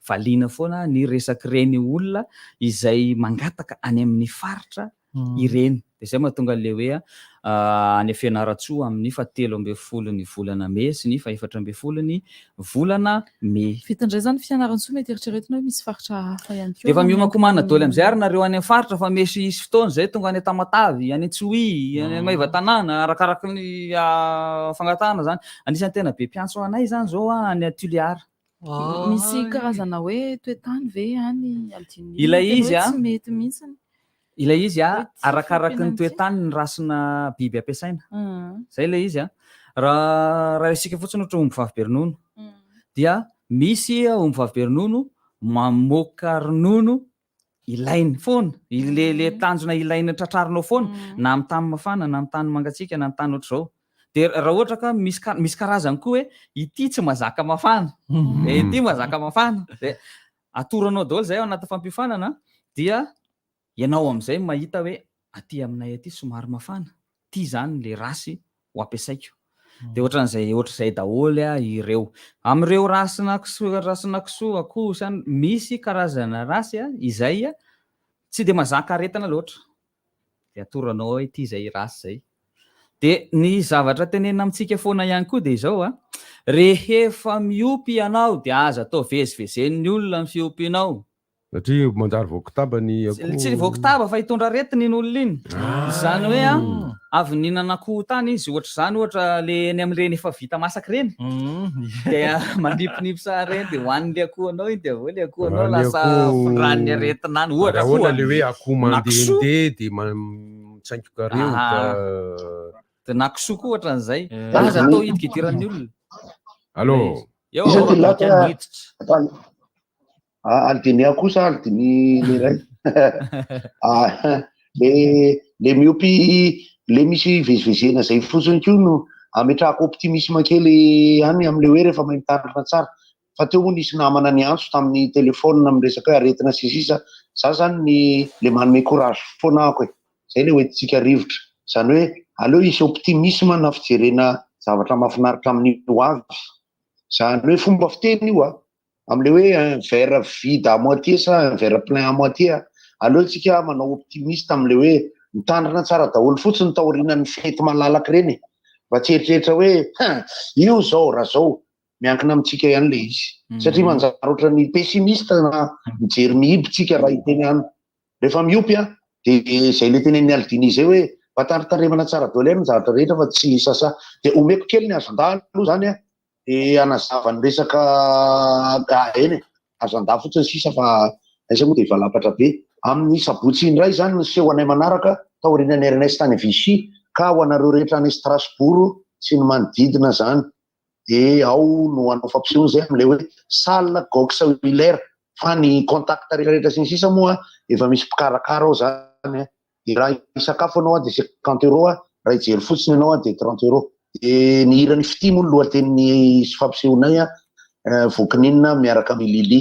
valiana foana ny resaky reny olona izay mangataka any amin'ny faritra ireny. Dia zay mahatonga le hoe any Fianaratsoa amin'ny 17 ny volana May sy ny 14 ny volana May. Fitindray zany Fianaratsoa mety eritreretina hoe misy faritra hafa ihany koa. Efa miomankomana daholo amin'izay ary nareo any amin'ny faritra fa misy isy fotoana zay tonga any Tamatavy, any Tsohi, any Maivatanana arakaraky ny fangatahana zany. Anisan'ny tena be mpiantso anay zany zao any Tuliara. Misy karazana hoe toetany ve any Aldiny. Ilay izy mety mihitsy. Ilay izy arakaraky ny toetany ny rasina biby ampiasaina. Zay ilay izy raha isika fotsiny ohatra omby vavy be ronono dia misy omby vavy be ronono mamoaka ronono ilainy foana le tanjona ilainy tratrarinao foana na amin'ny tany mafana na amin'ny tany mangatsiaka na amin'ny tany ohatr'izao. Dia raha ohatra ka misy karazany koa hoe ity tsy mazaka mafana ity mazaka mafana dia atoranao daholo zay ao anaty fampifanana dia ianao amin'izay mahita hoe aty aminay aty somary mafana, ty zany le rasy ho ampiasaiko. Dia ohatr'izay daholo ireo amin'ireo rasina kisoa akoho zany misy karazana rasy izay tsy dia mazaka aretina loatra dia atoranao hoe ity zay rasy zay. Dia ny zavatra tenena amintsika foana ihany koa dia izao rehefa miompy ianao dia aza atao vezivezen'ny olona ny fiompianao. Satria manjary voakitaba ny akoho. Tsy voakitaba fa hitondra aretina iny olona iny. Izany hoe avy nihinana akoho tany izy ohatra le ny amin'ireny efa vita masaka ireny. Dia manipinipy sa ireny dia hoanin'le akohonao iny dia le akohonao lasa fondran'ny aretina any. Ohatra le hoe akoho mandehandeha dia mitsaingoka reoka. Dia na kisoa koa ohatran'izay. Aza atao hidikidiran'ny olona. Allô. Aldiny kosa aldiny le ray le miopy le misy vezivezena zay fotsiny koa no ametrahako optimisme kely any am'le hoe rehefa mahitandrina tsara fa teo moa nisy namana ny antso tamin'ny telefona miresaka hoe aretina sisisa za zany le manome courage foana ako zay le hoentitsika rivotra zany hoe aleo isy optimisme na fijerena zavatra mahafinaritra amin'ny hoavy zany hoe fomba fiteny io am'le hoe un verre vide à moitié sa un verre plein à moitié aleo tsika manao optimiste am'le hoe mitandrina tsara daholo fotsiny taorinan'ny fety malalaka reny mba tsy eritreritra hoe io zao raha zao miankina amintsika ihany le izy satria manjary ohatran'ny pessimiste na mijery mihibitsika raha iteny any rehefa miopy dia zay le tenen'ny Aldiny zay hoe vatandritaremana tsara daholo ihany ny zavatra rehetra fa tsy sasa dia omeko kely ny azon-dà aloha zany anazava ny resaka eny azon-dà fotsiny sisa fa aiza moa dia valapatra be amin'ny sabotsy indray zany ny seho anay manaraka taorinan'ny Ernest tany Vichy ka ho anareo rehetra any Strasbourg sy ny manodidina zany dia ao no anao fampisehoana zay am'le hoe salle Gox Willer fa ny contact rehetrarehetra sy ny sisa moa efa misy mpikarakara ao zany dia raha isakafo anao dia 50 € raha ijery fotsiny anao dia 30 €. Ny hirany fity moa ny lohatenin'ny fampisehoanay vokininina miaraka amin'ny Lily.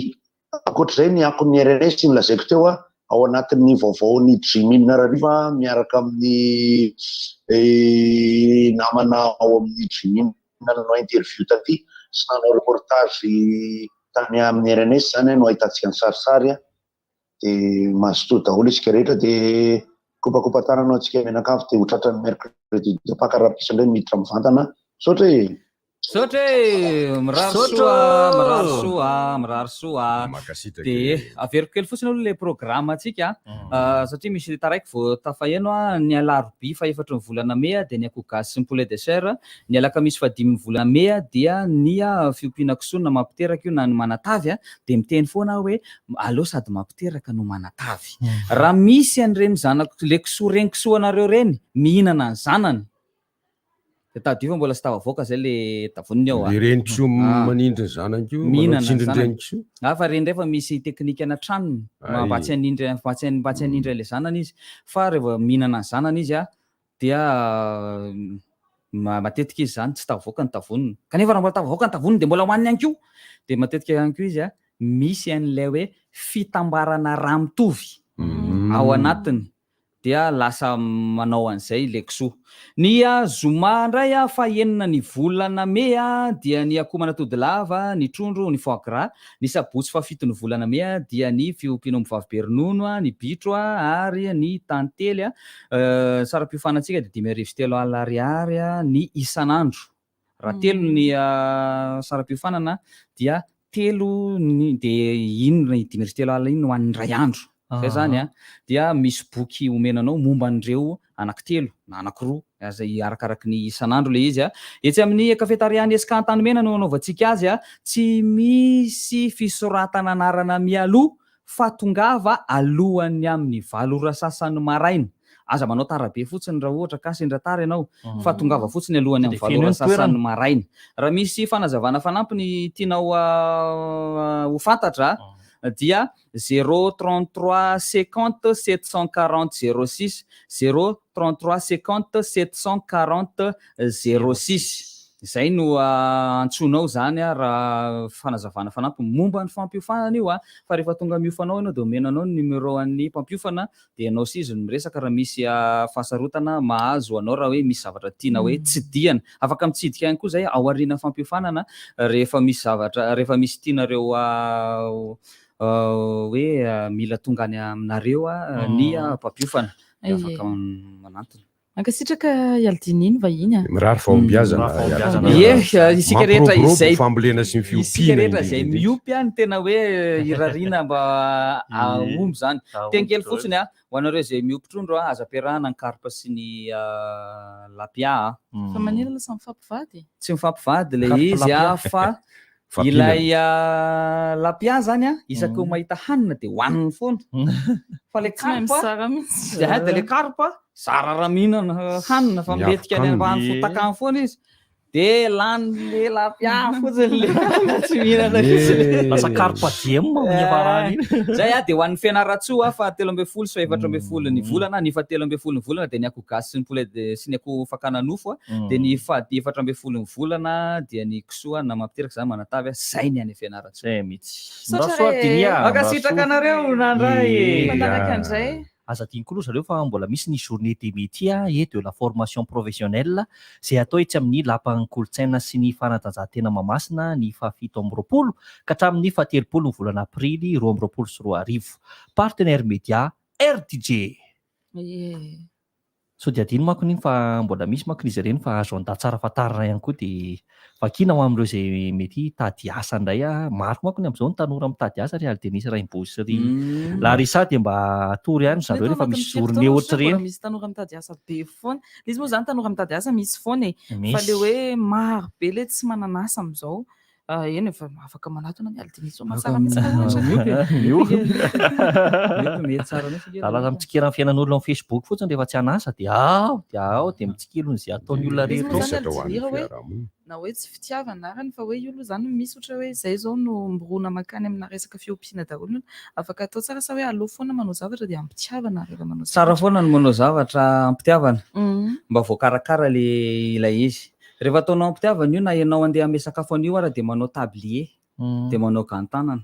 Ankoatr'izay ny ankon'ny RRS ny lazaiko teo ao anatin'ny vaovaon'ny Jimin Narariva miaraka amin'ny namana ao amin'ny Jimin nanao interview taty sy nanao reportage tany amin'ny RNS zany no ahitantsika ny sarisary dia mazotoa daholo isika rehetra dia kopakopa-tananao antsika menakavy dia ho tratran'ny mercredi de Pâques raha-pisandray miditra mivantana saotra hoe Sotra hoe mirary soa de averiko kely fotsiny aloha le programma antsika satria misy taraiky vao tafaheno ny alarobia fa 4 ny volana May dia ny akoho gasy sy ny poulet de chair, ny alakamisy fa 5 ny volana May dia ny fiompiana kisoa na mampiteraka io na ny manatavy dia miteny foana hoe aleo sady mampiteraka no manatavy. Raha misy an'ireny zanako le kisoa reny kisoa anareo reny mihinana ny zanany de tadiva mbola sy tavavoaka zay le tavoniny ao. Le reny kisoa manindry ny zanany io, manindry reny kisoa. Fa reny rehefa misy teknika any an-tranony mba tsy hanindry le zanany izy. Fa rehefa mihinana ny zanany izy dia matetika izy zany tsy tavavoaka ny tavoniny. Kanefa raha mbola tavavoaka ny tavoniny dia mbola hoaniny ihany koa. Dia matetika ihany koa izy misy an'ilay hoe fitambarana rà mitovy ao anatiny. Dia lasa manao an'izay le kisoa. Ny zoma indray fa 9 ny volana May dia ny akoho manatody lava, ny trondro, ny foie gras. Ny sabotsy fa 7 ny volana May dia ny fiompiana vavy be ronono, ny bitro ary ny tantely. Saram-piofanantsika dia 5,3 ariary ny isan'andro. Raha 3 ny saram-piofanana dia 3 dia ino ny 5,3 ino no hoan'ny ray andro. Zay zany dia misy boky omenanao momba an'ireo anankitelo na anankiroa izay arakaraky ny isan'andro le izy. Etsy amin'ny kafetariany SK Antanimena no anaovantsika azy tsy misy fisoratana anarana mialoha fa tongava alohany amin'ny 7 sasany maraina. Aza manao tarabe fotsiny raha ohatra ka sendra tara ianao fa tongava fotsiny alohany amin'ny 7 sasany maraina. Raha misy fanazavana fanampiny tianao ho fantatra dia 033 50 740 06 033 50 740 06. Izay no antsonao zany raha fanazavana fanampy momba ny fampiofanana io fa rehefa tonga miofanao ianao dia omenanao ny numéro an'ny mpampiofana dia ianao sisa no miresaka raha misy fahasarotana mahazo anao raha hoe misy zavatra tiana hoe tsidihana. Afaka mitsidika ihany koa zay ao aorian'ny fampiofanana rehefa misy zavatra rehefa misy tianareo hoe mila tonga any aminareo ny mpampiofana dia afaka manantona. Ankasitraka ialdininy vahiny mirary fahombiazana isika rehetra izay fambolena sy ny isika rehetra izay miopy ny tena hoe irariana mba ahomby zany. Tenkely fotsiny ho anareo izay miopy trondro aza ampiarahana ny karpa sy ny lapia. Fa manila lasa mifampivady? Tsy mifampivady le izy fa ilay lapia zany isaky mahita hanina dia hoaniny foana. Fa le karpa dia le karpa sara raha mihinana hanina fa miletika any ambany fotakany foana izy dia lany le lapia fotsiny le tsy mihinana izy. Lasa karpa diem mivarany. Zay dia ho an'ny fianaratsoa fa 13 sy 14 ny volana, ny fa 13 ny volana dia ny akoho gasy sy ny poulet sy ny akoho fakana nofo dia ny fa 14 ny volana dia ny kisoa na mampiteraka zany manatavy zay ny any fianaratsoa. Zay mihitsy. Makasitraka anareo nandray manaraka an'izay. Aza tiany koa zareo fa mbola misy ny journée des métiers et de la formation professionnelle izay atao etsy amin'ny lapan'ny kolontsaina sy ny fanatanjahantena Mahamasina ny fa 7 ka hatramin'ny fa 30 ny volana aprily 2024. Partenaire média RTJ. So dia adino manko iny fa mbola misy manko izy ireny fa azo andaha tsara fatarina ihany koa dia vakina ho amin'ireo izay mety tady asa indray maro manko ny amin'izao ny tanora mitady asa ry Aldenisy Raimbozy ry Larissa dia mba atory ihany zareo rehefa misy journée ohatra ireny. Misy tanora mitady asa be foana. Izy moa zany tanora mitady asa misy foana fa le hoe maro be le tsy manana asa amin'izao. Eny efa afaka manatona ny Aldenisy mahatsara alaza mitsikirana fiainan'olona amin'ny Facebook fotsiny rehefa tsy hanasa dia ao dia mitsikilo izay ataony olona rehetra. Na hoe tsy fitiavana arany fa hoe io aloha zany misy ohatra hoe izay zao no mbirona makany amina resaka fiompiana daholo afaka atao tsara sa hoe aleo foana manao zavatra dia ampitiavana rehefa manao tsara foana no manao zavatra ampitiavana mba voakarakara ilay izy. Rehefa ataonao ampitiavana io na ianao andeha ame sakafo an'io ara dia manao tablier dia manao ganttanana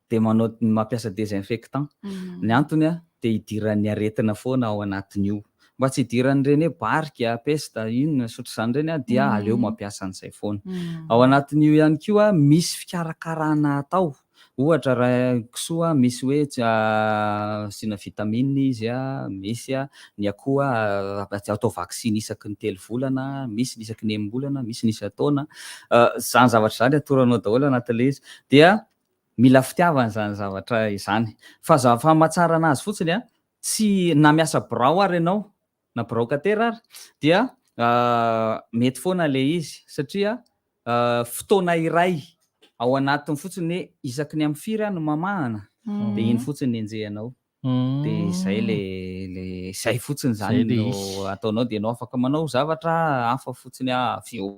dia manao mampiasa désinfectant. Ny antony dia hidiran'ny aretina foana ao anatin'io mba tsy hidiran'ireny barika pesta inona sotro izany ireny dia aleo mampiasa an'izay foana. Ao anatin'io ihany koa misy fikarakarana atao ohatra raha kisoa misy hoe sina vitamine izy misy ny akoho atao vaksiny isaky ny 3 volana, misy isaky ny 9 volana, misy ny isa-taona. Zany zavatra zany atoranao daholo anatin'ilay izy dia mila fitiavana zany zavatra izany. Fa mahatsara anazy fotsiny tsy na miasa birao ary ianao na birao kater ary dia mety foana le izy satria fotoana iray ao anatiny fotsiny isaky ny amin'ny firy no mamahana dia iny fotsiny enjehanao dia izay le zay fotsiny zany no ataonao dia ianao afaka manao zavatra hafa fotsiny avy eo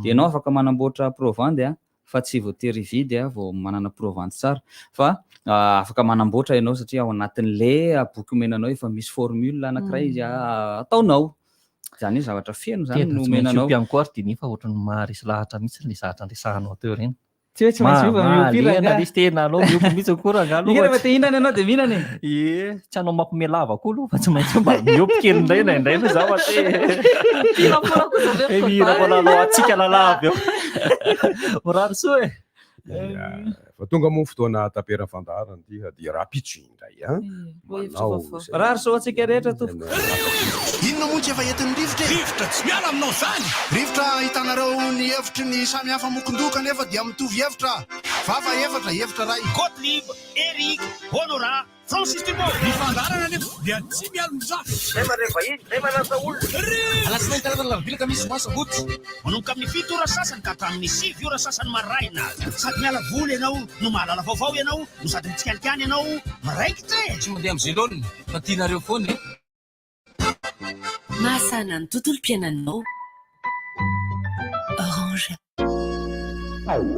dia ianao afaka manamboatra provandy fa tsy voatery hividy vao manana provandy tsara fa afaka manamboatra ianao satria ao anatin'le boky omenanao efa misy formule anankiray izy ataonao. Zany zavatra feno zany no omenanao. Piankoary dia nefa ohatran'ny maharesy lahatra mihitsy le zavatra andesahanao teo reny. Tsy maintsy miopirana izy tena anao miopi mihitsy akory angalo. Rehefa te hihinana ianao dia mihinana tsy anao mampimelava koa aloha fa tsy maintsy mba miopy kely indray fa zaho mihira manao atsika lalava eo. Morary soa fa tonga moa fotoana tapera fandarana dia raha pitso indray rary so atsika rehetra tompoko. Inona moa tsy efa entin'ny rivotra tsy miala aminao zany rivotra hitanareo ny hevitry ny samy hafa mokondoka nefa dia mitovy hevitra vava hevitra ray Gottlieb, Eric, Honora, Francis Dumont ny fandarana nefa dia tsy miala mizaha zay mareva iny zay manasa olona alasinainy karazana lavilaka misy masabotsy manomboka amin'ny 7 ora sasany ka hatramin'ny 7 ora sasany maraina sady miala voly ianao no mahalala vaovao ianao no sady mitsikalikany ianao maraikitra tsy mandeha amin'ny zeloniny fa tianareo foana mahasana ny tontolo-piainanao Orange.